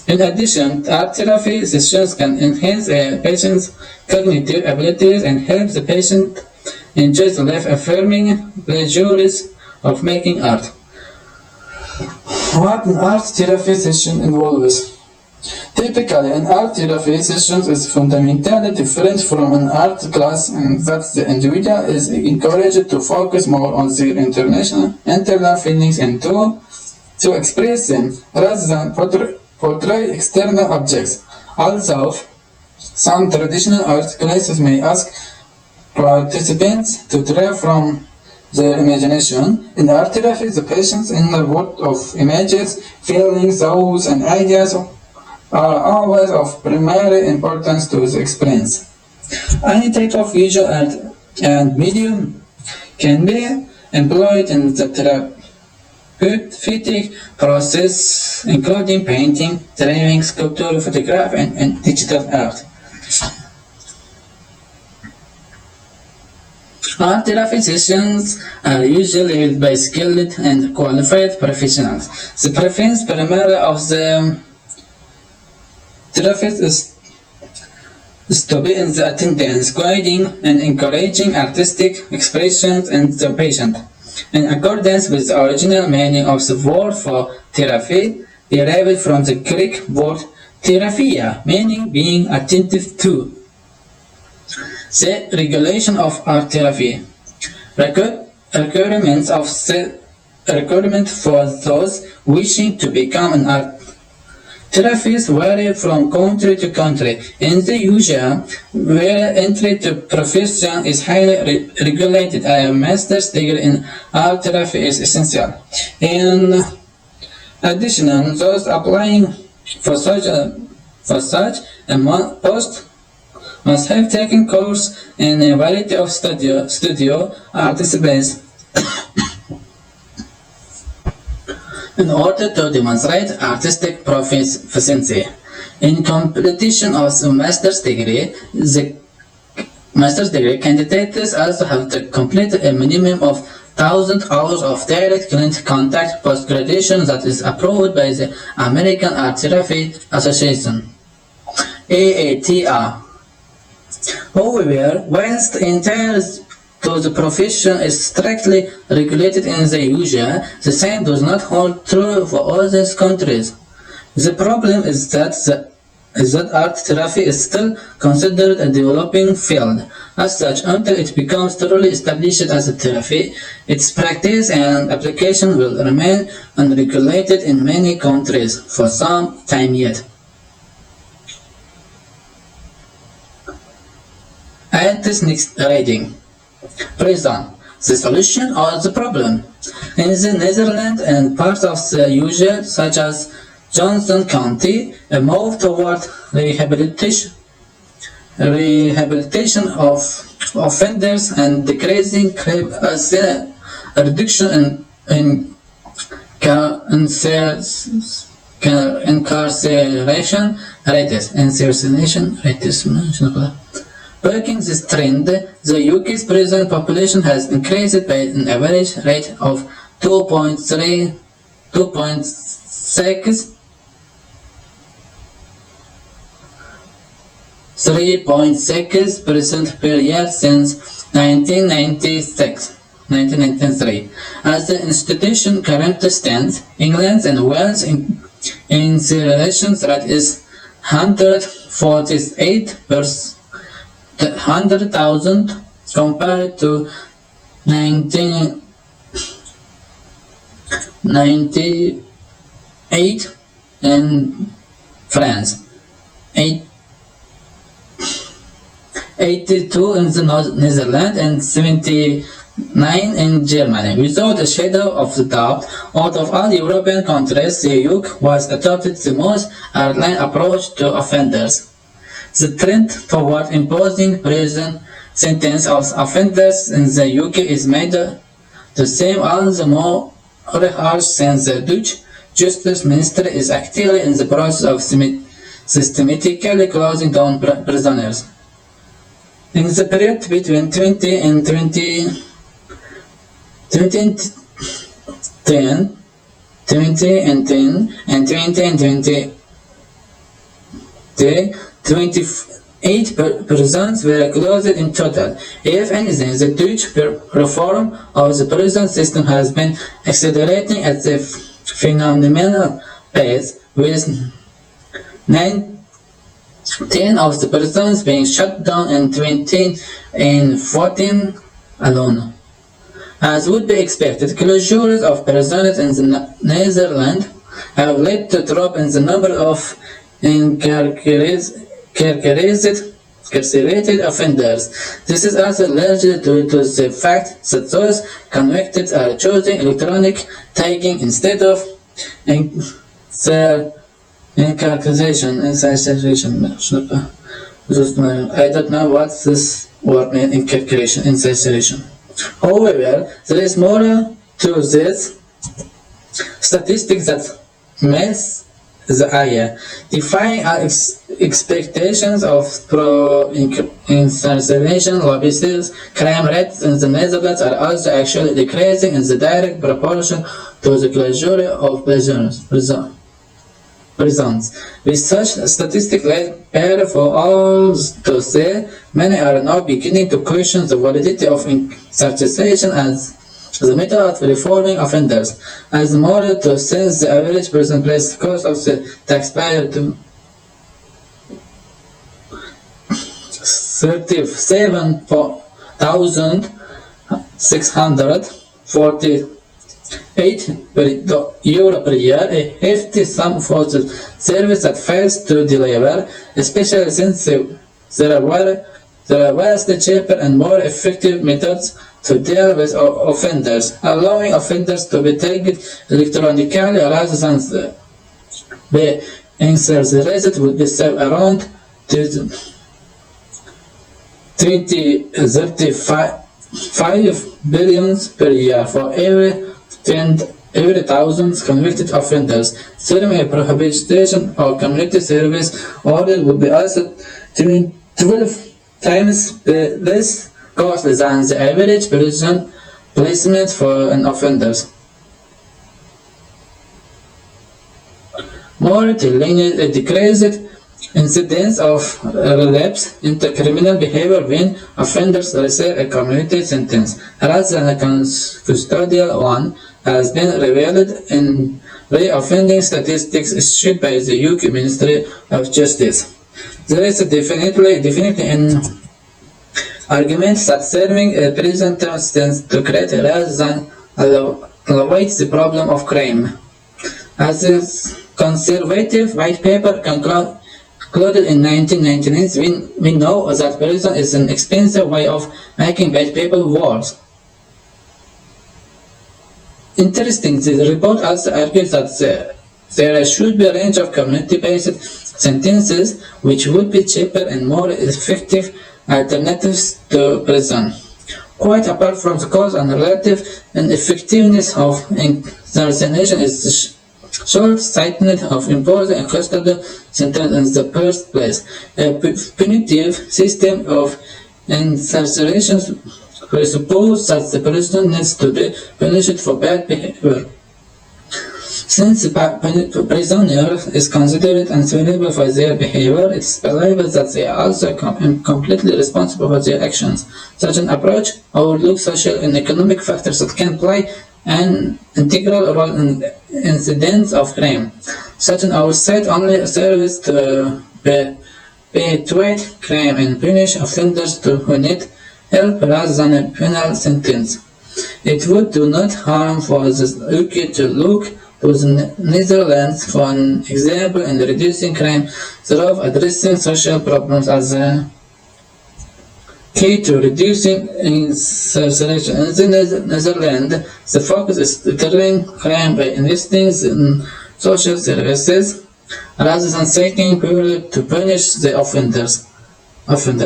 In addition, art therapy sessions can enhance a patient's cognitive abilities and help the patient enjoy the life-affirming pleasures of making art. What an art therapy session involves? Typically, an art therapy session is fundamentally different from an art class in that the individual is encouraged to focus more on their internal feelings and to express them rather than portray external objects. Also, some traditional art classes may ask participants to draw from their imagination. In art therapy, the patient's inner world of images, feelings, thoughts, and ideas are always of primary importance to the experience. Any type of visual art and medium can be employed in the therapeutic process, including painting, drawing, sculpture, photography, and digital art. Art therapy sessions are usually held by skilled and qualified professionals. The preference primarily of the therapist is to be in the attendance, guiding and encouraging artistic expressions in the patient. In accordance with the original meaning of the word for therapy, derived from the Greek word therapia, meaning being attentive to. The regulation of art therapy. Requirements for those wishing to become an art therapist vary from country to country. In the USA, where entry to profession is highly regulated, a master's degree in art therapy is essential. In addition, those applying for such a post must have taken courses in a variety of studio art disciplines in order to demonstrate artistic proficiency. In completion of the master's degree, candidates also have to complete a minimum of 1,000 hours of direct client contact post-graduation that is approved by the American Art Therapy Association, AATR. However, whilst entire to the profession is strictly regulated in the USA, the same does not hold true for other countries. The problem is that art therapy is still considered a developing field. As such, until it becomes thoroughly established as a therapy, its practice and application will remain unregulated in many countries for some time yet. IELTS next reading. Reason: the solution or the problem. In the Netherlands and parts of the USA, such as Johnson County, a move toward rehabilitation of offenders and decreasing crime as a reduction in incarceration rates. Breaking this trend, the UK's prison population has increased by an average rate of 2.6% per year since 1993. As the institution currently stands, England and Wales' incarceration rate is 148 per 100,000 compared to 1998 in France, 82 in the Netherlands, and 79 in Germany. Without a shadow of a doubt, out of all European countries, the UK was adopted the most hardline approach to offenders. The trend toward imposing prison sentence of offenders in the UK is made the same all the more harsh since the Dutch Justice Ministry is actively in the process of systematically closing down prisoners. In the period between 2010 and 28 prisons were closed in total. If anything, the Dutch reform of the prison system has been accelerating at a phenomenal pace, with 10 of the prisons being shut down in 2014 alone. As would be expected, closures of prisons in the Netherlands have led to a drop in the number of incarcerated offenders. This is also largely due to the fact that those convicted are choosing electronic tagging instead of incarceration. I don't know what this word means, incarceration. However, there is more to this statistic that makes the eye. Defying our expectations of pro-incarceration lobbyists, crime rates in the Netherlands are also actually decreasing in the direct proportion to the closure of prisons. With such statistics laid bare for all to see, many are now beginning to question the validity of incarceration as the method of reforming offenders, as more to since the average prison place cost of the taxpayer to 37,648 euro per year, a hefty sum for the service that fails to deliver, especially since there are vastly cheaper and more effective methods to deal with offenders, allowing offenders to be tagged electronically rather than be incarcerated would be saved around 35 billion per year for every 1,000 convicted offenders. Serving a prohibition or community service order would be also 12 times less costly than the average prison placement for an offender. More telling, a decreased incidence of relapse into criminal behavior when offenders receive a community sentence rather than a custodial one has been revealed in re-offending statistics issued by the UK Ministry of Justice. There is definitely an argument that serving a prison term stands to create rather than elevate the problem of crime. As a conservative white paper concluded in 1999, we know that prison is an expensive way of making bad people worse. Interesting, the report also argues that the There should be a range of community-based sentences which would be cheaper and more effective alternatives to prison. Quite apart from the cost and relative ineffectiveness of incarceration is the short-sightedness of imposing a custodial sentence in the first place. A punitive system of incarceration presupposes that the person needs to be punished for bad behavior. Since the prisoner is considered answerable for their behavior, it is believed that they are also completely responsible for their actions. Such an approach overlooks social and economic factors that can play an integral role in incidents of crime. Such an oversight only serves to perpetuate crime and punish offenders who need help rather than a penal sentence. It would do not harm for the UK to look to the Netherlands for an example in reducing crime through addressing social problems as a key to reducing incarceration. In the Netherlands, the focus is deterring crime by investing in social services rather than seeking purely to punish the offender.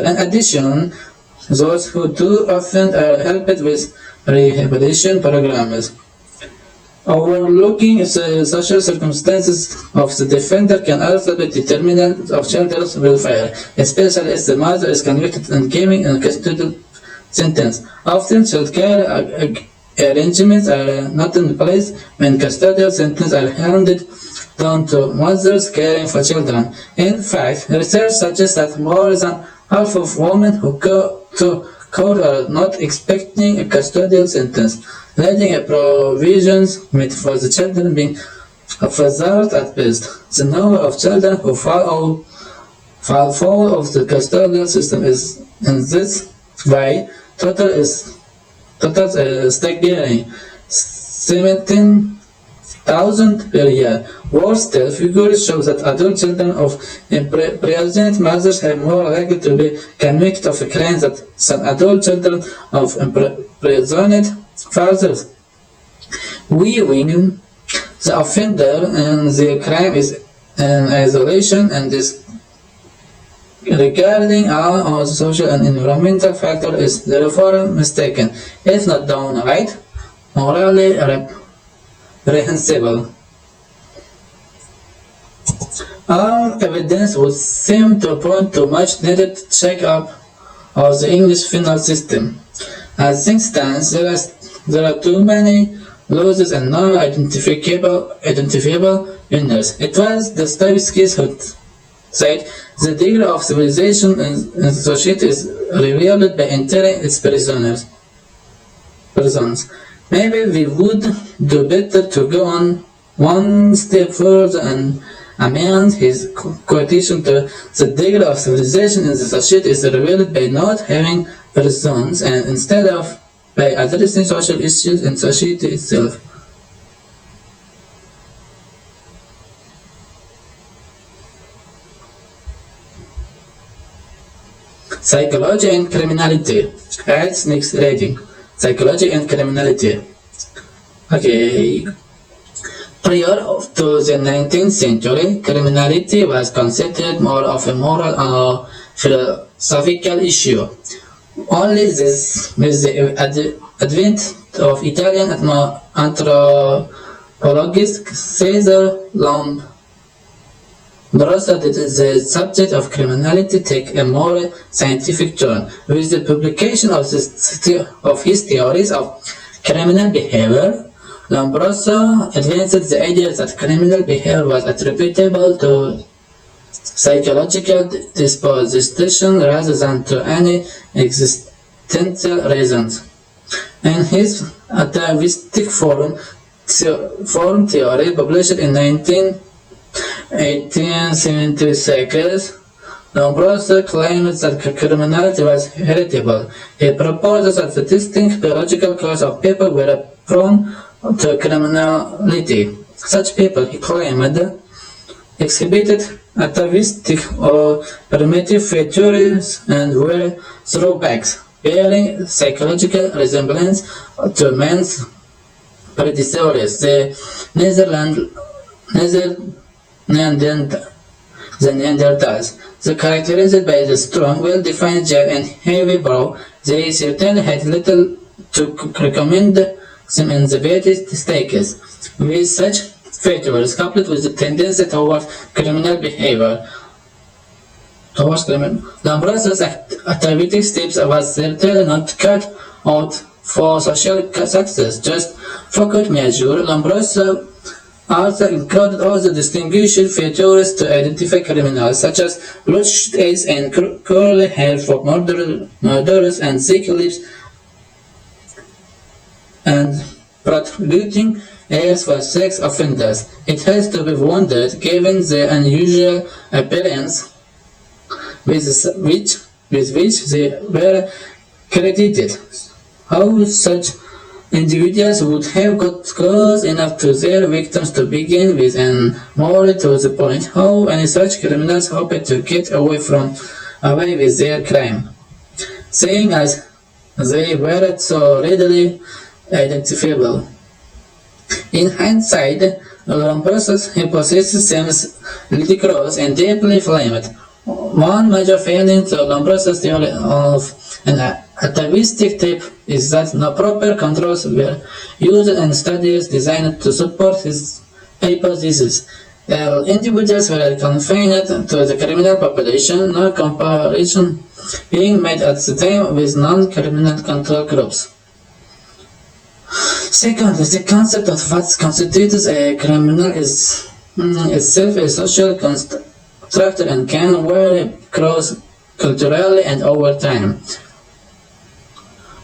In addition, those who do offend are helped with rehabilitation programs. Overlooking the social circumstances of the defender can also be determinant of children's welfare, especially if the mother is convicted and given a custodial sentence. Often, childcare arrangements are not in place when custodial sentences are handed down to mothers caring for children. In fact, research suggests that more than half of women who go to court are not expecting a custodial sentence, leading to provisions made for the children being preserved at best. The number of children who fall foul of the custodial system is in this way total staggering 17,000 per year. Worse still, figures show that adult children of imprisoned mothers are more likely to be convicted of a crime than adult children of imprisoned fathers. Viewing the offender and the crime is in isolation and regarding all of the social and environmental factors is therefore mistaken, if not downright morally reprehensible. All evidence would seem to point to much needed check-up of the English penal system. As things stand, there are too many losses and no identifiable winners. It was Dostoevsky who said, "The degree of civilization in the society is revealed by entering its prisons." Maybe we would do better to go on one step further and amend his quotation to "the degree of civilization in the society is revealed by not having prisons, and instead of by addressing social issues in society itself." Psychology and criminality. IELTS next reading. Psychology and criminality. Okay. Prior to the 19th century, criminality was considered more of a moral or philosophical issue. Only this, with the advent of Italian anthropologist Cesare Lombroso did the subject of criminality take a more scientific turn. With the publication of his theories of criminal behavior, Lombroso advanced the idea that criminal behavior was attributable to psychological disposition rather than to any existential reasons. In his atavistic form theory, published in 1876, Lombroso claimed that criminality was heritable. He proposed that the distinct biological cause of people were prone to criminality. Such people, he claimed, exhibited atavistic or primitive features and were throwbacks, bearing psychological resemblance to man's predecessors. The the Neanderthals. They characterized by the strong, well-defined jaw and heavy brow. They certainly had little to recommend them in the petty stakes. With such features, coupled with the tendency towards criminal behavior, Lombroso's activity steps was certainly not cut out for social success, just for measure. Lombroso also included all the distinguishing features to identify criminals, such as bloodshot eyes and curly hair for murderers and thick lips and protruding ears for sex offenders. It has to be wondered, given the unusual appearance with which they were credited, how such individuals would have got close enough to their victims to begin with, and more to the point, how any such criminals hoped to get away with their crime, seeing as they were so readily identifiable. In hindsight, Lombroso's hypothesis seems ludicrous and deeply flawed. One major failing to Lombroso's theory of an atavistic type is that no proper controls were used in studies designed to support his hypothesis. Individuals were confined to the criminal population, no comparison being made at the time with non-criminal control groups. Secondly, the concept of what constitutes a criminal is itself a social construct and can vary cross-culturally and over time.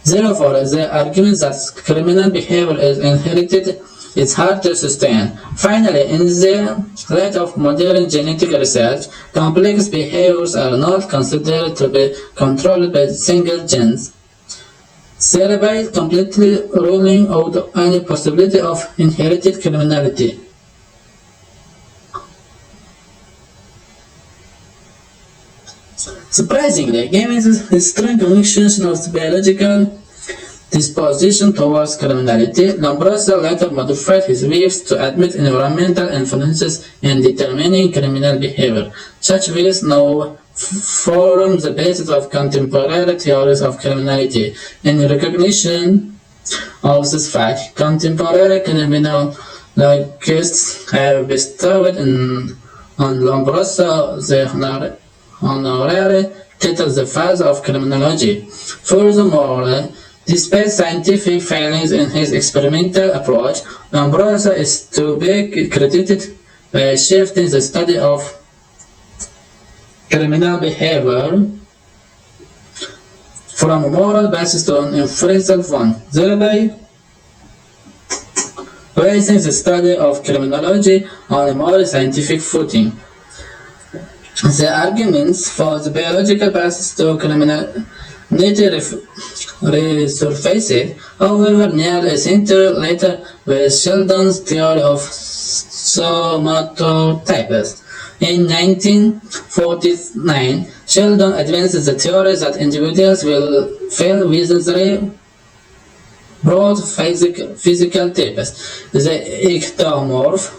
Therefore, the argument that criminal behavior is inherited is hard to sustain. Finally, in the light of modern genetic research, complex behaviors are not considered to be controlled by single genes, thereby completely ruling out any possibility of inherited criminality. Surprisingly, given his strong convictions of the biological disposition towards criminality, Lombroso later modified his views to admit environmental influences in determining criminal behavior. Such views now form the basis of contemporary theories of criminality. In recognition of this fact, contemporary criminologists have bestowed on Lombroso the honorary title the father of criminology. Furthermore, despite scientific failings in his experimental approach, Lombroso is to be credited by shifting the study of criminal behavior from a moral basis to an inferential one, thereby placing the study of criminology on a more scientific footing. The arguments for the biological basis to criminality resurfaced, however, nearly a century later with Sheldon's theory of somatotypes. In 1949, Sheldon advanced the theory that individuals will fall within three broad physical types: the ectomorph,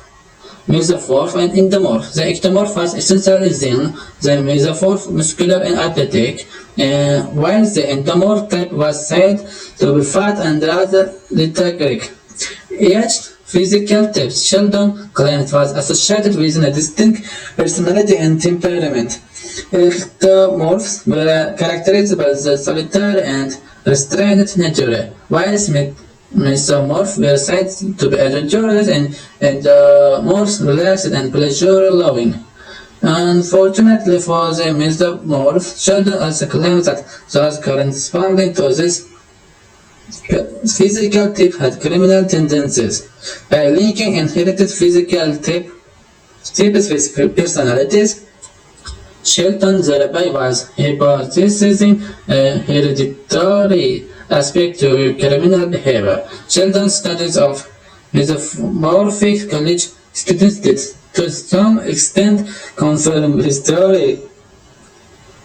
mesomorph, and endomorph. The ectomorph was essentially thin, the mesomorph muscular and athletic, while the endomorph type was said to be fat and rather lethargic. Each physical type, Sheldon claimed, was associated with a distinct personality and temperament. Ectomorphs were characterized by the solitary and restrained nature, whilst mesomorphs were said to be adventurous and more relaxed and pleasure-loving. Unfortunately for the mesomorphs, Sheldon also claims that those corresponding to this physical type had criminal tendencies. By linking inherited physical types with personalities, Sheldon thereby was hypothesizing a hereditary aspect to criminal behavior. Sheldon's studies of mesomorphic college students did to some extent confirm his theory,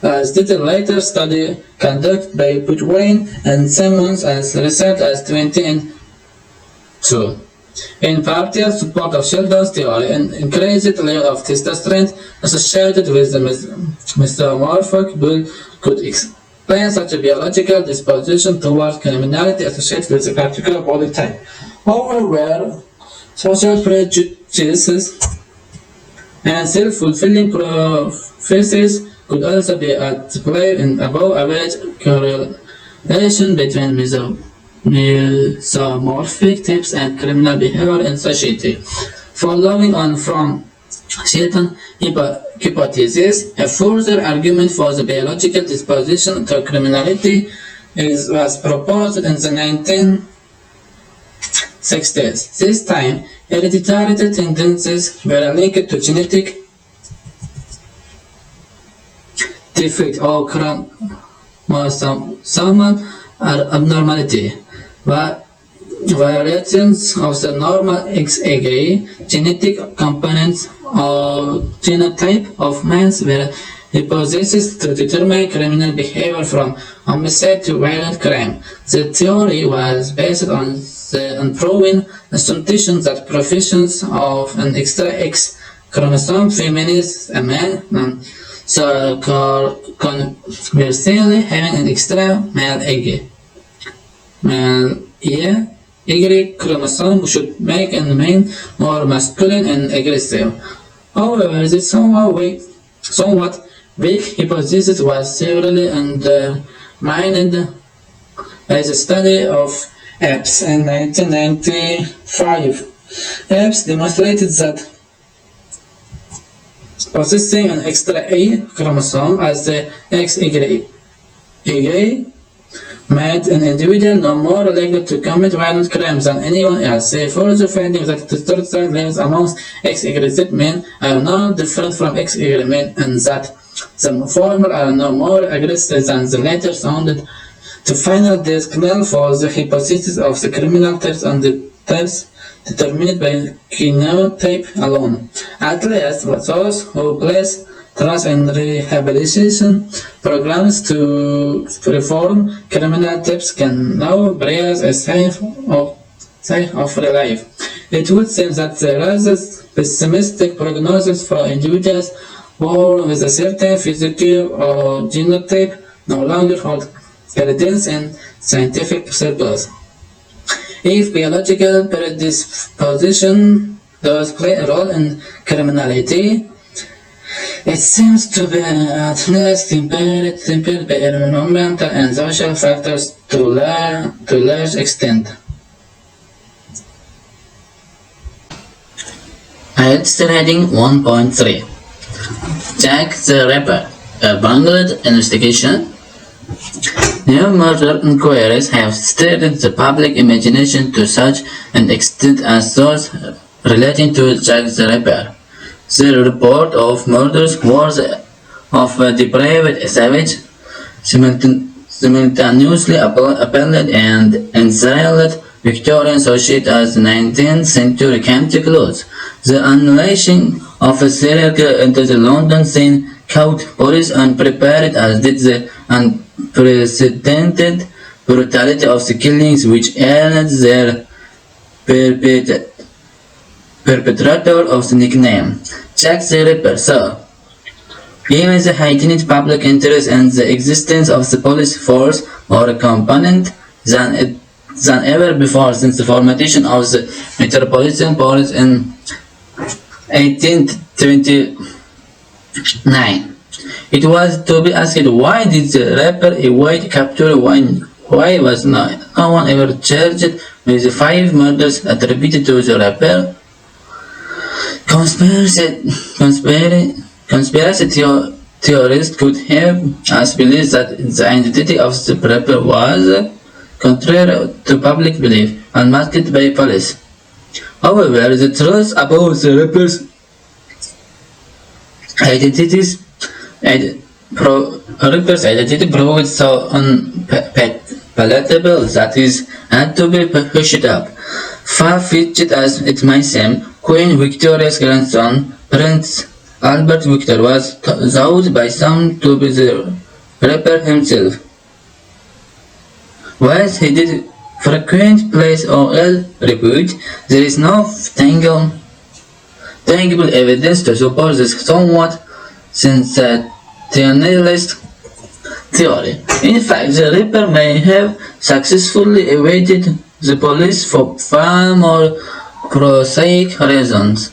as did a later study conducted by Putwain and Simmons as recent as 2002. In partial support of Sheldon's theory, an increased level of testosterone associated with the mesomorphic bull could explain such a biological disposition towards criminality associated with a particular body type. However, social prejudices and self-fulfilling prophecies could also be at play in above-average correlation between mesomorphic types and criminal behavior in society. Following on from Shelton hypothesis, a further argument for the biological disposition to criminality was proposed in the 1960s. This time, hereditary tendencies were linked to genetic defect or chromosomal abnormality. Variations of the normal XAG genetic components or genotype of males were hypothesized to determine criminal behavior from homicide to violent crime. The theory was based on the unproven assumption that provisions of an extra X chromosome feminize a man, so conversely having an extra male Y chromosome should make a man more masculine and aggressive. However, this somewhat weak hypothesis was severely undermined by the study of Epps in 1995. Epps demonstrated that possessing an extra A chromosome as the XY made an individual no more likely to commit violent crimes than anyone else. They further finding that testosterone levels amongst XYZ men are no different from XY men, and that the former are no more aggressive than the latter, sounded to final disclaim for the hypothesis of the criminal types and the types determined by genotype alone. At least those who place trust in rehabilitation programs to reform criminal types can now breathe a sigh of relief. It would seem that the rather pessimistic prognosis for individuals born with a certain physical or genotype no longer hold credence in scientific circles. If biological predisposition does play a role in criminality, it seems to be at least tempered by environmental and social factors to large extent. IELTS Reading 1.3 Jack the Ripper, a bungled investigation. New murder inquiries have stirred the public imagination to such an extent as those relating to Jack the Ripper. The report of murders was of a depraved savage, simultaneously appalled and enthralled Victorian society as the 19th century came to close. The unleashing of a serial killer into the London scene caught police unprepared, as did the unprecedented brutality of the killings which earned their perpetrator of the nickname Jack the Ripper. So, even the heightened public interest and the existence of the police force more component than ever before since the formation of the Metropolitan Police in 1829. It was to be asked, why did the rapper evade capture? Why was no one ever charged with the 5 murders attributed to the rapper? Conspiracy theorists could have us believe that the identity of the rapper was contrary to public belief and masked by police. However, the truth about the rapper's identity proved so unpalatable that it had to be hushed up. Far-fetched as it might seem, Queen Victoria's grandson, Prince Albert Victor, was thought by some to be the rapper himself. Whilst he did frequent place or ill repute. There is no tangible evidence to support this somewhat sensationalist theory. In fact, the Ripper may have successfully evaded the police for far more prosaic reasons.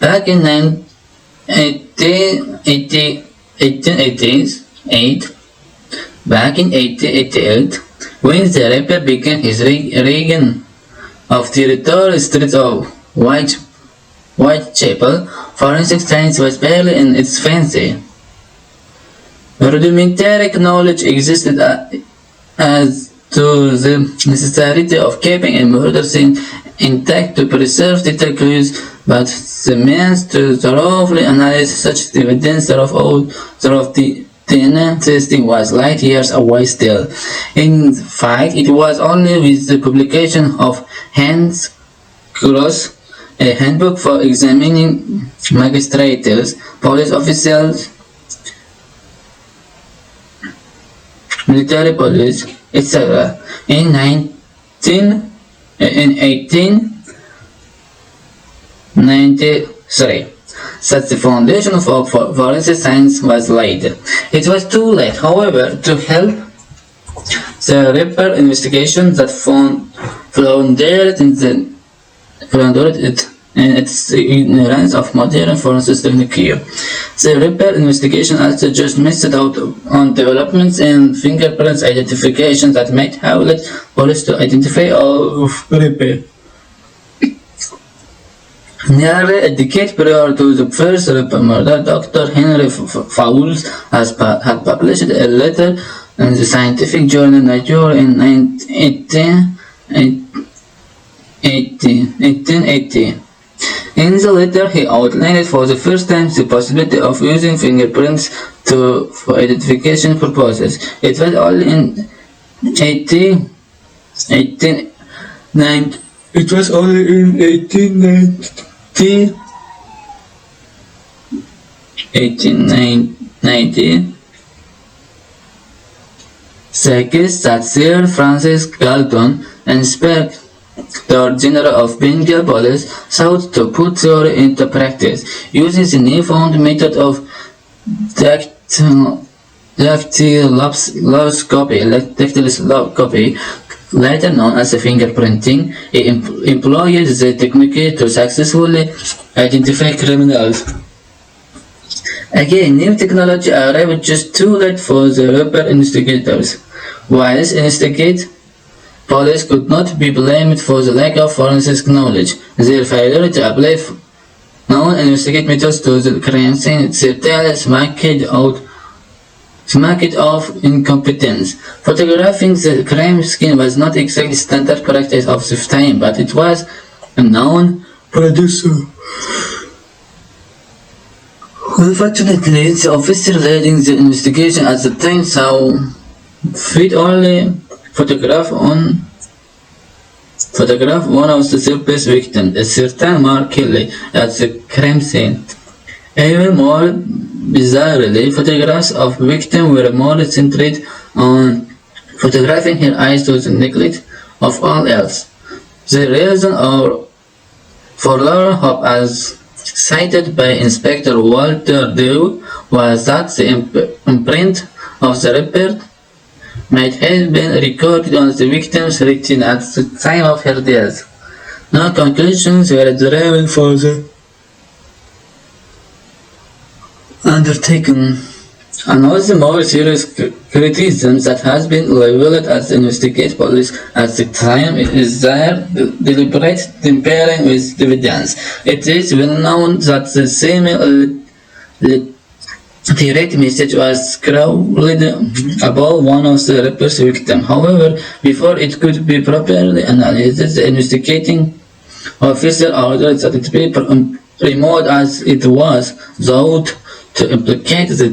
Back in 1888, when the Ripper began his reign of territory streets of Whitechapel, forensic science was barely in its fancy. Rudimentary knowledge existed as to the necessity of keeping a murder scene intact to preserve detailed clues, but the means to thoroughly analyze such evidence thereof DNA testing was light years away still. In fact, it was only with the publication of Hans Gross, a handbook for examining magistrates, police officers, military police, etc. in 1893 that the foundation of forensic science was laid. It was too late, however, to help the Ripper investigation that floundered in its ignorance of modern forensic technique. The Ripper investigation also just missed out on developments in fingerprints identification that might have led police to identify Ripper. Nearly a decade prior to the first Ripper murder, Dr. Henry Fowles had published a letter in the scientific journal Nature in 1880. In the letter, he outlined for the first time the possibility of using fingerprints for identification purposes. It was only in 1896 that Sir Francis Galton, Inspector General of Bengal Police, sought to put theory into practice using the newfound method of dactyloscopy, later known as fingerprinting. He employed the technique to successfully identify criminals. Again, new technology arrived just too late for the Ripper investigators. Whilst police could not be blamed for the lack of forensic knowledge. Their failure to apply known investigative methods to the crime scene certainly smacked of incompetence. Photographing the crime scene was not exactly standard practice of the time, but it was a known procedure. Unfortunately, the officer leading the investigation at the time saw fit only photograph one of the surface victims, a certain Mark Kelly, at the crime scene. Even more bizarrely, photographs of victims were more centered on photographing her eyes to the neglect of all else. The reason for Laura Hope, as cited by Inspector Walter Dew, was that the imprint of the Ripper might have been recorded on the victim's retina at the time of her death. No conclusions were drawn for the undertaken. Another more serious criticism that has been leveled at the investigative police at the time is their deliberate tampering with evidence. It is well known that the same direct message was scrawled above one of the Ripper's victims. However, before it could be properly analyzed, the investigating officer ordered that it be removed, as it was thought to implicate the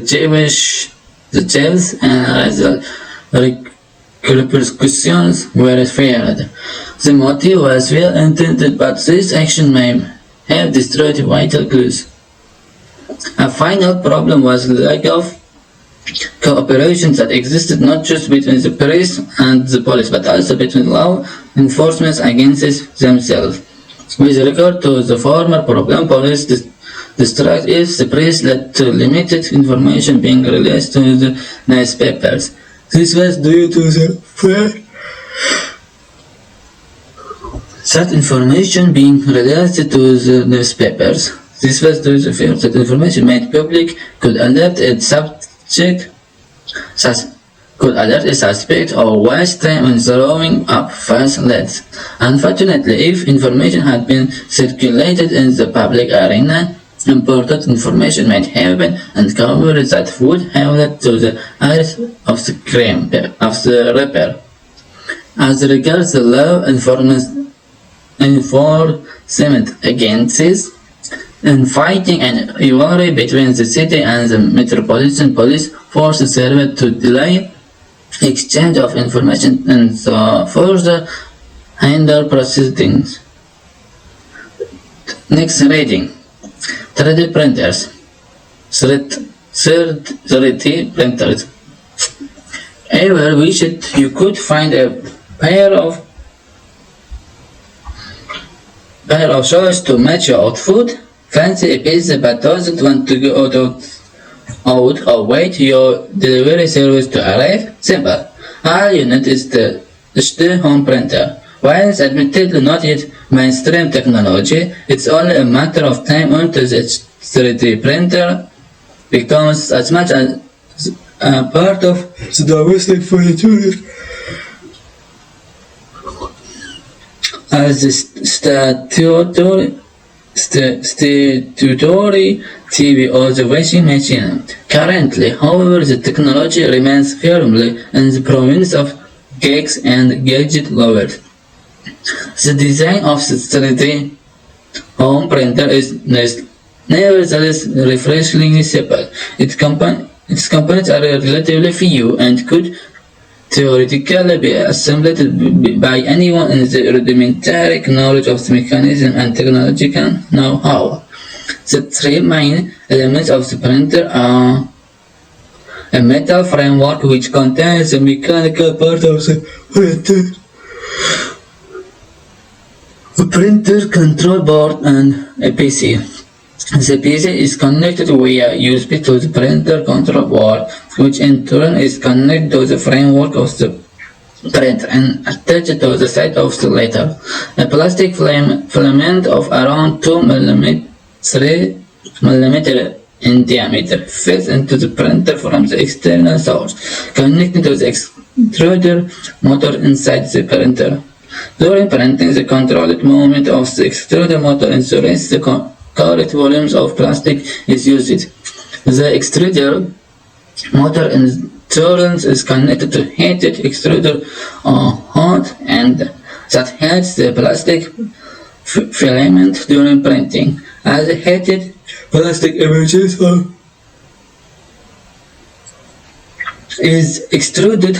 Jews, and repercussions were feared. The motive was well intended, but this action may have destroyed vital clues. A final problem was the lack of cooperation that existed not just between the press and the police, but also between law enforcement agencies themselves. With regard to the former problem, police distrust if the press led to limited information being released to the newspapers. This was due to the fact that information being released to the newspapers. This was due to the fact that information made public could alert a suspect or waste time on throwing up false leads. Unfortunately, if information had been circulated in the public arena, important information might have been uncovered that would have led to the arrest of the rapper. As regards the law enforcement agencies, in fighting an rivalry between the city and the metropolitan police force served to delay exchange of information and further hinder proceedings. Next reading. 3D printers. 3D printers. Ever wished you could find a pair of shoes to match your outfit? Fancy a pizza but doesn't want to go out or wait your delivery service to arrive? Simple. All you need is the home printer. While it's admittedly not yet mainstream technology, it's only a matter of time until the 3D printer becomes as much as a part of the domestic furniture as the statutory TV or the washing machine. Currently, however, the technology remains firmly in the province of geeks and gadget lovers. The design of the 3D home printer is nevertheless refreshingly simple. Its components are relatively few and could theoretically be assembled by anyone in the rudimentary knowledge of the mechanism and technological know-how. The three main elements of the printer are a metal framework which contains the mechanical part of the printer, a printer control board, and a PC. The PC is connected via USB to the printer control board, which in turn is connected to the framework of the printer and attached to the side of the latter. A plastic filament of around 2 mm in diameter fits into the printer from the external source, connecting to the extruder motor inside the printer. During printing, the controlled movement of the extruder motor ensures the correct volumes of plastic is used. The extruder motor in turn is connected to heated extruder or hot and that heats the plastic filament during printing. As the heated plastic emerges is extruded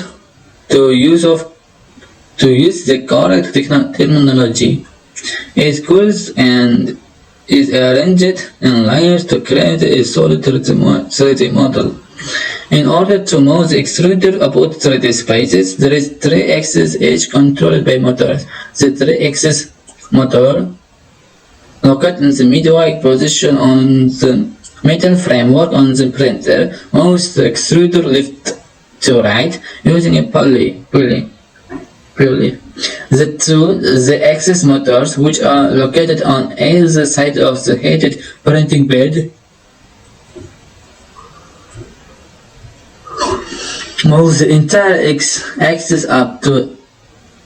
to use the correct terminology. It cools and is arranged in layers to create a solid 3D model. In order to move the extruder about 3D spaces, there is 3 axes each controlled by motors. The 3-axis motor, located in the midway position on the metal framework on the printer, moves the extruder left to right using a pulley. The two Z-axis motors, which are located on either side of the heated printing bed, move the entire X-axis up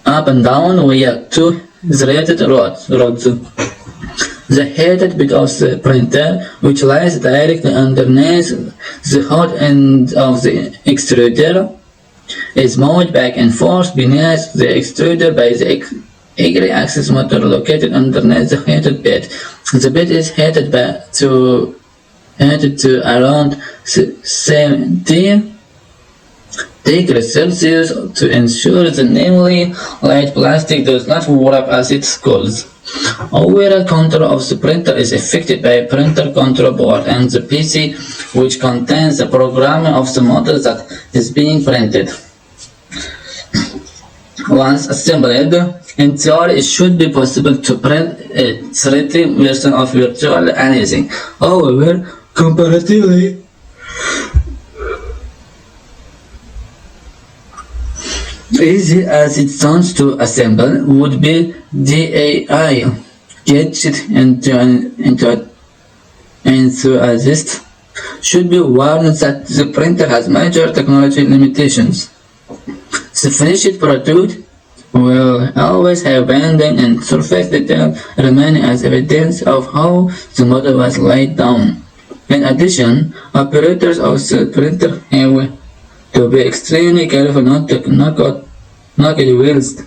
and down via 2 threaded rods. The heated bit of the printer, which lies directly underneath the hot end of the extruder, is moved back and forth beneath the extruder by the Y-axis motor located underneath the heated bed. The bed is heated to around 70 degrees Celsius to ensure the namely light plastic does not warp as it cools. Overall control of the printer is effected by a printer control board and the PC, which contains the programming of the model that is being printed. Once assembled, in theory it should be possible to print a 3D version of virtual anything. However, comparatively easy as it sounds to assemble would be DAI gadget enthusiasts should be warned that the printer has major technology limitations. The finished product will always have bending and surface detail remaining as evidence of how the model was laid down. In addition, operators of the printer have to be extremely careful not to knock wheels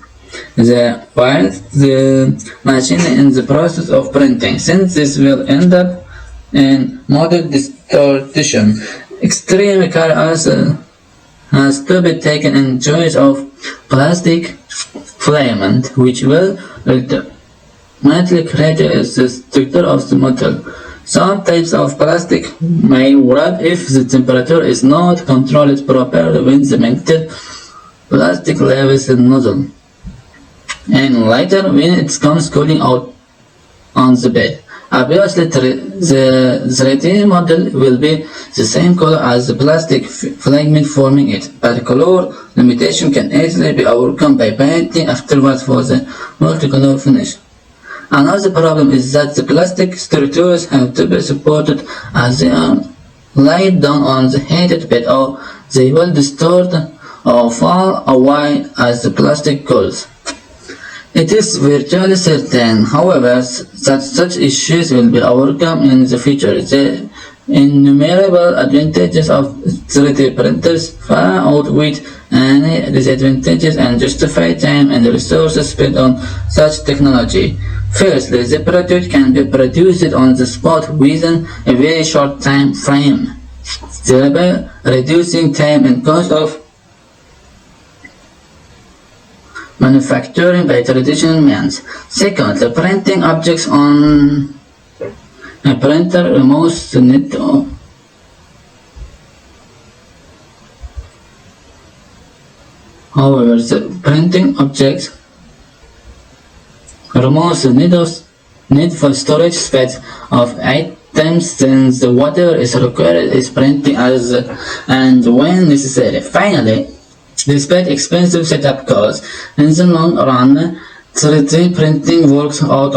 while the machine is in the process of printing, since this will end up in model distortion. Extreme care also has to be taken in choice of plastic filament, which will ultimately create the structure of the model. Some types of plastic may rot if the temperature is not controlled properly when the melted plastic leaves the nozzle, and later when it comes cooling out on the bed. Obviously, the 3D model will be the same color as the plastic fragment forming it, but color limitation can easily be overcome by painting afterwards for the multicolor finish. Another problem is that the plastic structures have to be supported as they are laid down on the heated bed, or they will distort or fall away as the plastic cools. It is virtually certain, however, that such issues will be overcome in the future. The innumerable advantages of 3D printers far outweigh any disadvantages and justify time and resources spent on such technology. Firstly, the product can be produced on the spot within a very short time frame, thereby reducing time and cost of manufacturing by traditional means. Second, the printing objects on a printer removes the need of However, the printing objects removes the need for storage space of items, since whatever is required is printing as and when necessary. Finally, despite expensive setup costs, in the long run, 3D printing works out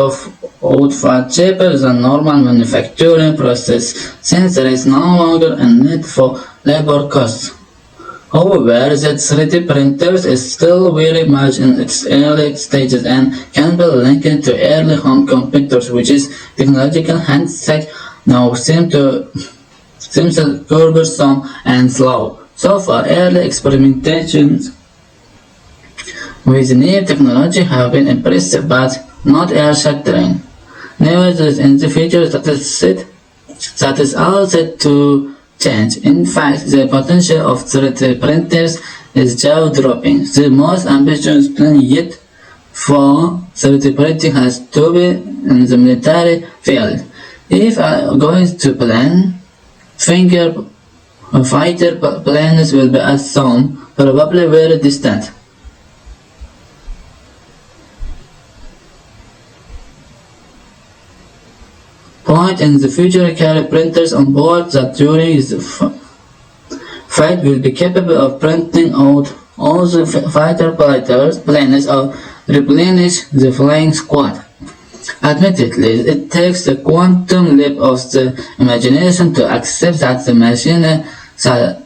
far cheaper than normal manufacturing process, since there is no longer a need for labor costs. However, the 3D printers is still very much in its early stages and can be linked to early home computers, which is technological hindsight now seems cumbersome and slow. So far, early experimentations with new technology have been impressive but not earth-shattering. Nevertheless, in the future, that is all set to change. In fact, the potential of 3D printers is jaw-dropping. The most ambitious plan yet for 3D printing has to be in the military field. If going to plan, fighter planes will be as soon, probably very distant. Point in the future carry printers on board that during the fight will be capable of printing out all the fighter planes or replenish the flying squad. Admittedly, it takes a quantum leap of the imagination to accept that the machine that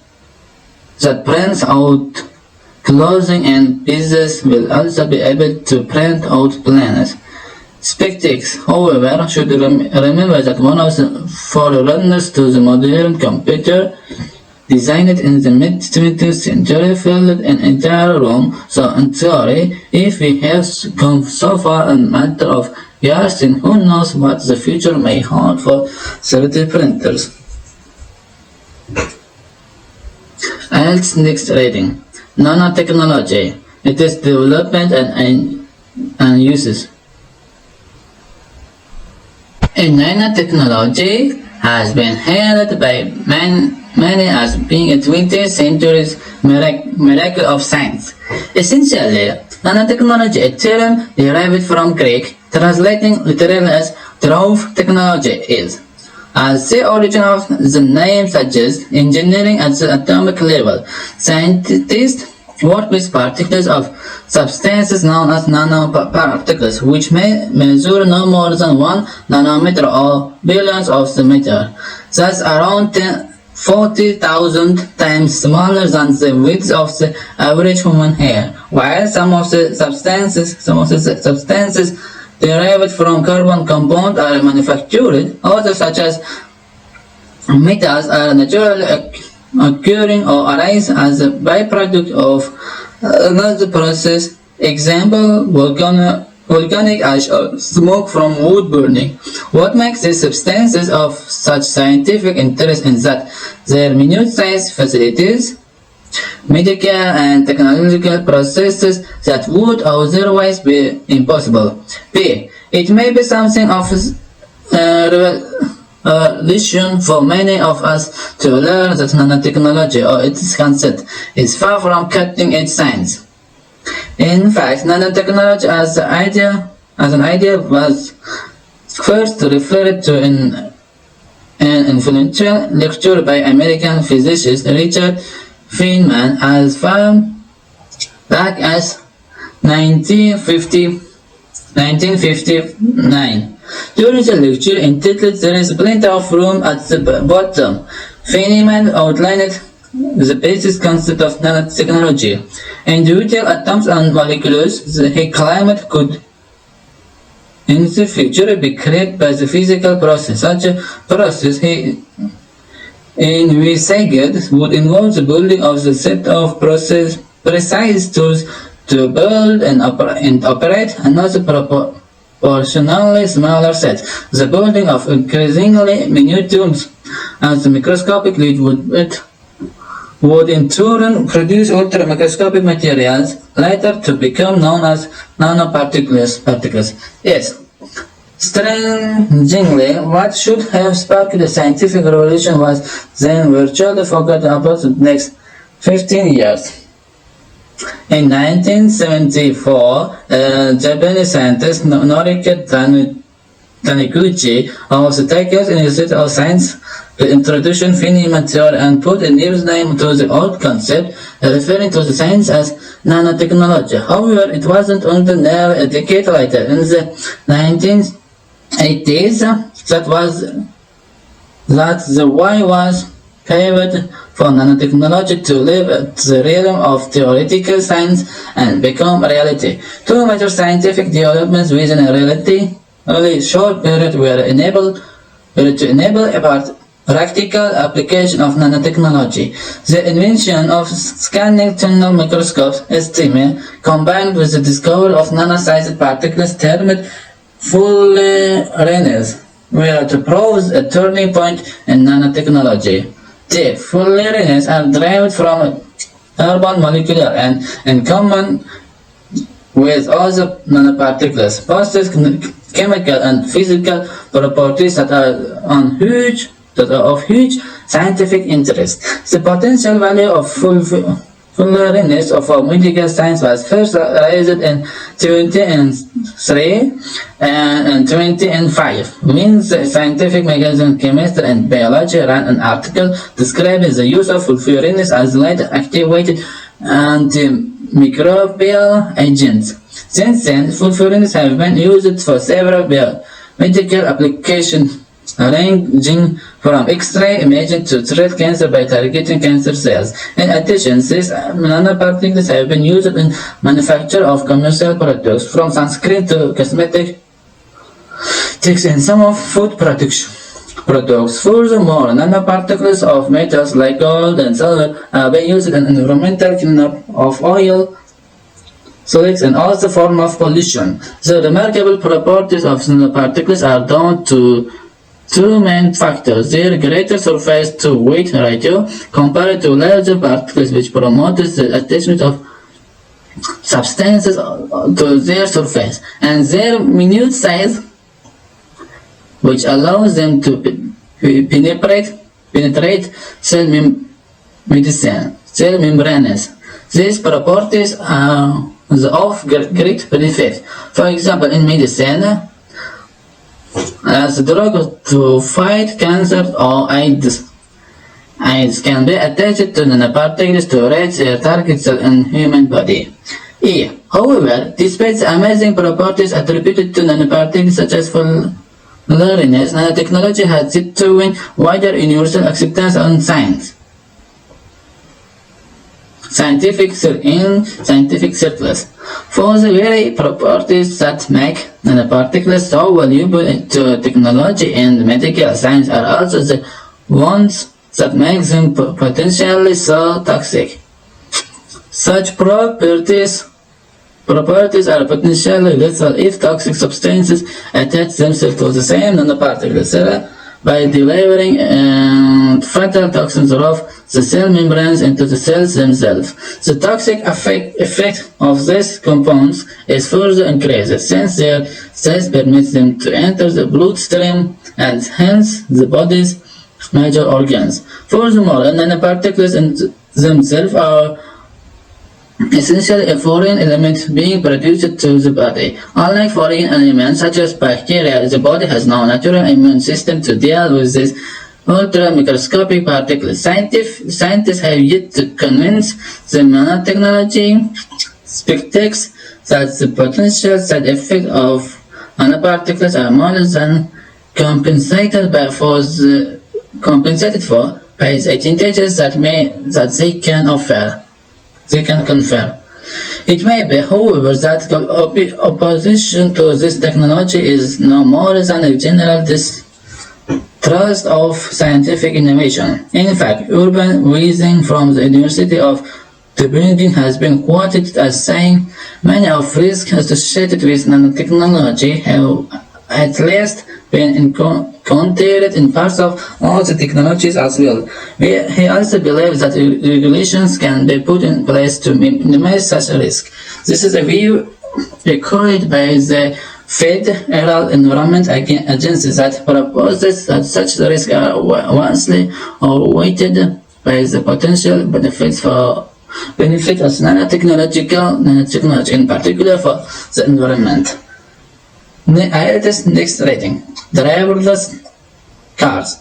prints out clothing and pieces will also be able to print out planes. Skeptics, however, should remember that one of the forerunners to the modern computer, designed in the mid-20th century, filled an entire room. So in theory, if we have come so far in a matter of years, then who knows what the future may hold for 3D printers. IELTS next reading. Nanotechnology. It is development and uses. Nanotechnology has been hailed by many as being a 20th century's miracle of science. Essentially, nanotechnology, a term derived from Greek, translating literally as trove technology, is, as the origin of the name suggests, engineering at the atomic level. Scientists work with particles of substances known as nanoparticles, which may measure no more than 1 nanometer or billions of the meter. That's around 40,000 times smaller than the width of the average human hair. While some of the substances derived from carbon compounds are manufactured, others such as metals are naturally occurring or arise as a byproduct of another process. Example, volcanic ash or smoke from wood burning. What makes these substances of such scientific interest is that their minute size facilities medical and technological processes that would otherwise be impossible. B. It may be something of revelation for many of us to learn that nanotechnology or its concept is far from cutting-edge science. In fact, nanotechnology as an idea was first referred to in an influential lecture by American physicist Richard Feynman as far back as 1959. During the lecture entitled "There is Plenty of Room at the Bottom," Feynman outlined the basic concept of nanotechnology. Individual atoms and molecules he claimed could in the future be created by the physical process. Such a process he envisaged would involve the building of a set of precise tools to build and operate another proportionally smaller set, the building of increasingly minute tools, as the microscopic lead would in turn produce ultra-microscopic materials, later to become known as nanoparticles. Yes. Strangely, what should have sparked the scientific revolution was then virtually forgotten about the next 15 years. In 1974, Japanese scientist Noriko Taniguchi of the Tokyo Institute of Science introduced Feynman theory and put a new name to the old concept, referring to the science as nanotechnology. However, it wasn't until nearly a decade later, in the 1980s, that the way was paved for nanotechnology to leave the realm of theoretical science and become reality. Two major scientific developments within a relatively short period were to enable a practical application of nanotechnology. The invention of scanning tunnel microscopes, STM, combined with the discovery of nano-sized particles termed fullerenes, were to prove a turning point in nanotechnology. The fullerenes are derived from carbon molecular and in common with other nanoparticles possess chemical and physical properties that are of huge scientific interest. The potential value of fullerenes for medical science was first raised in 2003 and 2005, when the scientific magazine Chemistry and Biology ran an article describing the use of fullerenes as light-activated antimicrobial agents. Since then, fullerenes have been used for several medical applications, ranging from X-ray imaging to treat cancer by targeting cancer cells. In addition, these nanoparticles have been used in manufacture of commercial products, from sunscreen to cosmetics and some of food products. Furthermore, nanoparticles of metals like gold and silver have been used in environmental cleanup of oil, solids, and other forms of pollution. The remarkable properties of nanoparticles are down to two main factors: their greater surface to weight ratio compared to larger particles, which promotes the attachment of substances to their surface, and their minute size, which allows them to penetrate cell membranes. These properties are of great benefit. For example, in medicine, as a drug to fight cancer or AIDS can be attached to nanoparticles to reach their target cell in human body. However, despite the amazing properties attributed to nanoparticles such as fullerenes, nanotechnology has yet to win wider universal acceptance in scientific circles. For the very properties that make nanoparticles so valuable to technology and medical science are also the ones that make them potentially so toxic. Such properties are potentially lethal if toxic substances attach themselves to the same nanoparticles by delivering fatal toxins off the cell membranes into the cells themselves. The toxic effect of these compounds is further increased since their size permits them to enter the bloodstream and hence the body's major organs. Furthermore, nanoparticles in themselves are essentially a foreign element being produced to the body. Unlike foreign elements such as bacteria, the body has no natural immune system to deal with these ultra-microscopic particles. Scientists have yet to convince the nanotechnology skeptics that the potential side effects of nanoparticles are more than compensated for by the advantages that they can offer. They can confer. It may be, however, that opposition to this technology is no more than a general distrust of scientific innovation. In fact, Urban Weising from the University of Tübingen has been quoted as saying, "Many of risks associated with nanotechnology have at least been encountered in parts of all the technologies as well." He also believes that regulations can be put in place to minimize such a risk. This is a view echoed by the Federal Environment Agency that proposes that such risks are vastly outweighed by the potential benefit of nanotechnology, in particular for the environment. IELTS next rating. Driverless cars.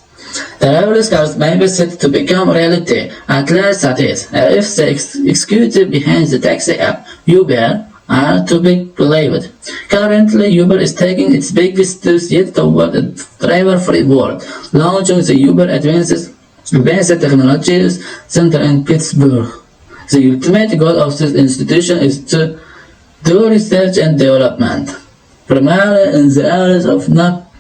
Driverless cars may be set to become reality, at least that is, if the executive behind the taxi app, Uber, are to be believed. Currently, Uber is taking its biggest steps yet toward a driver-free world, launching the Uber Advanced Technologies Center in Pittsburgh. The ultimate goal of this institution is to do research and development, primarily in the areas of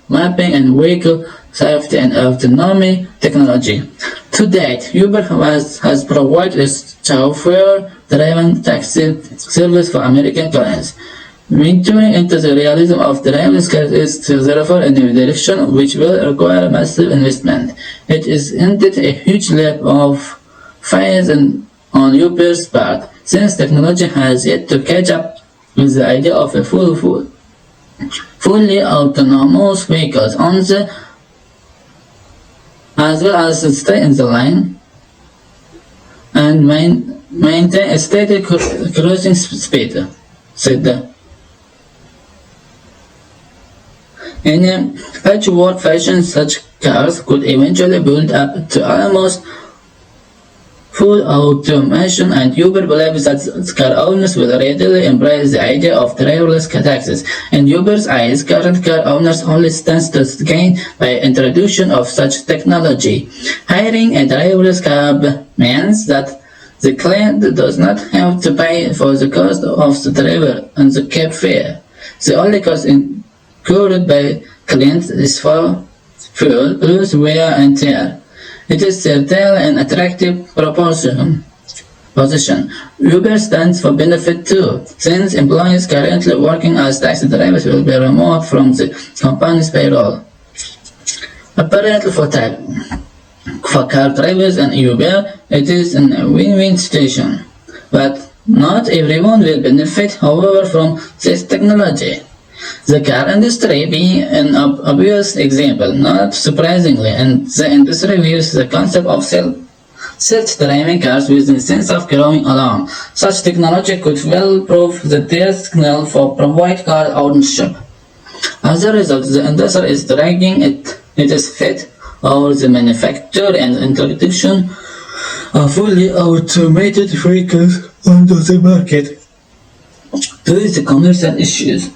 mapping and vehicle safety and autonomy technology. To date, Uber has provided a chauffeur-driven taxi service for American clients. Venturing into the realism of driverless cars is therefore a new direction which will require massive investment. It is indeed a huge leap of faith on Uber's part, since technology has yet to catch up with the idea of a fully autonomous vehicles as well as stay in the line and maintain a steady cruising speed, said. In a patchwork fashion, such cars could eventually build up to almost full automation, and Uber believes that car owners will readily embrace the idea of driverless taxis. In Uber's eyes, current car owners only stand to gain by introduction of such technology. Hiring a driverless cab means that the client does not have to pay for the cost of the driver and the cab fare. The only cost incurred by clients is for fuel plus wear and tear. It is certainly an attractive position. Uber stands for benefit too, since employees currently working as taxi drivers will be removed from the company's payroll. Apparently for car drivers and Uber, it is a win-win situation. But not everyone will benefit, however, from this technology. The car industry being an obvious example, not surprisingly, and the industry views the concept of self-driving cars with the sense of growing alarm. Such technology could well prove the death knell for private car ownership. As a result, the industry is dragging its feet over the manufacture and introduction of fully automated vehicles onto the market. To the commercial issues.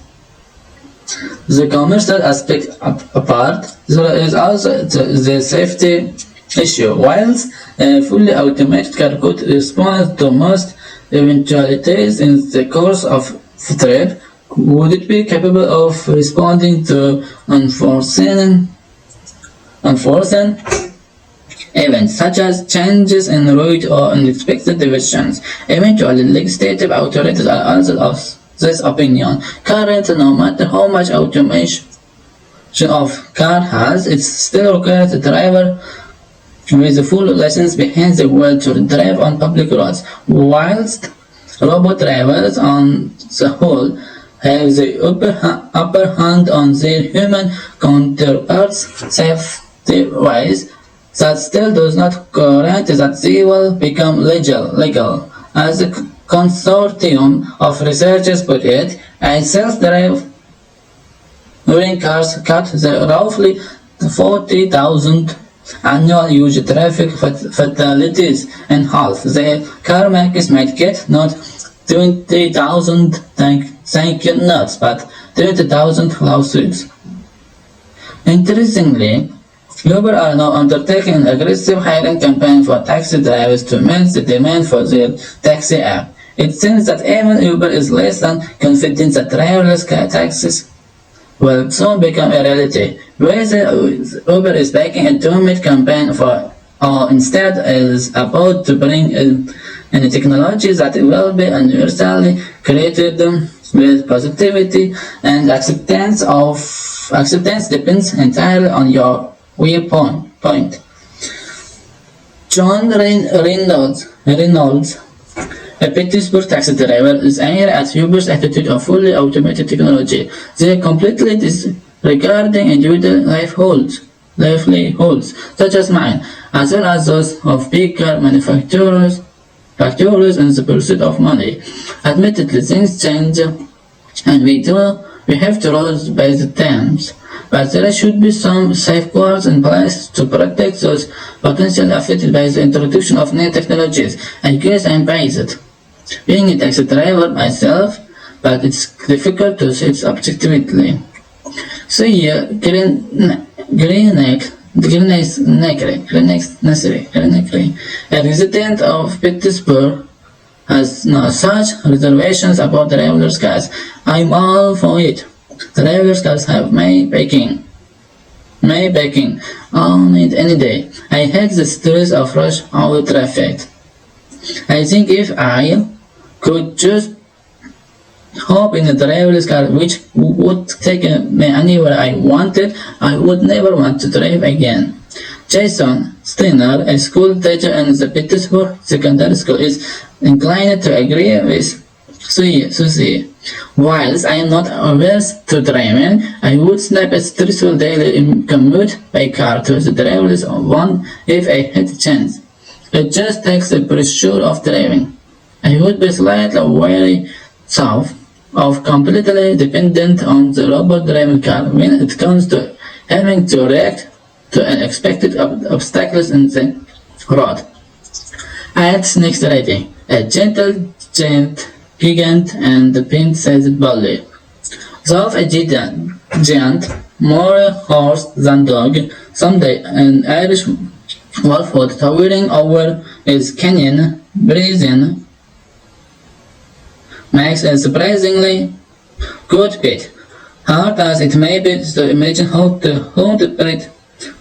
The commercial aspect apart, there is also the safety issue. Whilst a fully automated car could respond to most eventualities in the course of a trip, would it be capable of responding to unforeseen events such as changes in route or unexpected diversions? Eventually, legislative authorities are also of this opinion. Currently, no matter how much automation of car has, it still requires a driver with a full license behind the wheel to drive on public roads, whilst robot drivers on the whole have the upper hand on their human counterparts safety-wise. That still does not guarantee that they will become legal. As a consortium of researchers put it, as self-driving cars cut the roughly 40,000 annual huge traffic fatalities in half. The car makers might get not 20,000 thank you notes, but 30,000 lawsuits. Interestingly, Uber are now undertaking an aggressive hiring campaign for taxi drivers to meet the demand for their taxi app. It seems that even Uber is less than confident that driverless taxis will soon become a reality. Whether Uber is backing a doomed campaign or instead is about to bring in technology that will be universally created with positivity and acceptance depends entirely on your viewpoint. John Reynolds, a Pittsburgh taxi driver, is angry at Uber's attitude of fully automated technology. They are completely disregarding individual livelihoods, such as mine, as well as those of big car manufacturers in the pursuit of money. Admittedly, things change, and we have to roll by the times. But there should be some safeguards in place to protect those potentially affected by the introduction of new technologies. I guess I'm biased, being a taxi driver myself, but it's difficult to say it objectively. So here, Greenneck, a resident of Pittsburgh, has no such reservations about driverless cars. I'm all for it. Driverless cars have my backing on it any day. I hate the stories of rush hour traffic. I think if I could just hop in a driverless car which would take me anywhere I wanted, I would never want to drive again. Jason Steiner, a school teacher in the Pittsburgh Secondary School, is inclined to agree with Susie. Whilst I am not averse to driving, I would snap a stressful daily commute by car to the driverless one if I had the chance. It just takes the pressure of driving. I would be slightly wary of completely dependent on the robot driving car when it comes to having to react to unexpected obstacles in the road. IELTS next rating: a gentle gigant and the pin-sized bully. Though a giant, more horse than dog, someday an Irish wolfhound towering over his canyon, breathing, makes a surprisingly good pet. Hard as it may be to imagine how to breed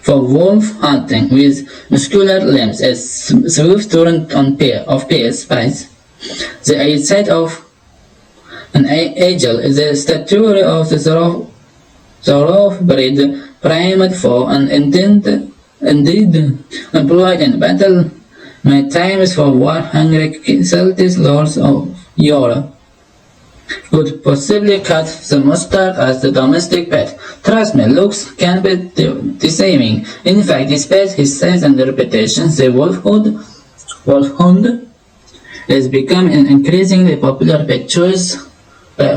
for wolf hunting with muscular limbs, a swift torrent of pace. The eyesight of an eagle is the stature of the thoroughbred primed for and indeed employed in battle many times for war-hungry Celtic lords of Europe. could possibly cut the mustard as the domestic pet. Trust me, looks can be deceiving. In fact, despite his size and reputation, the wolfhound is becoming an increasingly popular pet choice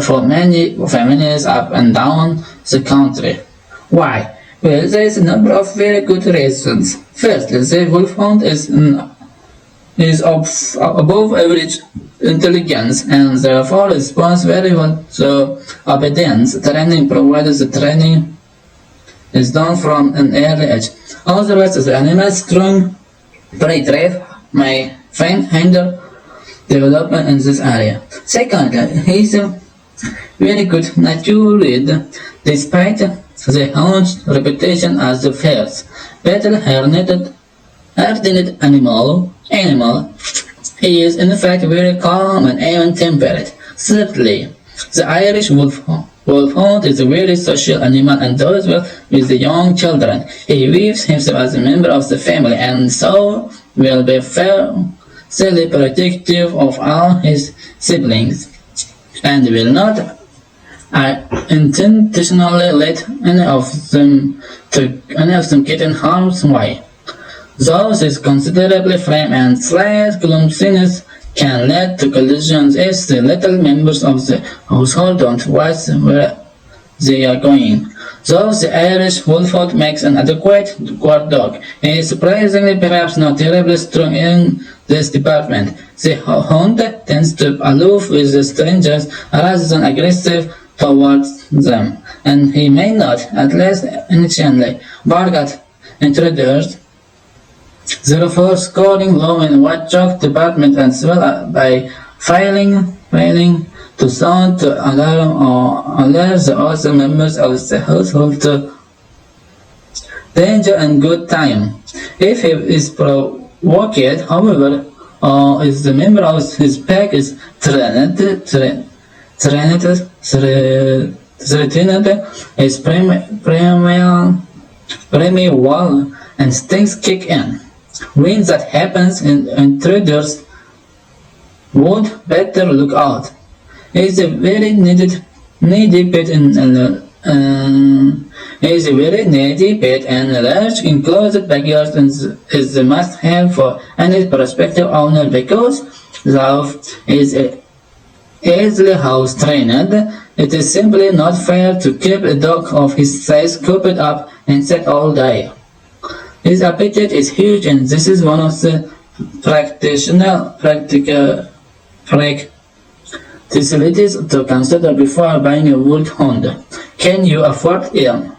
for many families up and down the country. Why? Well, there is a number of very good reasons. First, the wolfhound is of above average intelligence and therefore responds very well to obedience training provided the training is done from an early age. Otherwise, the animal's strong prey drive may hinder development in this area. Secondly, he is a very good natured despite the hound's reputation as the first battle-hardened animal. He is in fact very calm and even-tempered. Thirdly, the Irish wolfhound is a very social animal and does well with the young children. He views himself as a member of the family and so will be fairly protective of all his siblings and will not intentionally let any of them get in harm's way. Thus, his considerable frame and slight clumsiness can lead to collisions if the little members of the household don't watch where they are going. Thus, the Irish wolfhound makes an adequate guard dog. He is surprisingly perhaps not terribly strong in this department. The hound tends to be aloof with the strangers rather than aggressive towards them, and he may not, at least initially, bark at intruders. Therefore, scoring low in watchdog department as well by failing to sound to alarm or alert the other members of the household to danger and good time. If he is provoked, however, or if the member of his pack is threatened, his primeval instincts kick in. When that happens, intruders would better look out. He is a very needy pet and a large enclosed backyard is the must-have for any prospective owner because love is easily house-trained. It is simply not fair to keep a dog of his size cooped up inside all day. His appetite is huge, and this is one of the practicalities to consider before buying a wolfhound. Can you afford him?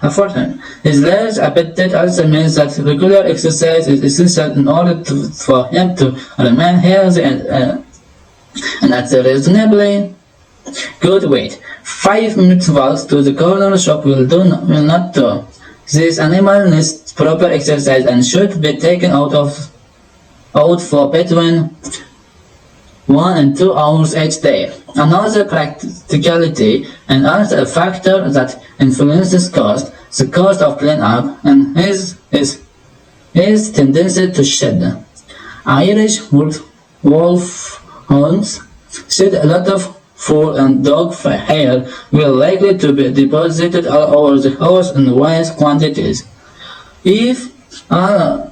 His large appetite also means that regular exercise is essential in order for him to remain healthy and at a reasonably good weight. 5 minutes walks to the corner shop will not do. This animal needs proper exercise and should be taken out for between 1 and 2 hours each day. Another practicality and also a factor that influences the cost of cleanup, and his tendency to shed. Irish wolfhounds shed a lot of fur and dog hair will likely to be deposited all over the house in vast quantities. If all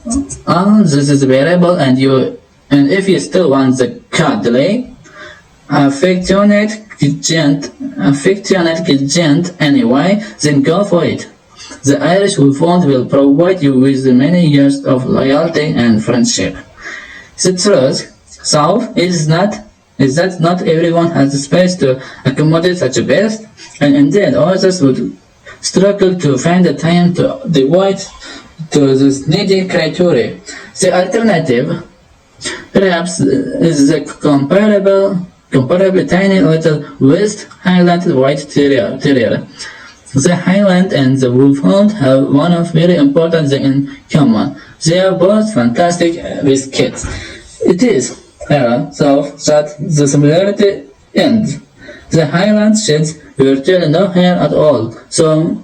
this is variable and if you still want the cuddly, affectionate gent anyway, then go for it. The Irish wolfhound will provide you with many years of loyalty and friendship. The truth, so, is that not everyone has the space to accommodate such a beast, and indeed others would struggle to find the time to devote to this needy creature. The alternative, perhaps, is the comparably tiny little West Highland White Terrier. The Highland and the Wolfhound have one of very important things in common. They are both fantastic with kids. It is so that the similarity ends. The Highland sheds virtually no hair at all, so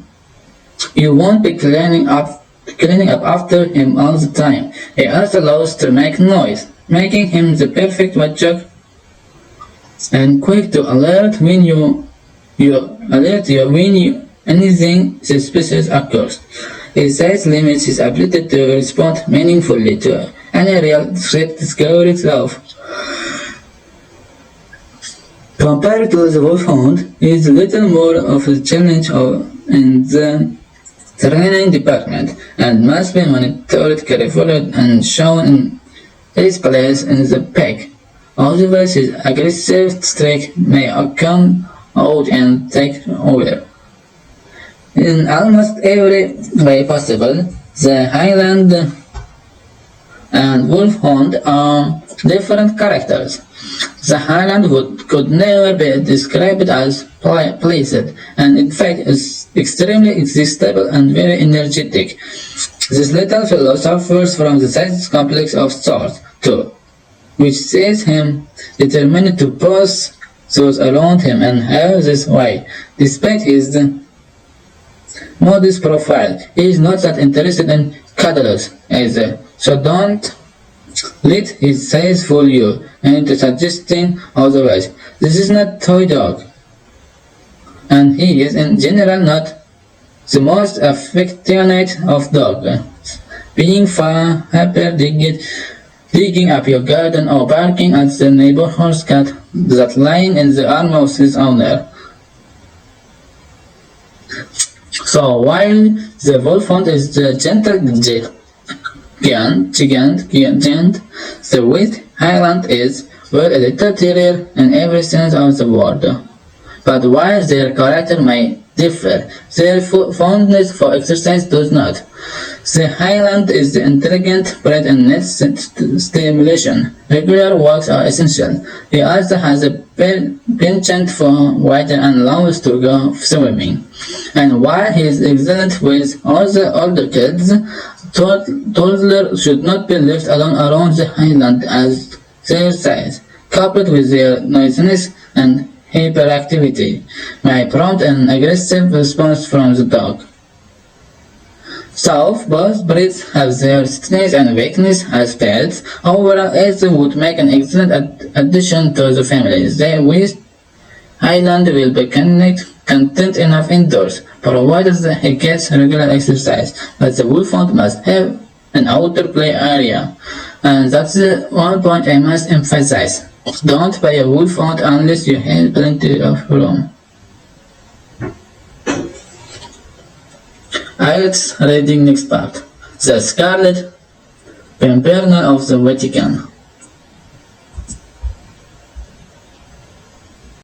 you won't be cleaning up after him all the time. He also loves to make noise, making him the perfect watchdog and quick to alert when anything suspicious occurs. It says limits his ability to respond meaningfully to any real threat discovered itself. Compared to the wolfhound, he is little more of a challenge in the training department and must be monitored carefully and shown in his place in the pack. However, his aggressive streak may come out and take over. In almost every way possible, the Highland and Wolfhound are different characters. The Highland could never be described as pleasant, and in fact is extremely irresistible and very energetic. This little fellow suffers from the science complex of sorts, too, which sees him determined to push those around him and have this way, despite his modest profile. He is not that interested in cuddles either, so don't let his size fool you into suggesting otherwise. This is not toy dog, and he is in general not the most affectionate of dogs, being far happier digging up your garden or barking at the neighborhood cat that lying in the arms of his owner. So while the wolfhound is the gentle giant, the West Highland is, well, a little terrier in every sense of the word. But while their character may differ, their fondness for exercise does not. The Highland is intelligent, bred, and needs stimulation. Regular walks are essential. He also has a penchant for water and loves to go swimming. And while he is excellent with all the older kids, toddlers should not be left alone around the Highland as their size, coupled with their noisiness and hyperactivity, may prompt an aggressive response from the dog. So, both breeds have their strengths and weaknesses as pets. Overall, each would make an excellent addition to the family. The West Highland will be content enough indoors, provided he gets regular exercise, but the Wolfhound must have an outdoor play area. And that's the one point I must emphasize. Don't buy a Wolfhound unless you have plenty of room. IELTS Reading next part. The Scarlet Pimpernel of the Vatican.